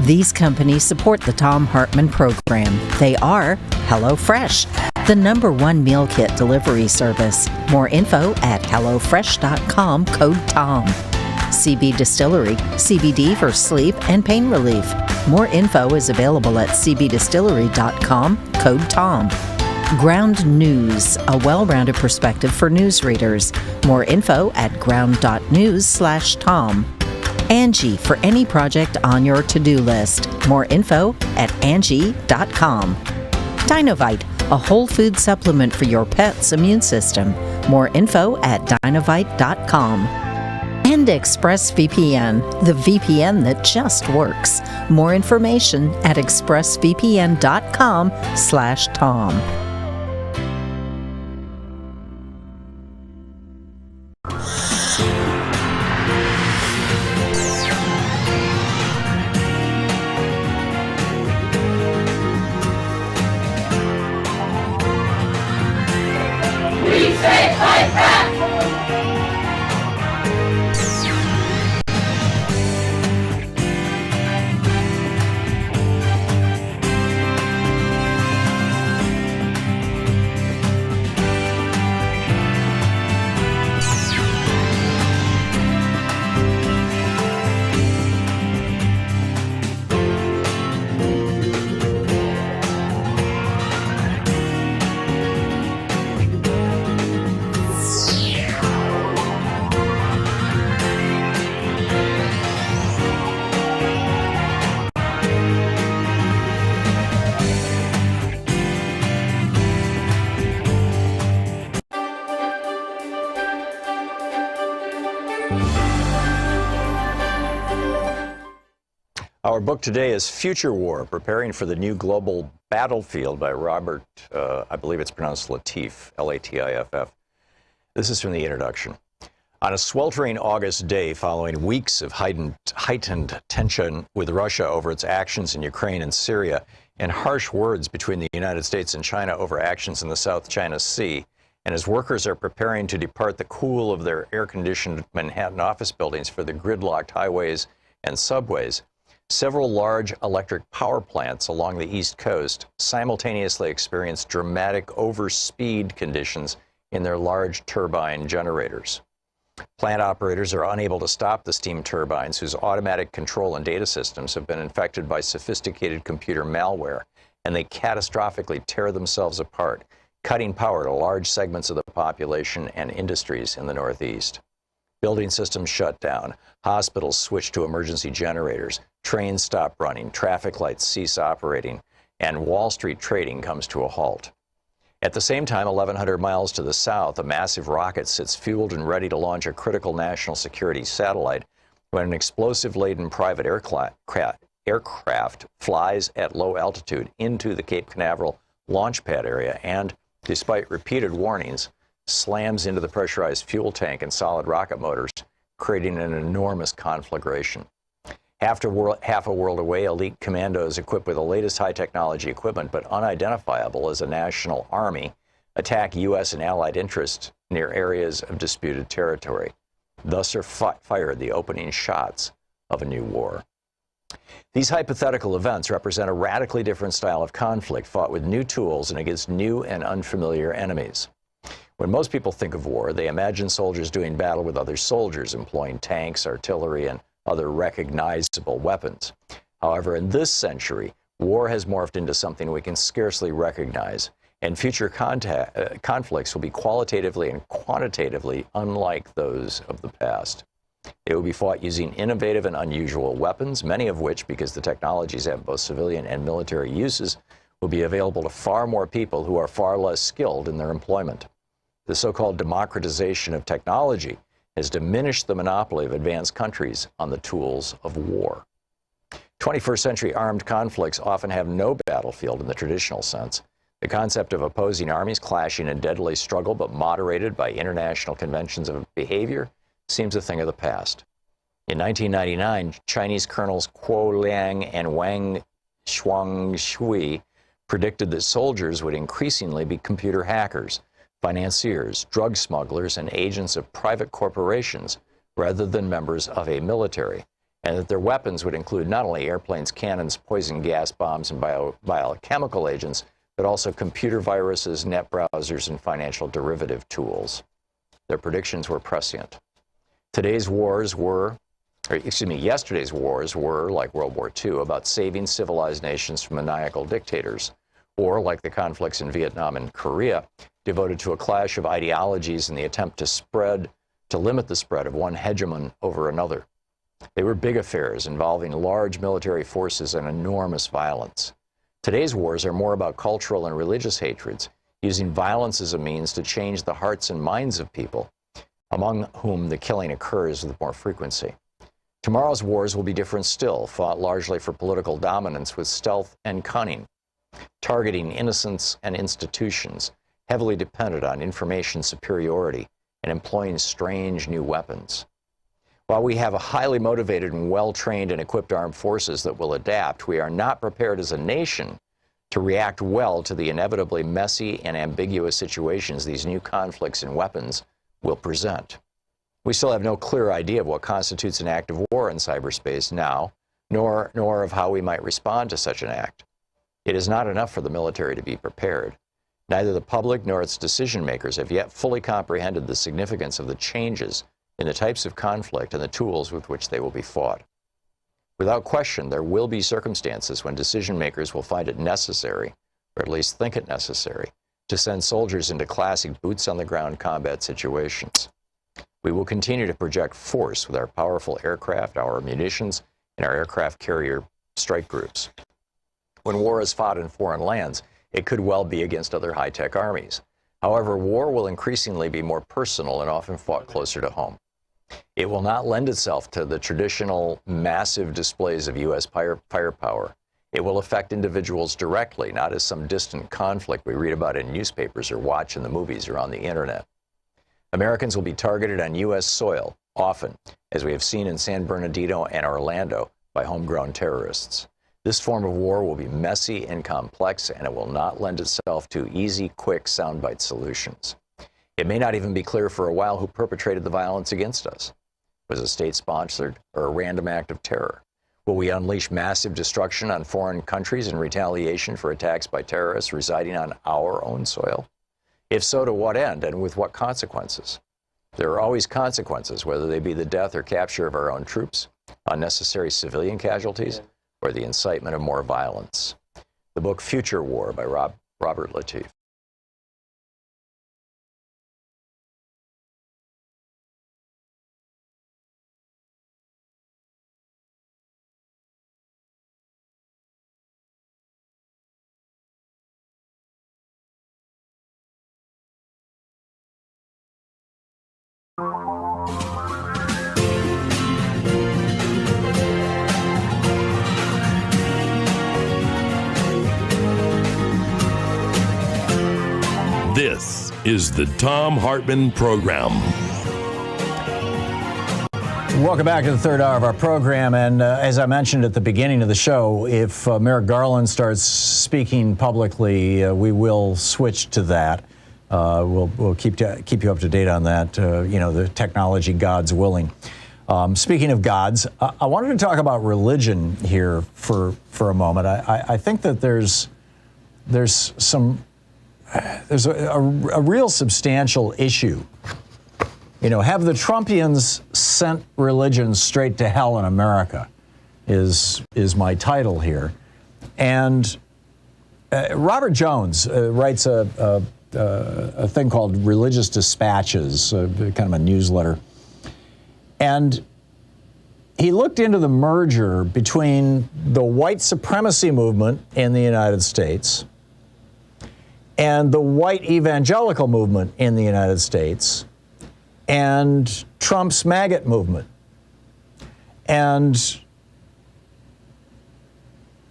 These companies support the Thom Hartmann Program. They are HelloFresh, the #1 meal kit delivery service. More info at HelloFresh.com, code TOM. CB Distillery, CBD for sleep and pain relief. More info is available at cbdistillery.com, code TOM. Ground News, a well-rounded perspective for news readers. More info at ground.news/Tom. Angie, for any project on your to-do list. More info at Angie.com. Dinovite, a whole food supplement for your pet's immune system. More info at Dinovite.com. And ExpressVPN, the VPN that just works. More information at expressvpn.com/Tom. Our book today is Future War, Preparing for the New Global Battlefield by Robert, I believe it's pronounced Latif, L-A-T-I-F-F. This is from the introduction. On a sweltering August day following weeks of heightened tension with Russia over its actions in Ukraine and Syria, and harsh words between the United States and China over actions in the South China Sea, and as workers are preparing to depart the cool of their air-conditioned Manhattan office buildings for the gridlocked highways and subways, several large electric power plants along the East Coast simultaneously experienced dramatic overspeed conditions in their large turbine generators. Plant operators are unable to stop the steam turbines, whose automatic control and data systems have been infected by sophisticated computer malware, and they catastrophically tear themselves apart, cutting power to large segments of the population and industries in the Northeast. Building systems shut down, hospitals switch to emergency generators, trains stop running, traffic lights cease operating, and Wall Street trading comes to a halt. At the same time, 1,100 miles to the south, a massive rocket sits fueled and ready to launch a critical national security satellite when an explosive-laden private aircraft flies at low altitude into the Cape Canaveral launch pad area and, despite repeated warnings, slams into the pressurized fuel tank and solid rocket motors, creating an enormous conflagration. Half a world away, elite commandos equipped with the latest high-technology equipment but unidentifiable as a national army attack U.S. and allied interests near areas of disputed territory. Thus are fired the opening shots of a new war. These hypothetical events represent a radically different style of conflict fought with new tools and against new and unfamiliar enemies. When most people think of war, they imagine soldiers doing battle with other soldiers, employing tanks, artillery, and other recognizable weapons. However, in this century, war has morphed into something we can scarcely recognize, and future conflicts will be qualitatively and quantitatively unlike those of the past. They will be fought using innovative and unusual weapons, many of which, because the technologies have both civilian and military uses, will be available to far more people who are far less skilled in their employment. The so-called democratization of technology has diminished the monopoly of advanced countries on the tools of war. 21st century armed conflicts often have no battlefield in the traditional sense. The concept of opposing armies clashing in deadly struggle, but moderated by international conventions of behavior, seems a thing of the past. In 1999, Chinese colonels Kuo Liang and Wang Shuangshui predicted that soldiers would increasingly be computer hackers, financiers, drug smugglers, and agents of private corporations rather than members of a military, and that their weapons would include not only airplanes, cannons, poison gas bombs, and biochemical agents, but also computer viruses, net browsers, and financial derivative tools. Their predictions were prescient. Yesterday's wars were, like World War II, about saving civilized nations from maniacal dictators, or like the conflicts in Vietnam and Korea, devoted to a clash of ideologies in the attempt to limit the spread of one hegemon over another. They were big affairs involving large military forces and enormous violence. Today's wars are more about cultural and religious hatreds, using violence as a means to change the hearts and minds of people, among whom the killing occurs with more frequency. Tomorrow's wars will be different still, fought largely for political dominance with stealth and cunning, targeting innocents and institutions, heavily dependent on information superiority, and employing strange new weapons. While we have a highly motivated and well-trained and equipped armed forces that will adapt, we are not prepared as a nation to react well to the inevitably messy and ambiguous situations these new conflicts and weapons will present. We still have no clear idea of what constitutes an act of war in cyberspace now, nor of how we might respond to such an act. It is not enough for the military to be prepared. Neither the public nor its decision makers have yet fully comprehended the significance of the changes in the types of conflict and the tools with which they will be fought. Without question, there will be circumstances when decision makers will find it necessary, or at least think it necessary, to send soldiers into classic boots-on-the-ground combat situations. We will continue to project force with our powerful aircraft, our munitions, and our aircraft carrier strike groups. When war is fought in foreign lands, it could well be against other high-tech armies. However, war will increasingly be more personal and often fought closer to home. It will not lend itself to the traditional massive displays of U.S. firepower. It will affect individuals directly, not as some distant conflict we read about in newspapers or watch in the movies or on the internet. Americans will be targeted on U.S. soil, often, as we have seen in San Bernardino and Orlando, by homegrown terrorists. This form of war will be messy and complex, and it will not lend itself to easy, quick, soundbite solutions. It may not even be clear for a while who perpetrated the violence against us. Was it state-sponsored or a random act of terror? Will we unleash massive destruction on foreign countries in retaliation for attacks by terrorists residing on our own soil? If so, to what end and with what consequences? There are always consequences, whether they be the death or capture of our own troops, unnecessary civilian casualties, or the incitement of more violence. The book Future War by Robert Latif. This is the Thom Hartmann Program. Welcome back to the third hour of our program. And as I mentioned at the beginning of the show, if Merrick Garland starts speaking publicly, we will switch to that. We'll keep you up to date on that, the technology, God's willing. Speaking of gods, I wanted to talk about religion here for a moment. I think that there's a real substantial issue. Have the Trumpians sent religion straight to hell in America is my title here. And Robert Jones writes a thing called Religious Dispatches, kind of a newsletter. And he looked into the merger between the white supremacy movement in the United States and the white evangelical movement in the United States and Trump's maggot movement. And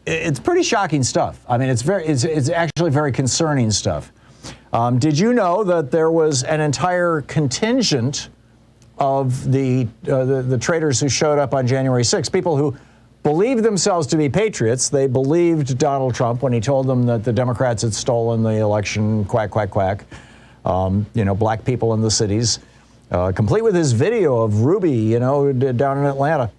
it's pretty shocking stuff. I mean, it's actually very concerning stuff. Did you know that there was an entire contingent of the traitors who showed up on January 6th, people who believed themselves to be patriots? They believed Donald Trump when he told them that the Democrats had stolen the election, quack, quack, quack. Black people in the cities, complete with his video of Ruby, down in Atlanta.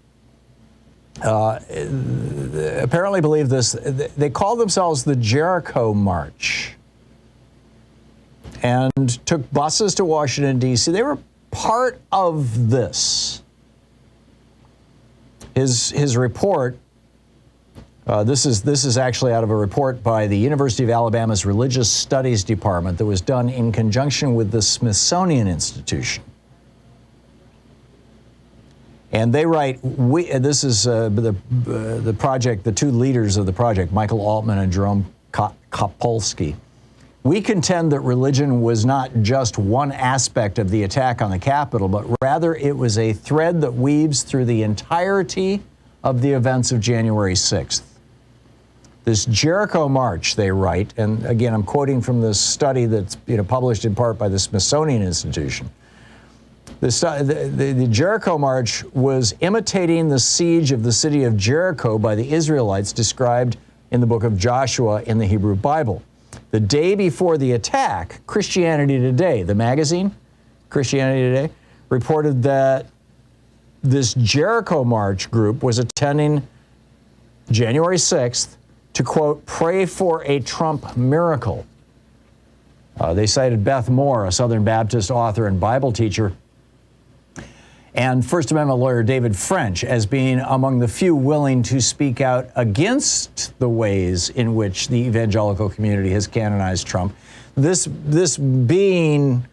Apparently believe this. They called themselves the Jericho March and took buses to Washington, D.C. They were part of this. His report, this is actually out of a report by the University of Alabama's Religious Studies Department that was done in conjunction with the Smithsonian Institution. And they write, this is the project, the two leaders of the project, Michael Altman and Jerome Kopolsky. We contend that religion was not just one aspect of the attack on the Capitol, but rather it was a thread that weaves through the entirety of the events of January 6th. This Jericho March, they write, and again, I'm quoting from this study that's published in part by the Smithsonian Institution. The Jericho March was imitating the siege of the city of Jericho by the Israelites described in the book of Joshua in the Hebrew Bible. The day before the attack, Christianity Today, the magazine, Christianity Today, reported that this Jericho March group was attending January 6th to, quote, pray for a Trump miracle. They cited Beth Moore, a Southern Baptist author and Bible teacher, and First Amendment lawyer David French as being among the few willing to speak out against the ways in which the evangelical community has canonized Trump. This being,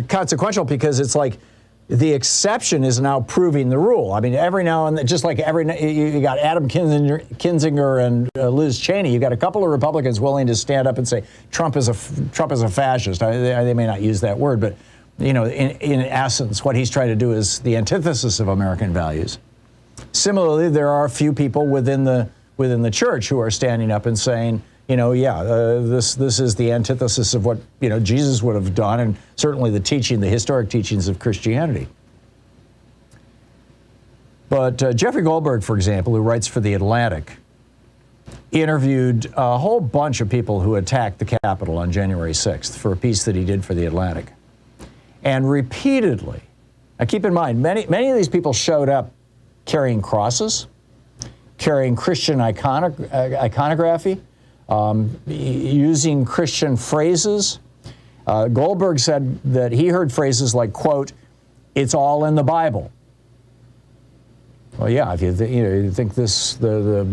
consequential because it's like the exception is now proving the rule. I mean, every now and then, just like you got Adam Kinzinger and Liz Cheney, you got a couple of Republicans willing to stand up and say Trump is a fascist. They may not use that word, but in essence, what he's trying to do is the antithesis of American values. Similarly, there are a few people within the church who are standing up and saying, this is the antithesis of what Jesus would have done, and certainly the historic teachings of Christianity. But Jeffrey Goldberg, for example, who writes for The Atlantic, interviewed a whole bunch of people who attacked the Capitol on January 6th for a piece that he did for The Atlantic. And repeatedly, now keep in mind, many of these people showed up carrying crosses, carrying Christian iconography, using Christian phrases. Goldberg said that he heard phrases like, quote, it's all in the Bible. Well, yeah, if you think the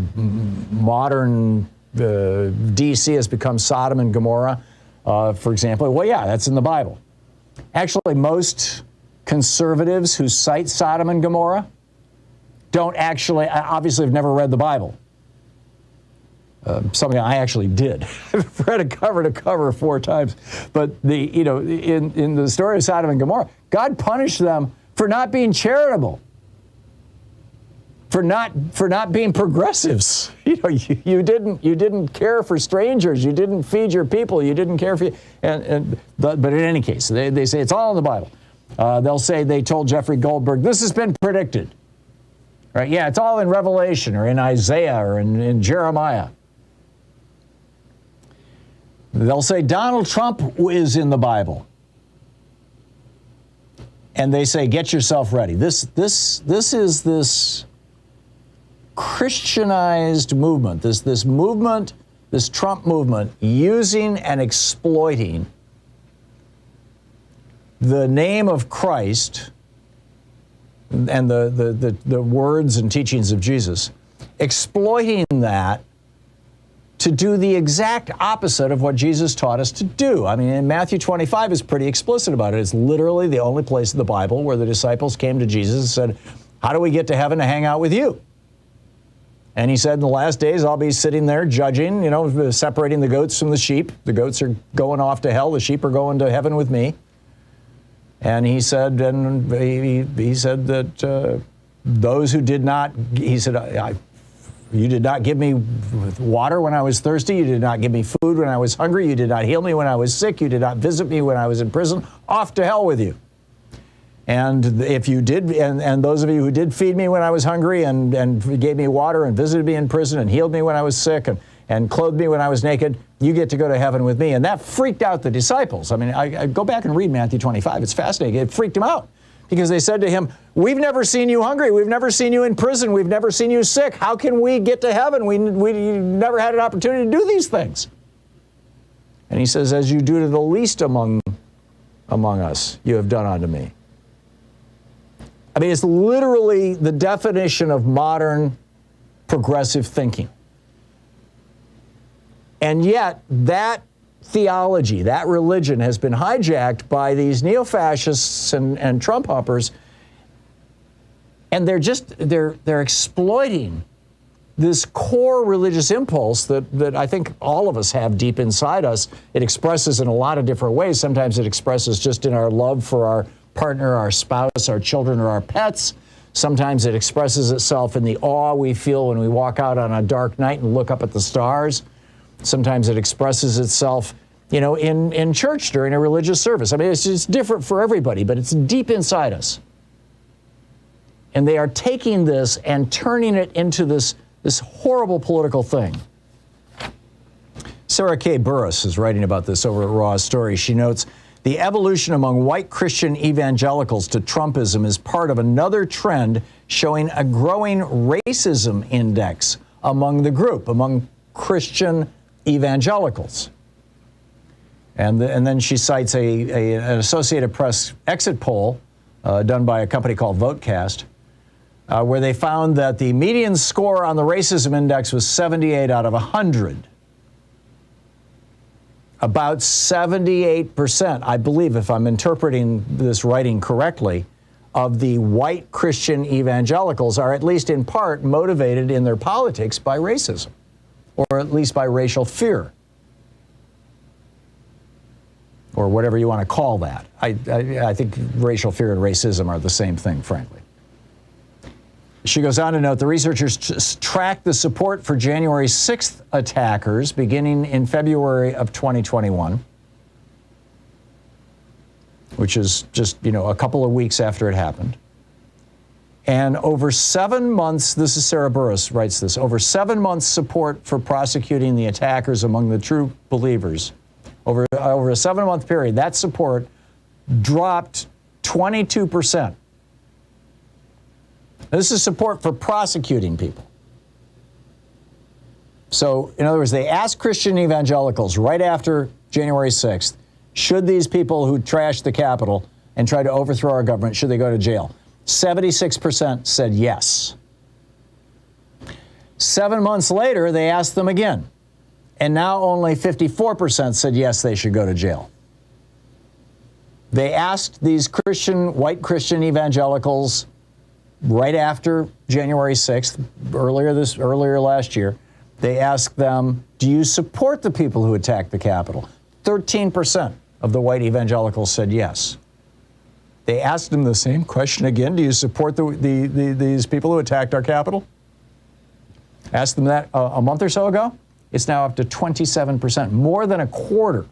modern D.C. has become Sodom and Gomorrah, for example, well, yeah, that's in the Bible. Actually, most conservatives who cite Sodom and Gomorrah obviously have never read the Bible. Something I actually did. I've read it cover to cover 4 times. But in the story of Sodom and Gomorrah, God punished them for not being charitable, for not being progressives. You didn't care for strangers. You didn't feed your people. You didn't care for but in any case, they say it's all in the Bible. They'll say they told Jeffrey Goldberg, this has been predicted. Right? Yeah, it's all in Revelation or in Isaiah or in Jeremiah. They'll say Donald Trump is in the Bible. And they say, get yourself ready. This is this Christianized movement, this movement, this Trump movement, using and exploiting the name of Christ and the words and teachings of Jesus, exploiting that to do the exact opposite of what Jesus taught us to do. I mean, in Matthew 25 is pretty explicit about it. It's literally the only place in the Bible where the disciples came to Jesus and said, how do we get to heaven to hang out with you? And he said, in the last days, I'll be sitting there judging, separating the goats from the sheep. The goats are going off to hell. The sheep are going to heaven with me. And he said, that those who did not, he said, you did not give me water when I was thirsty. You did not give me food when I was hungry. You did not heal me when I was sick. You did not visit me when I was in prison. Off to hell with you. And if you did, and those of you who did feed me when I was hungry and gave me water and visited me in prison and healed me when I was sick and clothed me when I was naked, you get to go to heaven with me. And that freaked out the disciples. I mean, I go back and read Matthew 25. It's fascinating. It freaked them out because they said to him, we've never seen you hungry. We've never seen you in prison. We've never seen you sick. How can we get to heaven? We never had an opportunity to do these things. And he says, as you do to the least among us, you have done unto me. I mean, it's literally the definition of modern progressive thinking. And yet, that theology, that religion has been hijacked by these neo-fascists and Trump hoppers, and they're exploiting this core religious impulse that I think all of us have deep inside us. It expresses in a lot of different ways. Sometimes it expresses just in our love for our partner, our spouse, our children, or our pets. Sometimes it expresses itself in the awe we feel when we walk out on a dark night and look up at the stars. Sometimes it expresses itself, in church during a religious service. I mean, it's just different for everybody, but it's deep inside us. And they are taking this and turning it into this horrible political thing. Sarah K. Burris is writing about this over at Raw's Story. She notes, the evolution among white Christian evangelicals to Trumpism is part of another trend showing a growing racism index among the group, among Christian evangelicals. And then she cites an Associated Press exit poll done by a company called Votecast, where they found that the median score on the racism index was 78 out of 100. About 78%, I believe, if I'm interpreting this writing correctly, of the white Christian evangelicals are at least in part motivated in their politics by racism, or at least by racial fear, or whatever you want to call that. I think racial fear and racism are the same thing, frankly. She goes on to note, the researchers tracked the support for January 6th attackers beginning in February of 2021, which is just, a couple of weeks after it happened. And over 7 months, this is Sarah Burris writes this, over 7 months support for prosecuting the attackers among the true believers. Over a 7-month period, that support dropped 22%. This is support for prosecuting people. So, in other words, they asked Christian evangelicals right after January 6th, should these people who trashed the Capitol and tried to overthrow our government, should they go to jail? 76% said yes. 7 months later, they asked them again. And now only 54% said yes, they should go to jail. They asked these white Christian evangelicals right after January 6th, earlier last year, they asked them, do you support the people who attacked the Capitol? 13% of the white evangelicals said yes. They asked them the same question again, do you support these people who attacked our Capitol? Asked them that a month or so ago. It's now up to 27%. More than a quarter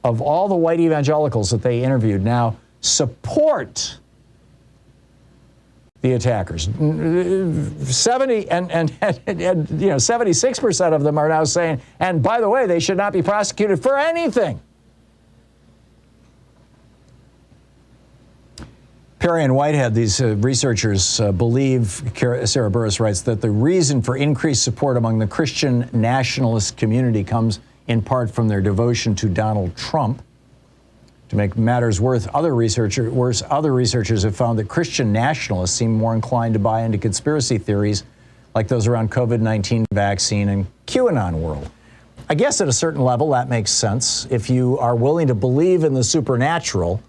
of all the white evangelicals that they interviewed now support the attackers. 76% of them are now saying, and by the way, they should not be prosecuted for anything. Perry and Whitehead, these researchers believe, Sarah Burris writes, that the reason for increased support among the Christian nationalist community comes in part from their devotion to Donald Trump. To make matters worse, other researchers have found that Christian nationalists seem more inclined to buy into conspiracy theories like those around COVID-19 vaccine and QAnon world. I guess at a certain level that makes sense. If you are willing to believe in the supernatural,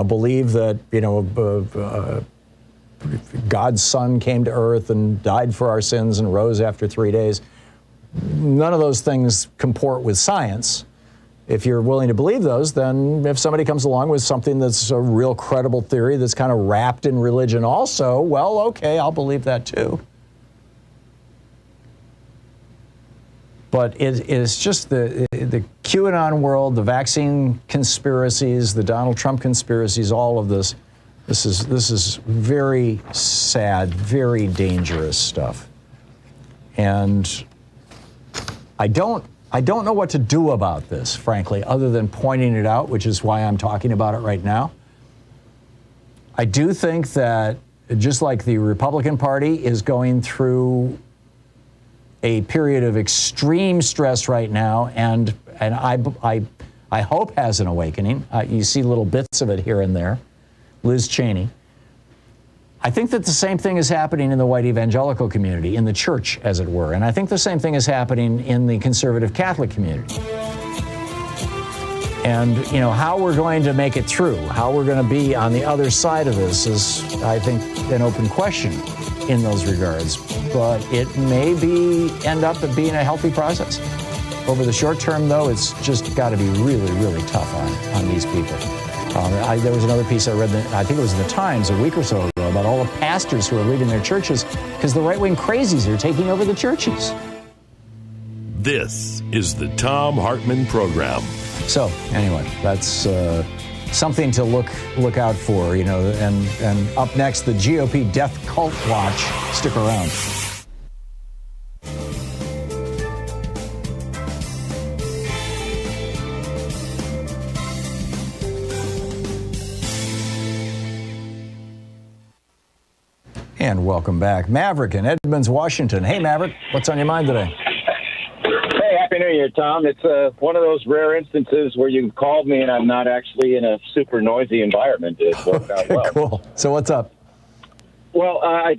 believe that, God's son came to earth and died for our sins and rose after 3 days. None of those things comport with science. If you're willing to believe those, then if somebody comes along with something that's a real credible theory that's kind of wrapped in religion also, well, okay, I'll believe that too. But it is just the QAnon world, the vaccine conspiracies, the Donald Trump conspiracies, all of this. This is very sad, very dangerous stuff. And I don't know what to do about this, frankly, other than pointing it out, which is why I'm talking about it right now. I do think that just like the Republican Party is going through a period of extreme stress right now, and I hope has an awakening. You see little bits of it here and there. Liz Cheney. I think that the same thing is happening in the white evangelical community, in the church, as it were. And I think the same thing is happening in the conservative Catholic community. And, how we're going to make it through, how we're going to be on the other side of this is, I think, an open question in those regards. But it may end up being a healthy process. Over the short term, though, it's just got to be really, really tough on these people. There was another piece I read, I think it was in the Times a week or so ago, about all the pastors who are leaving their churches because the right-wing crazies are taking over the churches. This is the Thom Hartmann Program. So, anyway, that's something to look out for, and up next, the GOP Death Cult Watch. Stick around. And welcome back. Maverick in Edmonds, Washington. Hey, Maverick, what's on your mind today? Hey, Happy New Year, Tom. It's one of those rare instances where you called me and I'm not actually in a super noisy environment. It worked out well. Cool. So what's up? Well, I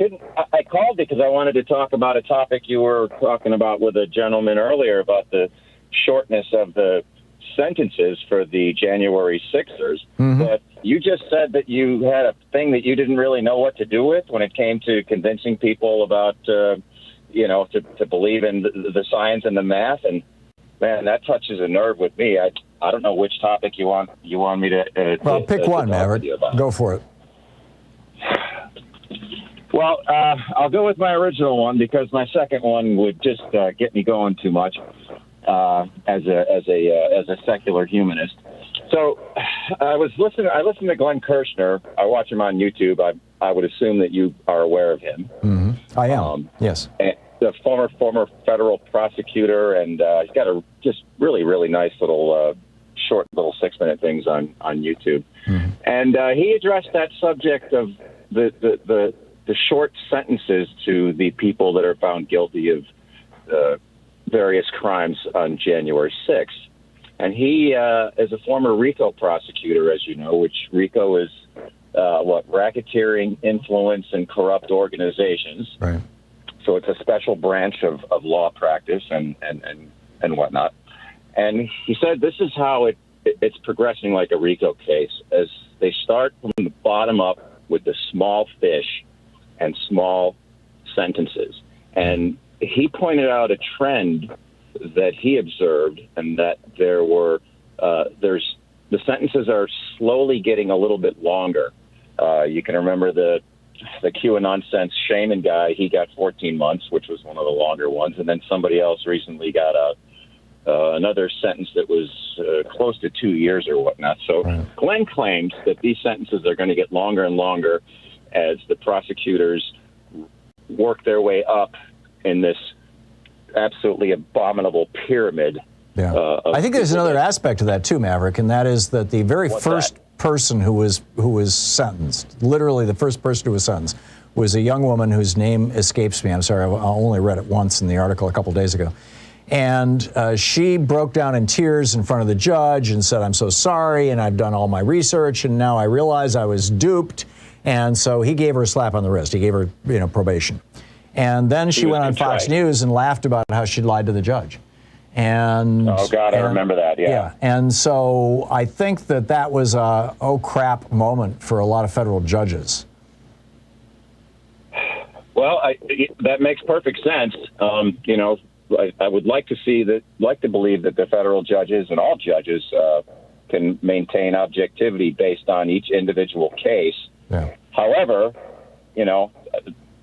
called because I wanted to talk about a topic you were talking about with a gentleman earlier about the shortness of the sentences for the January 6ers. Mm-hmm. But you just said that you had a thing that you didn't really know what to do with when it came to convincing people about, to believe in the science and the math. And man, that touches a nerve with me. I don't know which topic you want me to. Well, pick one, Maverick. Go for it. Well, I'll go with my original one because my second one would just get me going too much as a secular humanist. So I listened to Glenn Kirshner. I watch him on YouTube. I would assume that you are aware of him. Mm-hmm. I am. Yes. The former federal prosecutor, and he's got a just really, really nice little short little 6-minute things on YouTube. Mm-hmm. And he addressed that subject of the short sentences to the people that are found guilty of various crimes on January 6th. And he, as a former RICO prosecutor, as you know, which RICO is racketeering, influence, and corrupt organizations. Right. So it's a special branch of law practice and whatnot. And he said this is how it's progressing like a RICO case, as they start from the bottom up with the small fish and small sentences. And he pointed out a trend that he observed, and that the sentences are slowly getting a little bit longer. You can remember the QAnon sense shaman guy. He got 14 months, which was one of the longer ones, and then somebody else recently got another sentence that was close to 2 years or whatnot. So Glenn claims that these sentences are going to get longer and longer as the prosecutors work their way up in this absolutely abominable pyramid. Yeah. I think there's another aspect to that too, Maverick, and that is that the very first person who was sentenced, literally the first person who was sentenced, was a young woman whose name escapes me. I'm sorry, I only read it once in the article a couple days ago. And she broke down in tears in front of the judge and said, "I'm so sorry, and I've done all my research, and now I realize I was duped." And so he gave her a slap on the wrist. He gave her, probation. And then she went on Fox News and laughed about how she'd lied to the judge. And oh God, I remember that. Yeah. And so I think that was a oh crap moment for a lot of federal judges. Well, that makes perfect sense. I would like to believe that the federal judges and all judges can maintain objectivity based on each individual case. Yeah. However,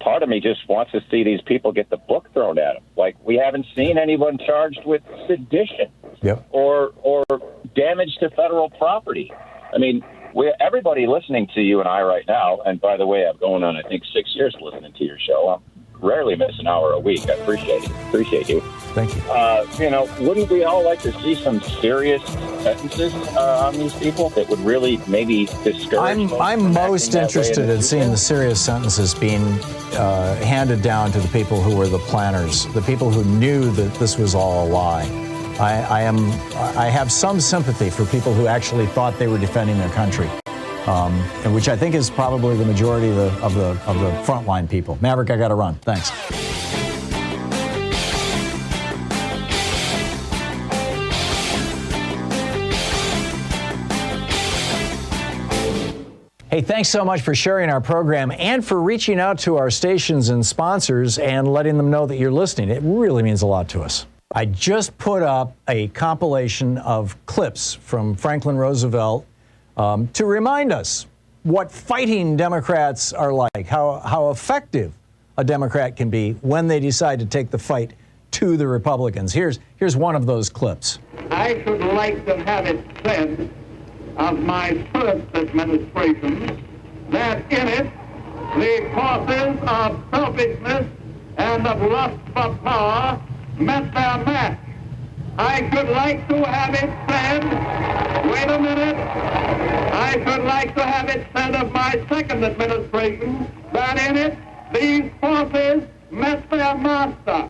part of me just wants to see these people get the book thrown at them. Like, we haven't seen anyone charged with sedition or damage to federal property. I mean, everybody listening to you and I right now, and by the way, I'm going on, I think, 6 years listening to your show. I'm rarely miss an hour a week. I appreciate you. Thank you. Wouldn't we all like to see some serious sentences on these people that would really maybe discourage? I'm most interested in seeing the serious sentences being handed down to the people who were the planners, the people who knew that this was all a lie. I have some sympathy for people who actually thought they were defending their country. And which I think is probably the majority of the frontline people. Maverick, I got to run. Thanks. Hey, thanks so much for sharing our program and for reaching out to our stations and sponsors and letting them know that you're listening. It really means a lot to us. I just put up a compilation of clips from Franklin Roosevelt to remind us what fighting Democrats are like, how effective a Democrat can be when they decide to take the fight to the Republicans. Here's one of those clips. I should like to have it said of my first administration that in it the forces of selfishness and of lust for power met their match. I should like to have it said, wait a minute, I should like to have it said of my second administration that in it these forces met their master.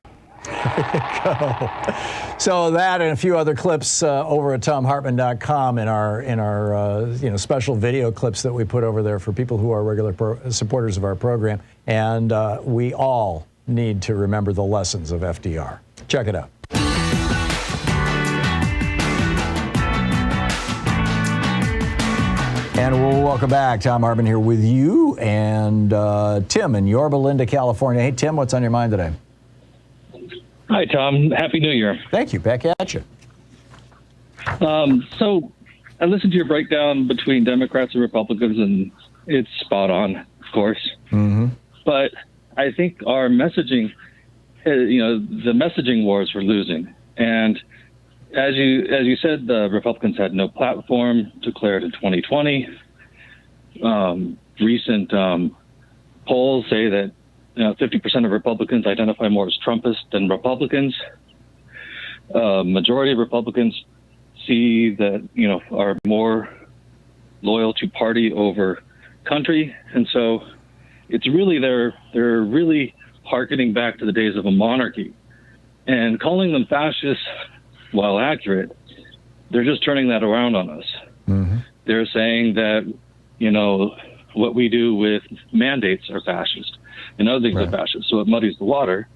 So that and a few other clips over at ThomHartmann.com in our special video clips that we put over there for people who are regular supporters of our program. And we all need to remember the lessons of FDR. Check it out. And we'll welcome back. Thom Hartmann here with you and Tim in Yorba Linda, California. Hey, Tim, what's on your mind today? Hi, Tom. Happy New Year. Thank you. Back at you. So I listened to your breakdown between Democrats and Republicans, and it's spot on, of course. Mm-hmm. But I think our messaging, the messaging wars we're losing. And as you said, the Republicans had no platform declared in 2020. Recent polls say that 50% of Republicans identify more as Trumpist than Republicans. Majority of Republicans see that are more loyal to party over country, and so it's really they're really hearkening back to the days of a monarchy, and calling them fascists, while accurate, they're just turning that around on us. Mm-hmm. They're saying that what we do with mandates are fascist and other things are fascist, so it muddies the water.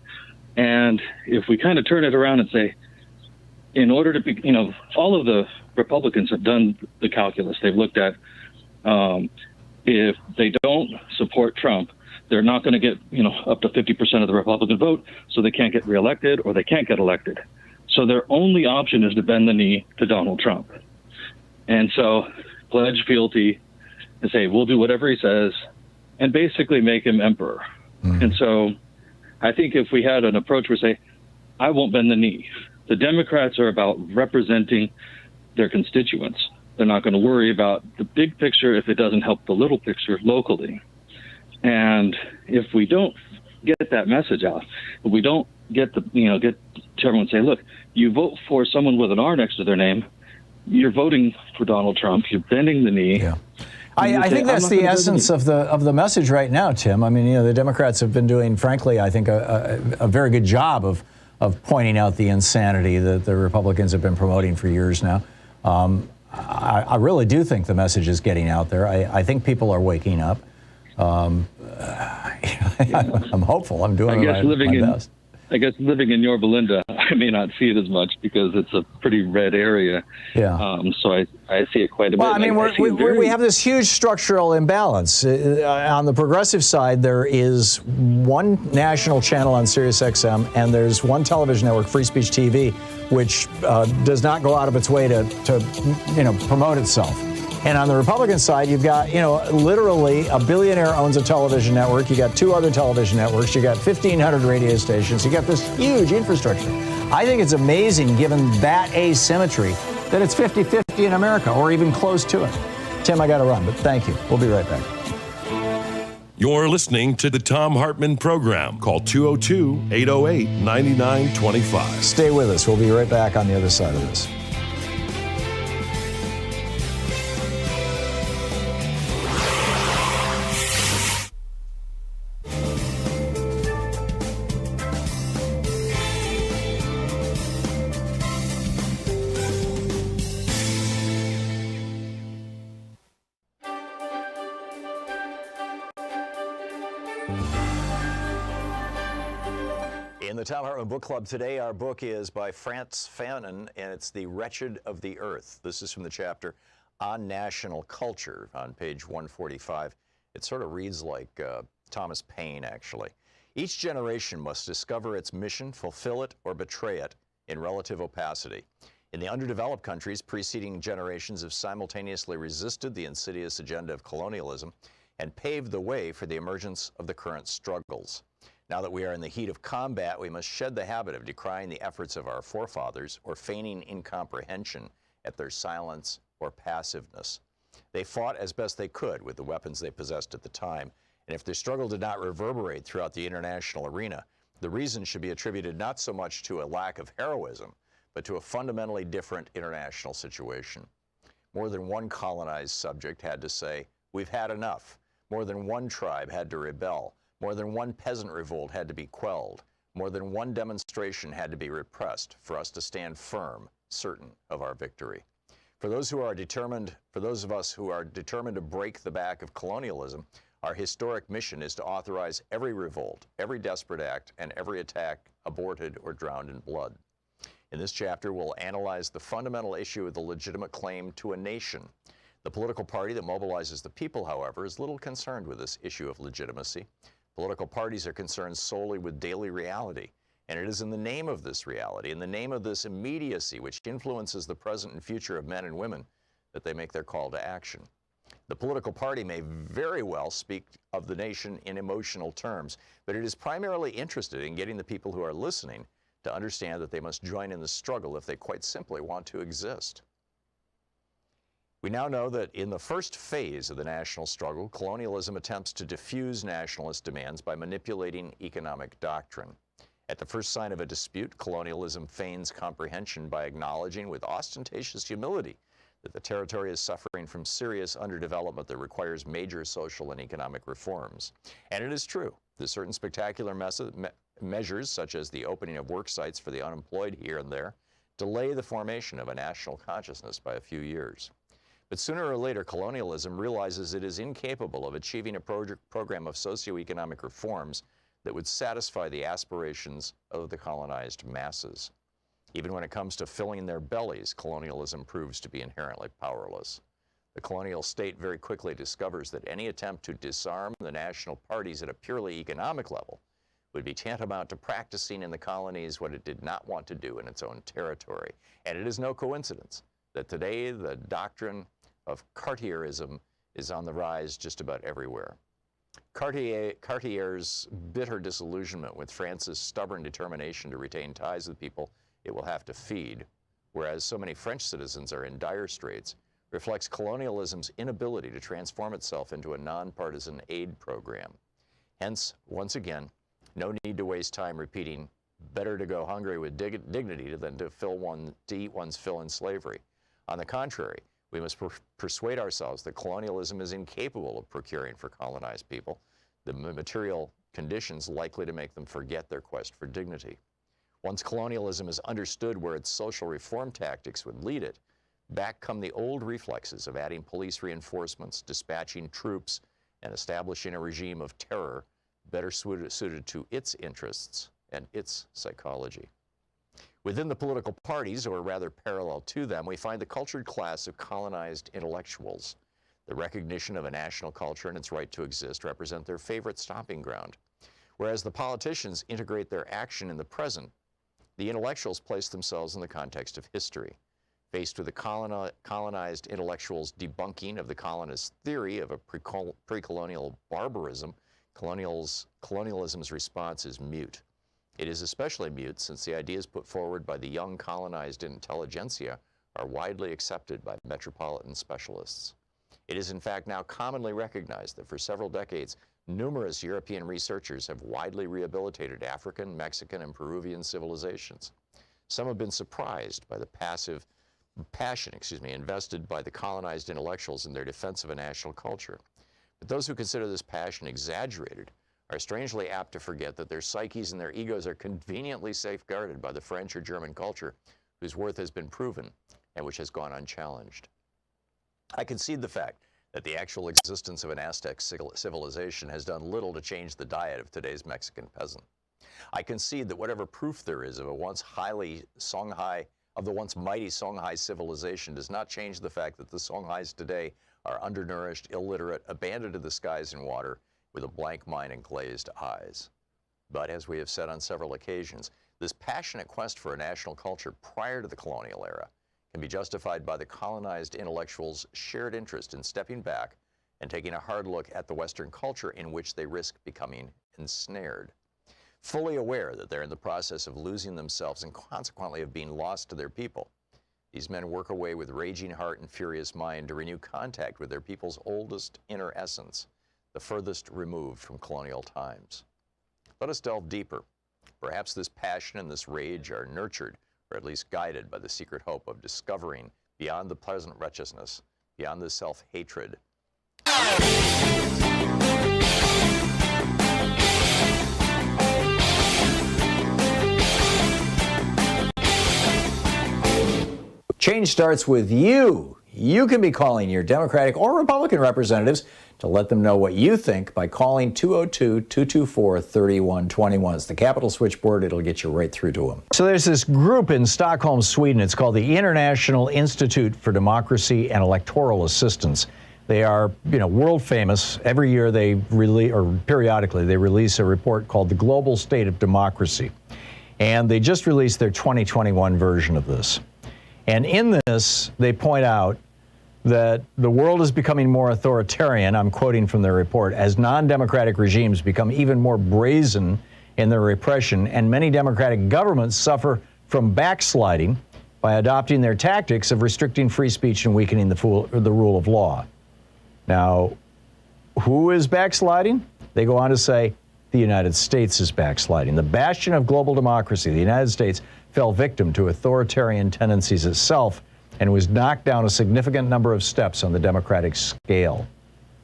And if we kind of turn it around and say, in order to be, all of the Republicans have done the calculus. They've looked at if they don't support Trump, they're not going to get, up to 50% of the Republican vote, so they can't get reelected or they can't get elected. So their only option is to bend the knee to Donald Trump. And so pledge fealty and say, we'll do whatever he says, and basically make him emperor. Mm-hmm. And so I think if we had an approach where say, I won't bend the knee, The Democrats are about representing their constituents. They're not going to worry about the big picture if it doesn't help the little picture locally. And if we don't get that message out, if we don't get get to everyone say, look, you vote for someone with an R next to their name, you're voting for Donald Trump, you're bending the knee. Yeah. I think that's the essence of the message right now, Tim. I mean, the Democrats have been doing, frankly, I think a very good job of pointing out the insanity that the Republicans have been promoting for years now. I really do think the message is getting out there. I think people are waking up. I'm hopeful. I'm doing my best. I guess living in Yorba Linda, I may not see it as much because it's a pretty red area. Yeah. So I see it quite a bit. Well, I mean, we have this huge structural imbalance. On the progressive side, there is one national channel on Sirius XM, and there's one television network, Free Speech TV, which does not go out of its way to promote itself. And on the Republican side, you've got, literally a billionaire owns a television network. You got 2 other television networks. You got 1,500 radio stations. You got this huge infrastructure. I think it's amazing, given that asymmetry, that it's 50-50 in America, or even close to it. Tim, I got to run, but thank you. We'll be right back. You're listening to the Thom Hartmann Program. Call 202-808-9925. Stay with us. We'll be right back on the other side of this. In the Thom Hartmann Book Club today, our book is by Frantz Fanon, and it's The Wretched of the Earth. This is from the chapter on national culture on page 145. It sort of reads like Thomas Paine, actually. Each generation must discover its mission, fulfill it, or betray it in relative opacity. In the underdeveloped countries, preceding generations have simultaneously resisted the insidious agenda of colonialism and paved the way for the emergence of the current struggles. Now that we are in the heat of combat, we must shed the habit of decrying the efforts of our forefathers or feigning incomprehension at their silence or passiveness. They fought as best they could with the weapons they possessed at the time, and if their struggle did not reverberate throughout the international arena, the reason should be attributed not so much to a lack of heroism, but to a fundamentally different international situation. More than one colonized subject had to say, "We've had enough." More than one tribe had to rebel. More than one peasant revolt had to be quelled. More than one demonstration had to be repressed for us to stand firm, certain of our victory. For those of us who are determined to break the back of colonialism, our historic mission is to authorize every revolt, every desperate act, and every attack aborted or drowned in blood. In this chapter, we'll analyze the fundamental issue of the legitimate claim to a nation. The political party that mobilizes the people, however, is little concerned with this issue of legitimacy. Political parties are concerned solely with daily reality, and it is in the name of this reality, in the name of this immediacy which influences the present and future of men and women, that they make their call to action. The political party may very well speak of the nation in emotional terms, but it is primarily interested in getting the people who are listening to understand that they must join in the struggle if they quite simply want to exist. We now know that in the first phase of the national struggle, colonialism attempts to diffuse nationalist demands by manipulating economic doctrine. At the first sign of a dispute, colonialism feigns comprehension by acknowledging with ostentatious humility that the territory is suffering from serious underdevelopment that requires major social and economic reforms. And it is true that certain spectacular measures, such as the opening of work sites for the unemployed here and there, delay the formation of a national consciousness by a few years. But sooner or later, colonialism realizes it is incapable of achieving a program of socioeconomic reforms that would satisfy the aspirations of the colonized masses. Even when it comes to filling their bellies, colonialism proves to be inherently powerless. The colonial state very quickly discovers that any attempt to disarm the national parties at a purely economic level would be tantamount to practicing in the colonies what it did not want to do in its own territory. And it is no coincidence that today the doctrine of Cartierism is on the rise just about everywhere. Cartier's bitter disillusionment with France's stubborn determination to retain ties with people it will have to feed, whereas so many French citizens are in dire straits, reflects colonialism's inability to transform itself into a nonpartisan aid program. Hence, once again, no need to waste time repeating, better to go hungry with dignity than to eat one's fill in slavery. On the contrary, we must persuade ourselves that colonialism is incapable of procuring for colonized people the material conditions likely to make them forget their quest for dignity. Once colonialism is understood where its social reform tactics would lead it, back come the old reflexes of adding police reinforcements, dispatching troops, and establishing a regime of terror better suited to its interests and its psychology. Within the political parties, or rather parallel to them, we find the cultured class of colonized intellectuals. The recognition of a national culture and its right to exist represent their favorite stomping ground. Whereas the politicians integrate their action in the present, the intellectuals place themselves in the context of history. Faced with the colonized intellectuals' debunking of the colonist theory of a pre-colonial barbarism, colonialism's response is mute. It is especially mute since the ideas put forward by the young colonized intelligentsia are widely accepted by metropolitan specialists. It is in fact now commonly recognized that for several decades, numerous European researchers have widely rehabilitated African, Mexican, and Peruvian civilizations. Some have been surprised by the passion invested by the colonized intellectuals in their defense of a national culture. But those who consider this passion exaggerated are strangely apt to forget that their psyches and their egos are conveniently safeguarded by the French or German culture whose worth has been proven and which has gone unchallenged. I concede the fact that the actual existence of an Aztec civilization has done little to change the diet of today's Mexican peasant. I concede that whatever proof there is of the once mighty Songhai civilization does not change the fact that the Songhais today are undernourished, illiterate, abandoned to the skies and water, with a blank mind and glazed eyes. But as we have said on several occasions, this passionate quest for a national culture prior to the colonial era can be justified by the colonized intellectuals' shared interest in stepping back and taking a hard look at the Western culture in which they risk becoming ensnared. Fully aware that they're in the process of losing themselves and consequently of being lost to their people, these men work away with raging heart and furious mind to renew contact with their people's oldest inner essence, the furthest removed from colonial times. Let us delve deeper. Perhaps this passion and this rage are nurtured, or at least guided, by the secret hope of discovering beyond the pleasant wretchedness, beyond the self-hatred. Change starts with you. You can be calling your Democratic or Republican representatives to let them know what you think by calling 202-224-3121. It's the Capitol switchboard. It'll get you right through to them. So there's this group in Stockholm, Sweden. It's called the International Institute for Democracy and Electoral Assistance. They are, world famous. Every year they release, or periodically, they release a report called The Global State of Democracy. And they just released their 2021 version of this. And in this, they point out that the world is becoming more authoritarian, I'm quoting from their report, as non-democratic regimes become even more brazen in their repression, and many democratic governments suffer from backsliding by adopting their tactics of restricting free speech and weakening the rule of law. Now, who is backsliding? They go on to say the United States is backsliding. The bastion of global democracy, the United States, fell victim to authoritarian tendencies itself and was knocked down a significant number of steps on the democratic scale.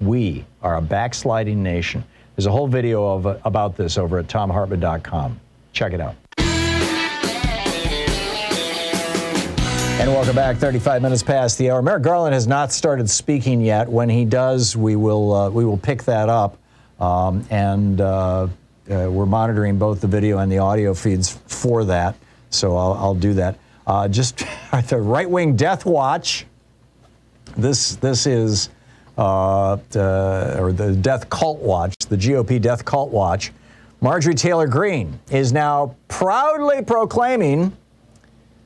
We are a backsliding nation. There's a whole video about this over at ThomHartmann.com. Check it out. And welcome back. 35 minutes past the hour. Merrick Garland has not started speaking yet. When he does, we will pick that up. We're monitoring both the video and the audio feeds for that. So I'll do that. Just the right-wing death watch. This is or the death cult watch, the GOP death cult watch. Marjorie Taylor Greene is now proudly proclaiming,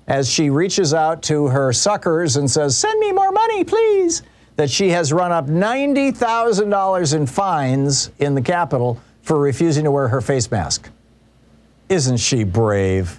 as she reaches out to her suckers and says, "Send me more money, please," that she has run up $90,000 in fines in the Capitol for refusing to wear her face mask. Isn't she brave?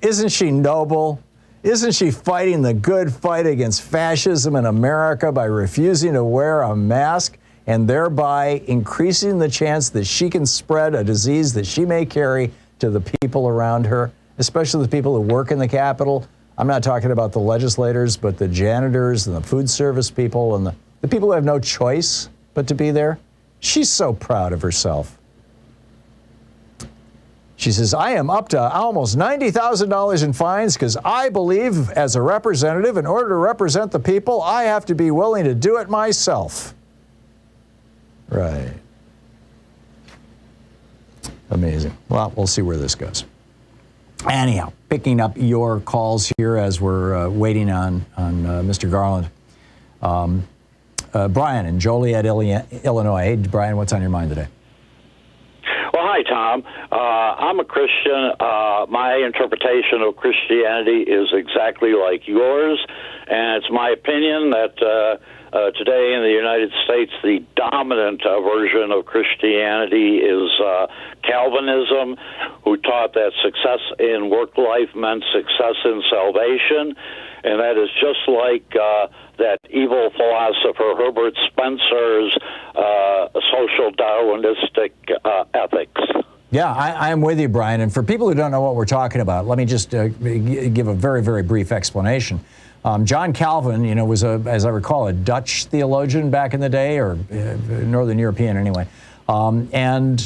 Isn't she noble? Isn't she fighting the good fight against fascism in America by refusing to wear a mask and thereby increasing the chance that she can spread a disease that she may carry to the people around her, especially the people who work in the Capitol? I'm not talking about the legislators, but the janitors and the food service people and the people who have no choice but to be there. She's so proud of herself. She says, I am up to almost $90,000 in fines because I believe as a representative, in order to represent the people, I have to be willing to do it myself. Right. Amazing. Well, we'll see where this goes. Anyhow, picking up your calls here as we're waiting on Mr. Garland. Brian in Joliet, Illinois. Hey, Brian, what's on your mind today? Well, hi, Tom. I'm a Christian. My interpretation of Christianity is exactly like yours, and it's my opinion that today in the United States, the dominant version of Christianity is Calvinism, who taught that success in work life meant success in salvation, and that is just like that evil philosopher Herbert Spencer's social Darwinistic ethics. Yeah, I'm with you, Brian. And for people who don't know what we're talking about, let me just give a very, very brief explanation. John Calvin, was as I recall, a Dutch theologian back in the day, or Northern European anyway, and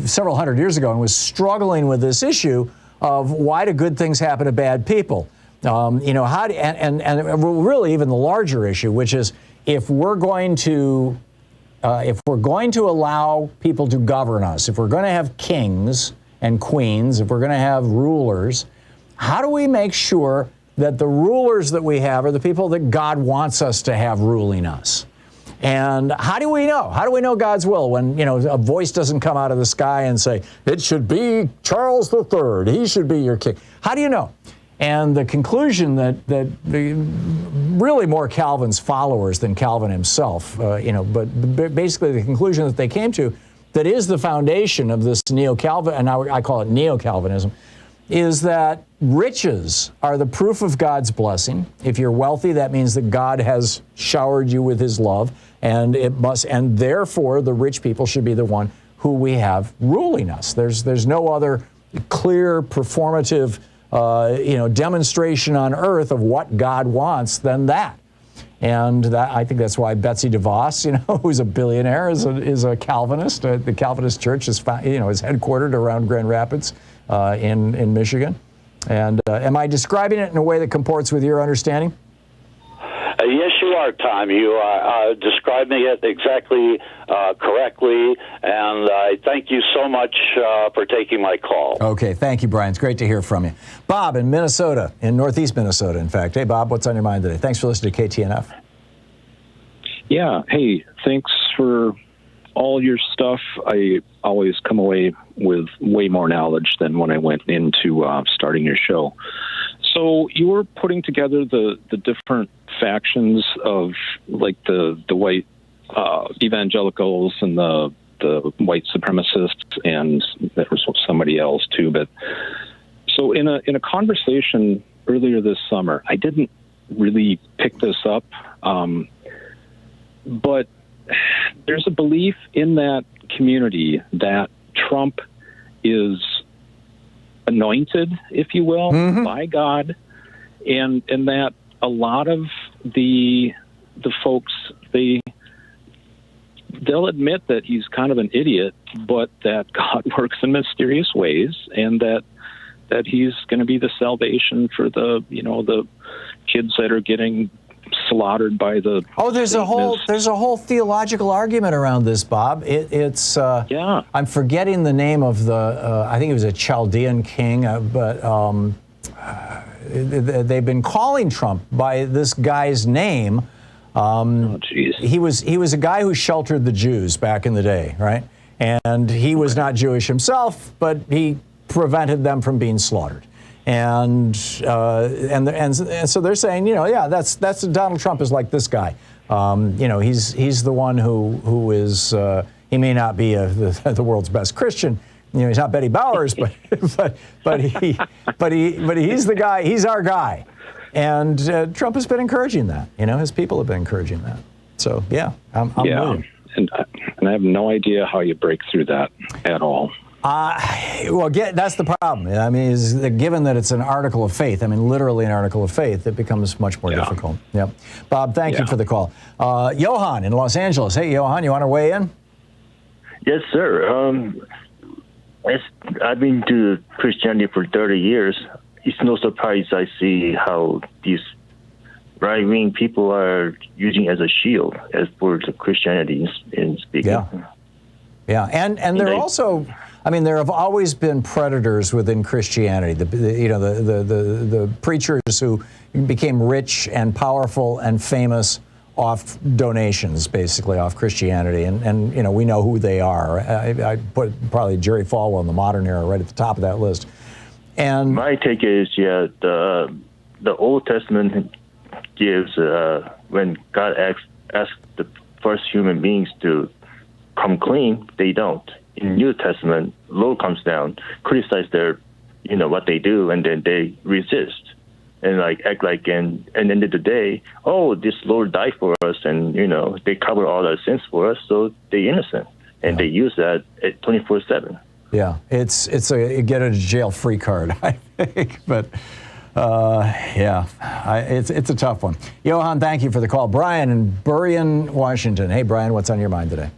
several hundred years ago, and was struggling with this issue of why do good things happen to bad people? How do, and really even the larger issue, which is if we're going to allow people to govern us, if we're going to have kings and queens, if we're going to have rulers, how do we make sure that the rulers that we have are the people that God wants us to have ruling us? And how do we know? How do we know God's will when, a voice doesn't come out of the sky and say, it should be Charles III, he should be your king? How do you know? And the conclusion that really more Calvin's followers than Calvin himself, but basically the conclusion that they came to that is the foundation of this neo-Calvin, and I call it neo-Calvinism, is that riches are the proof of God's blessing. If you're wealthy, that means that God has showered you with his love, and therefore the rich people should be the one who we have ruling us. There's no other clear performative demonstration on earth of what God wants than that. And I think that's why Betsy DeVos, who's a billionaire, is a Calvinist. The Calvinist Church is headquartered around Grand Rapids in Michigan. And am I describing it in a way that comports with your understanding? Yes, you are, Tom. You are describing it exactly correctly, and I thank you so much for taking my call. Okay, thank you, Brian. It's great to hear from you. Bob in Minnesota, in northeast Minnesota, in fact. Hey, Bob, what's on your mind today? Thanks for listening to KTNF. Yeah, hey, thanks for all your stuff. I always come away with way more knowledge than when I went into starting your show. So you were putting together the different factions of like the white evangelicals and the white supremacists, and there was somebody else too. But so in a conversation earlier this summer, I didn't really pick this up, but there's a belief in that community that Trump is anointed, if you will, by God, and that a lot of the folks they'll admit that he's kind of an idiot, but that God works in mysterious ways, and that he's going to be the salvation for the kids that are getting slaughtered by the there's a whole theological argument around this, Bob. It's I'm forgetting the name of the I think he was a Chaldean king, but they've been calling Trump by this guy's name. He was a guy who sheltered the Jews back in the day, right? And he was not Jewish himself, but he prevented them from being slaughtered. And so they're saying, that's Donald Trump is like this guy. He's the one who is he may not be the world's best Christian, he's not Betty Bowers, but he's the guy. He's our guy. And Trump has been encouraging that. His people have been encouraging that. So, yeah, I'm with you. And I have no idea how you break through that at all. That's the problem. I mean, is that given that it's an article of faith, literally an article of faith, it becomes much more difficult. Yep. Bob, thank you for the call. Johan in Los Angeles. Hey, Johan, you want to weigh in? Yes, sir. I've been to Christianity for 30 years. It's no surprise I see how these right-wing people are using it as a shield as for the Christianity in speaking. Yeah, and there also, there have always been predators within Christianity. The preachers who became rich and powerful and famous off donations, basically off Christianity, and we know who they are. I put probably Jerry Falwell in the modern era right at the top of that list. And my take is, the Old Testament gives when God asks the first human beings to come clean, they don't. In New Testament, Lord comes down, criticize their, what they do, and then they resist and act like, and at the end of the day, this Lord died for us, and they cover all our sins for us, so they're innocent, and they use that at 24/7. Yeah, it's a get out of jail free card, I think, but. It's a tough one. Johan, thank you for the call. Brian in Burien, Washington. Hey, Brian, what's on your mind today?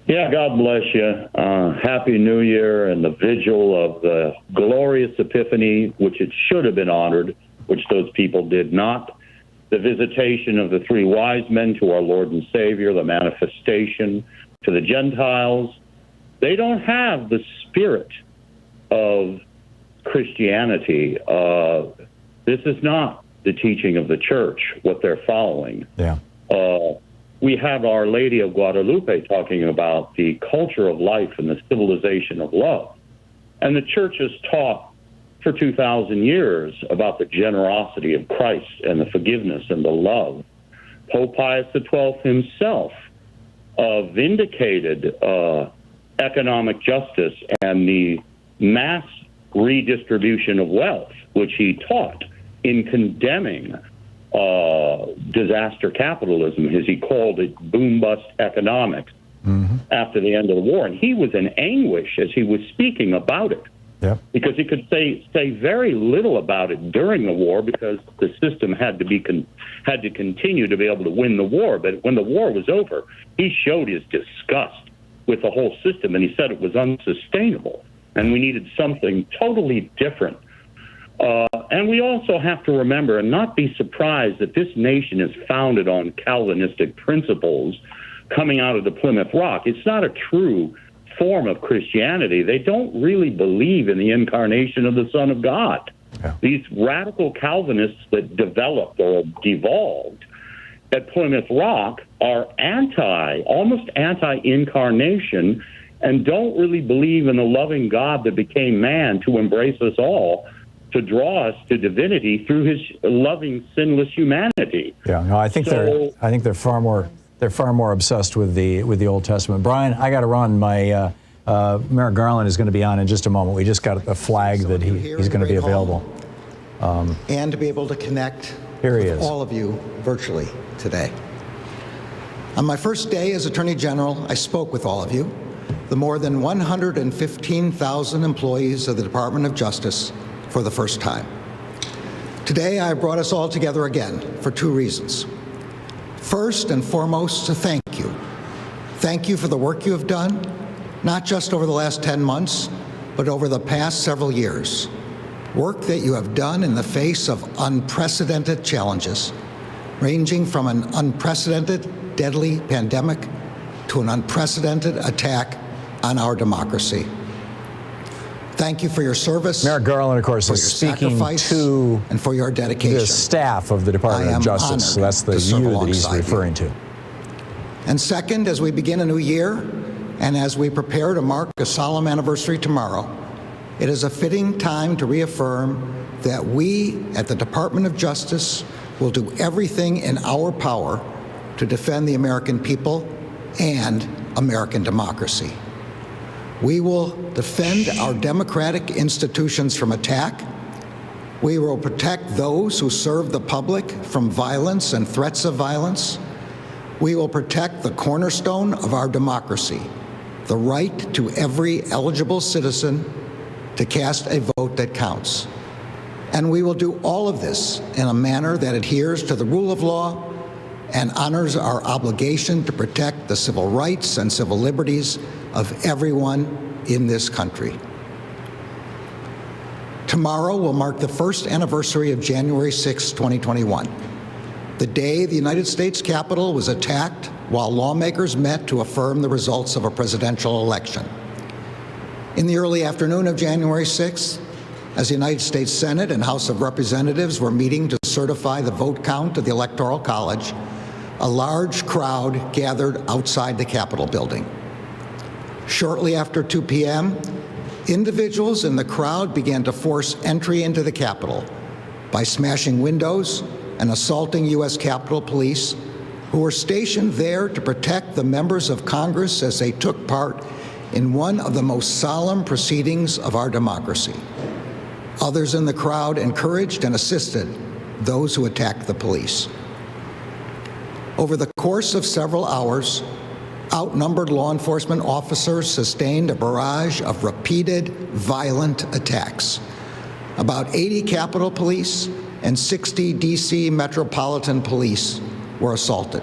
Yeah, God bless you. Happy New Year and the vigil of the glorious Epiphany, which it should have been honored, which those people did not. The visitation of the three wise men to our Lord and Savior, the manifestation to the Gentiles. They don't have the spirit of Christianity. This is not the teaching of the church, what they're following. Yeah. We have Our Lady of Guadalupe talking about the culture of life and the civilization of love. And the church has taught for 2,000 years about the generosity of Christ and the forgiveness and the love. Pope Pius XII himself vindicated economic justice and the mass redistribution of wealth, which he taught in condemning disaster capitalism, as he called it, boom-bust economics, after the end of the war. And he was in anguish as he was speaking about it, because he could say very little about it during the war, because the system had to continue to be able to win the war. But when the war was over, he showed his disgust with the whole system, and he said it was unsustainable, and we needed something totally different. And we also have to remember and not be surprised that this nation is founded on Calvinistic principles coming out of the Plymouth Rock. It's not a true form of Christianity. They don't really believe in the incarnation of the Son of God. These radical Calvinists that developed or devolved at Plymouth Rock are almost anti-incarnation, and don't really believe in the loving God that became man to embrace us all, to draw us to divinity through his loving, sinless humanity. Yeah, no, I think they're far more obsessed with the Old Testament. Brian, I got to run. My Merrick Garland is going to be on in just a moment. We just got a flag that he's going to be available. And to be able to connect with all of you virtually today. On my first day as Attorney General, I spoke with all of you, the more than 115,000 employees of the Department of Justice, for the first time. Today, I brought us all together again for two reasons. First and foremost, to thank you. Thank you for the work you have done, not just over the last 10 months, but over the past several years. Work that you have done in the face of unprecedented challenges, ranging from an unprecedented, deadly pandemic to an unprecedented attack on our democracy. Thank you for your service. Merrick Garland, of course, is speaking to and for your dedication. The staff of the Department of Justice. So that's the you that he's referring to. And second, as we begin a new year, and as we prepare to mark a solemn anniversary tomorrow, it is a fitting time to reaffirm that we at the Department of Justice will do everything in our power to defend the American people and American democracy. We will defend our democratic institutions from attack. We will protect those who serve the public from violence and threats of violence. We will protect the cornerstone of our democracy, the right to every eligible citizen to cast a vote that counts. And we will do all of this in a manner that adheres to the rule of law and honors our obligation to protect the civil rights and civil liberties of everyone in this country. Tomorrow will mark the first anniversary of January 6, 2021, the day the United States Capitol was attacked while lawmakers met to affirm the results of a presidential election. In the early afternoon of January 6th, as the United States Senate and House of Representatives were meeting to certify the vote count of the Electoral College, a large crowd gathered outside the Capitol building. Shortly after 2 p.m., individuals in the crowd began to force entry into the Capitol by smashing windows and assaulting U.S. Capitol Police, who were stationed there to protect the members of Congress as they took part in one of the most solemn proceedings of our democracy. Others in the crowd encouraged and assisted those who attacked the police. Over the course of several hours, outnumbered law enforcement officers sustained a barrage of repeated violent attacks. About 80 Capitol Police and 60 D.C. Metropolitan Police were assaulted.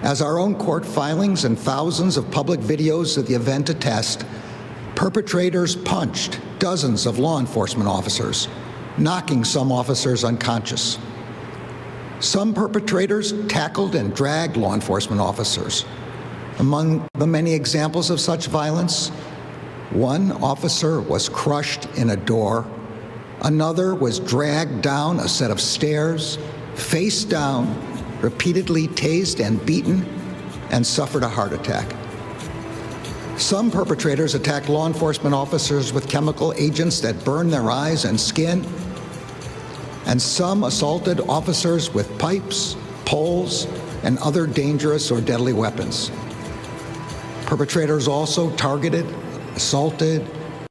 As our own court filings and thousands of public videos of the event attest, perpetrators punched dozens of law enforcement officers, knocking some officers unconscious. Some perpetrators tackled and dragged law enforcement officers. Among the many examples of such violence, one officer was crushed in a door, another was dragged down a set of stairs, face down, repeatedly tased and beaten, and suffered a heart attack. Some perpetrators attacked law enforcement officers with chemical agents that burned their eyes and skin, and some assaulted officers with pipes, poles, and other dangerous or deadly weapons. Perpetrators also targeted, assaulted,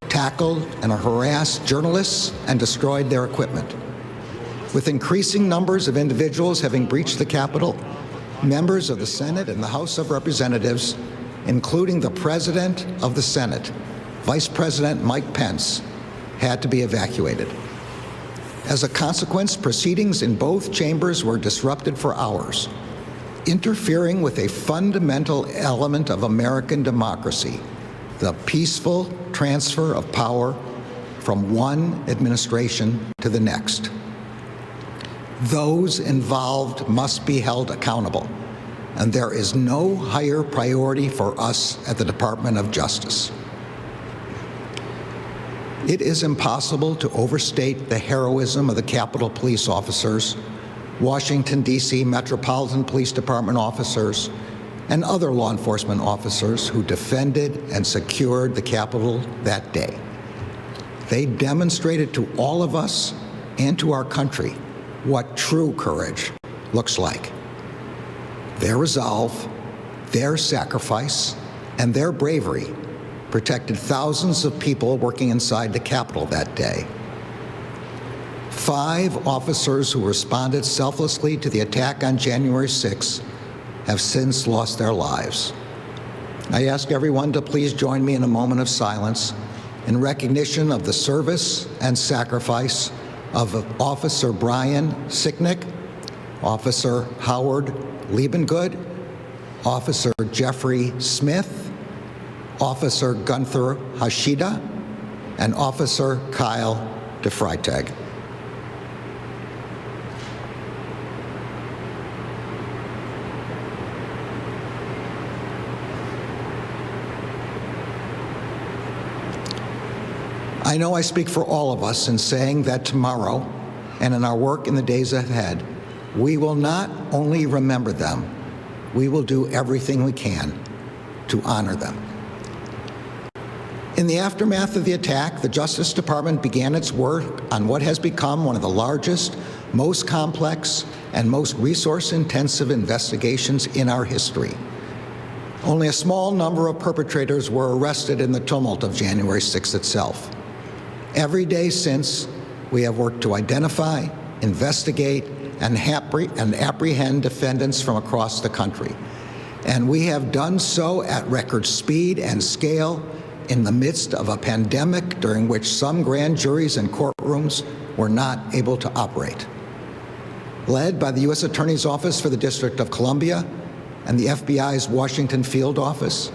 tackled, and harassed journalists and destroyed their equipment. With increasing numbers of individuals having breached the Capitol, members of the Senate and the House of Representatives, including the President of the Senate, Vice President Mike Pence, had to be evacuated. As a consequence, proceedings in both chambers were disrupted for hours, interfering with a fundamental element of American democracy, the peaceful transfer of power from one administration to the next. Those involved must be held accountable, and there is no higher priority for us at the Department of Justice. It is impossible to overstate the heroism of the Capitol Police officers, Washington, D.C. Metropolitan Police Department officers, and other law enforcement officers who defended and secured the Capitol that day. They demonstrated to all of us and to our country what true courage looks like. Their resolve, their sacrifice, and their bravery protected thousands of people working inside the Capitol that day. 5 officers who responded selflessly to the attack on January 6 have since lost their lives. I ask everyone to please join me in a moment of silence in recognition of the service and sacrifice of Officer Brian Sicknick, Officer Howard Liebengood, Officer Jeffrey Smith, Officer Gunther Hashida, and Officer Kyle DeFreitag. I know I speak for all of us in saying that tomorrow, and in our work in the days ahead, we will not only remember them, we will do everything we can to honor them. In the aftermath of the attack, the Justice Department began its work on what has become one of the largest, most complex, and most resource-intensive investigations in our history. Only a small number of perpetrators were arrested in the tumult of January 6th itself. Every day since, we have worked to identify, investigate, and apprehend defendants from across the country. And we have done so at record speed and scale in the midst of a pandemic during which some grand juries and courtrooms were not able to operate. Led by the U.S. Attorney's Office for the District of Columbia and the FBI's Washington Field Office,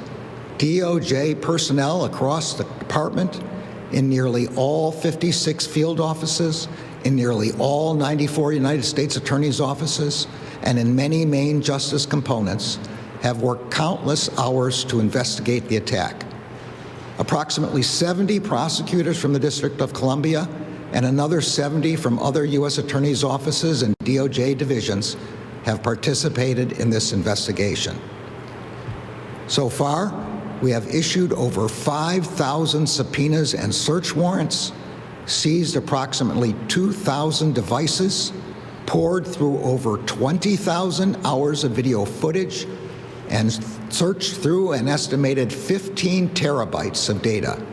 DOJ personnel across the department in nearly all 56 field offices, in nearly all 94 United States Attorney's offices, and in many main justice components have worked countless hours to investigate the attack. Approximately 70 prosecutors from the District of Columbia and another 70 from other U.S. Attorney's offices and DOJ divisions have participated in this investigation. So far, we have issued over 5,000 subpoenas and search warrants, seized approximately 2,000 devices, poured through over 20,000 hours of video footage, and searched through an estimated 15 terabytes of data.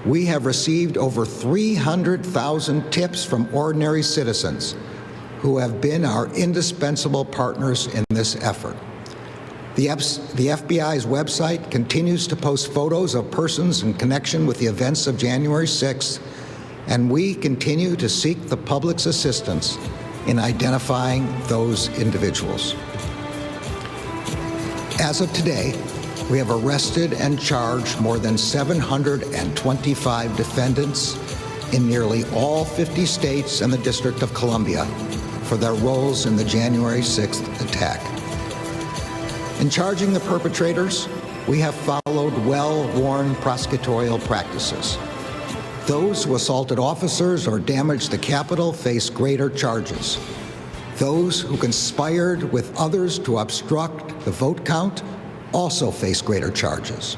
We have received over 300,000 tips from ordinary citizens who have been our indispensable partners in this effort. The FBI's website continues to post photos of persons in connection with the events of January 6th, and we continue to seek the public's assistance in identifying those individuals. As of today, we have arrested and charged more than 725 defendants in nearly all 50 states and the District of Columbia for their roles in the January 6th attack. In charging the perpetrators, we have followed well-worn prosecutorial practices. Those who assaulted officers or damaged the Capitol face greater charges. Those who conspired with others to obstruct the vote count also face greater charges.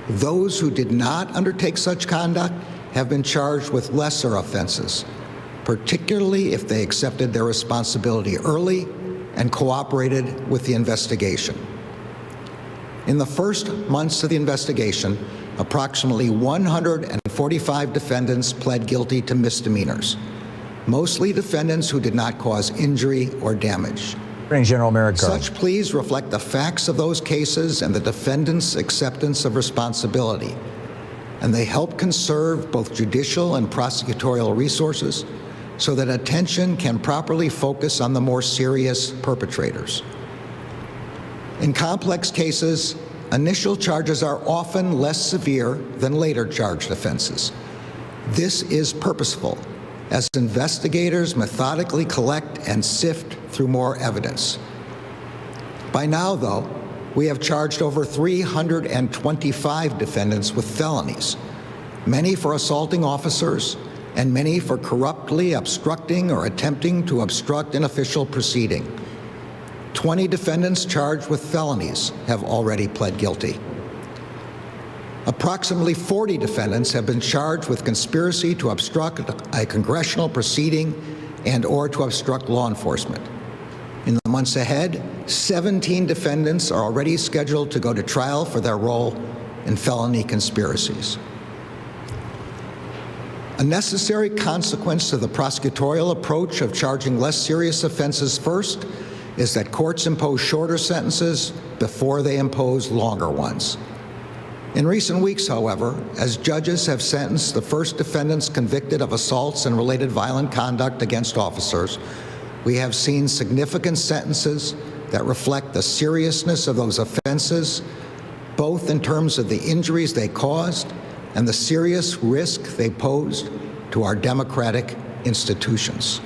Those who did not undertake such conduct have been charged with lesser offenses, particularly if they accepted their responsibility early and cooperated with the investigation. In the first months of the investigation, approximately 145 defendants pled guilty to misdemeanors, mostly defendants who did not cause injury or damage. Attorney General Merrick Garland. Such pleas reflect the facts of those cases and the defendant's acceptance of responsibility, and they help conserve both judicial and prosecutorial resources so that attention can properly focus on the more serious perpetrators. In complex cases, initial charges are often less severe than later charged offenses. This is purposeful, as investigators methodically collect and sift through more evidence. By now, though, we have charged over 325 defendants with felonies, many for assaulting officers, and many for corruptly obstructing or attempting to obstruct an official proceeding. 20 defendants charged with felonies have already pled guilty. Approximately 40 defendants have been charged with conspiracy to obstruct a congressional proceeding and/or to obstruct law enforcement. In the months ahead, 17 defendants are already scheduled to go to trial for their role in felony conspiracies. A necessary consequence to the prosecutorial approach of charging less serious offenses first is that courts impose shorter sentences before they impose longer ones. In recent weeks, however, as judges have sentenced the first defendants convicted of assaults and related violent conduct against officers, we have seen significant sentences that reflect the seriousness of those offenses, both in terms of the injuries they caused and the serious risk they posed to our democratic institutions.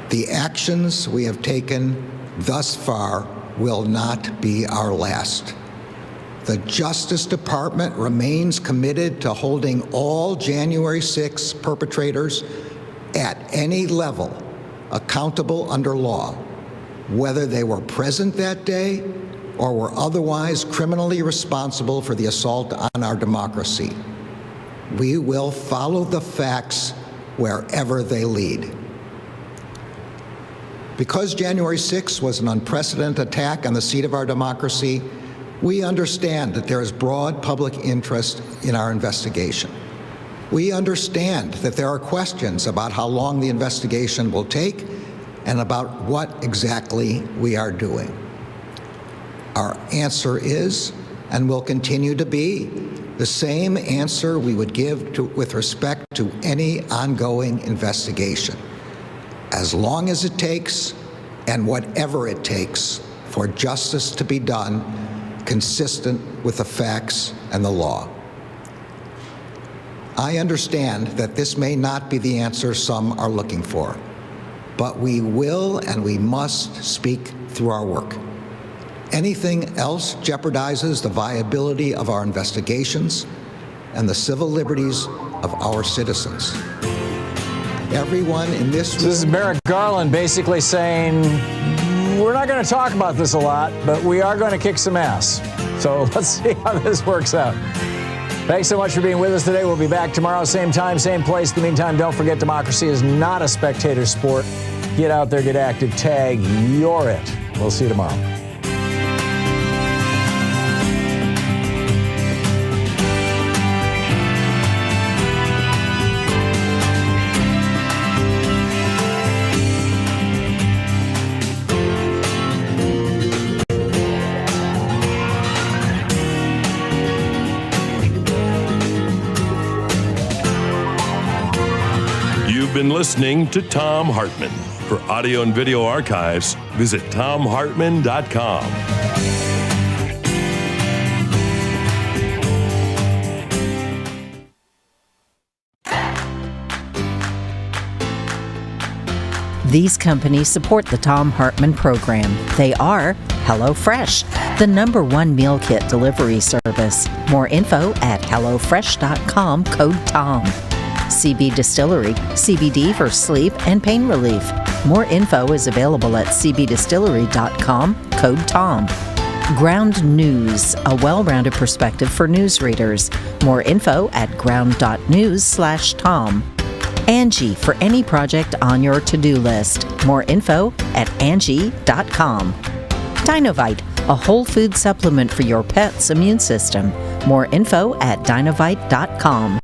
The actions we have taken thus far will not be our last. The Justice Department remains committed to holding all January 6 perpetrators at any level accountable under law, whether they were present that day or were otherwise criminally responsible for the assault on our democracy. We will follow the facts wherever they lead. Because January 6th was an unprecedented attack on the seat of our democracy, we understand that there is broad public interest in our investigation. We understand that there are questions about how long the investigation will take and about what exactly we are doing. Our answer is, and will continue to be, the same answer we would give with respect to any ongoing investigation. As long as it takes, and whatever it takes, for justice to be done consistent with the facts and the law. I understand that this may not be the answer some are looking for, but we will and we must speak through our work. Anything else jeopardizes the viability of our investigations and the civil liberties of our citizens. Everyone in this room... This is Merrick Garland basically saying, we're not going to talk about this a lot, but we are going to kick some ass. So let's see how this works out. Thanks so much for being with us today. We'll be back tomorrow, same time, same place. In the meantime, don't forget, democracy is not a spectator sport. Get out there, get active, tag, you're it. We'll see you tomorrow. Been listening to Thom Hartmann. For audio and video archives, visit thomhartmann.com. These companies support the Thom Hartmann Program. They are HelloFresh, the #1 meal kit delivery service. More info at hellofresh.com, code TOM. CB Distillery, CBD for sleep and pain relief. More info is available at cbdistillery.com, code TOM. Ground News, a well-rounded perspective for news readers. More info at ground.news/Tom. Angie, for any project on your to-do list. More info at angie.com. Dinovite, a whole food supplement for your pet's immune system. More info at dinovite.com.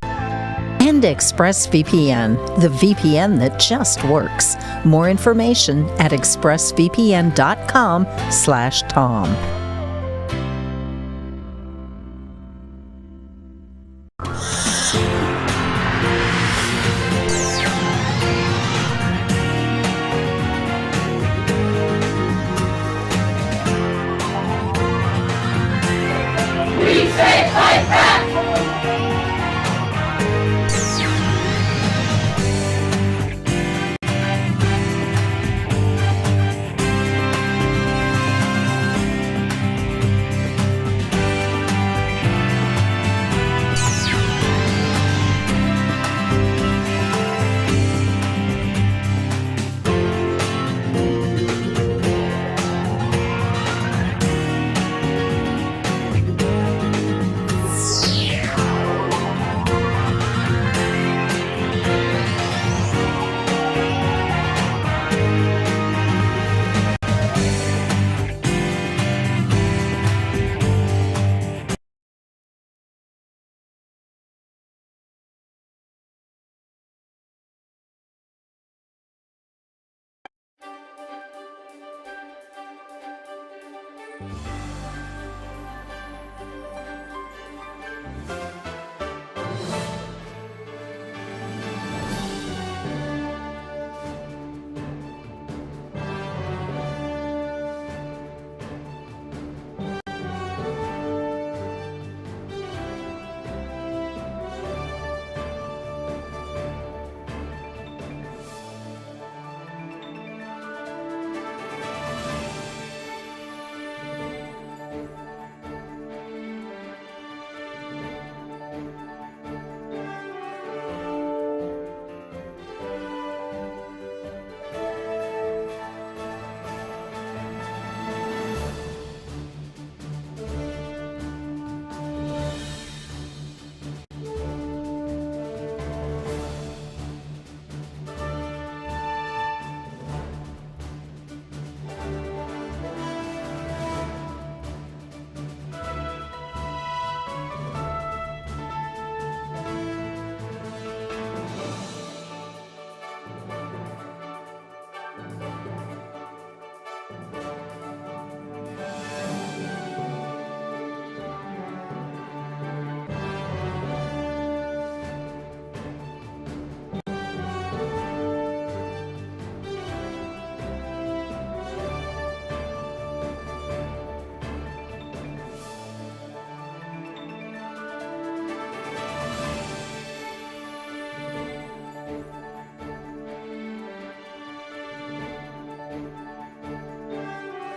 And ExpressVPN, the VPN that just works. More information at expressvpn.com/Tom.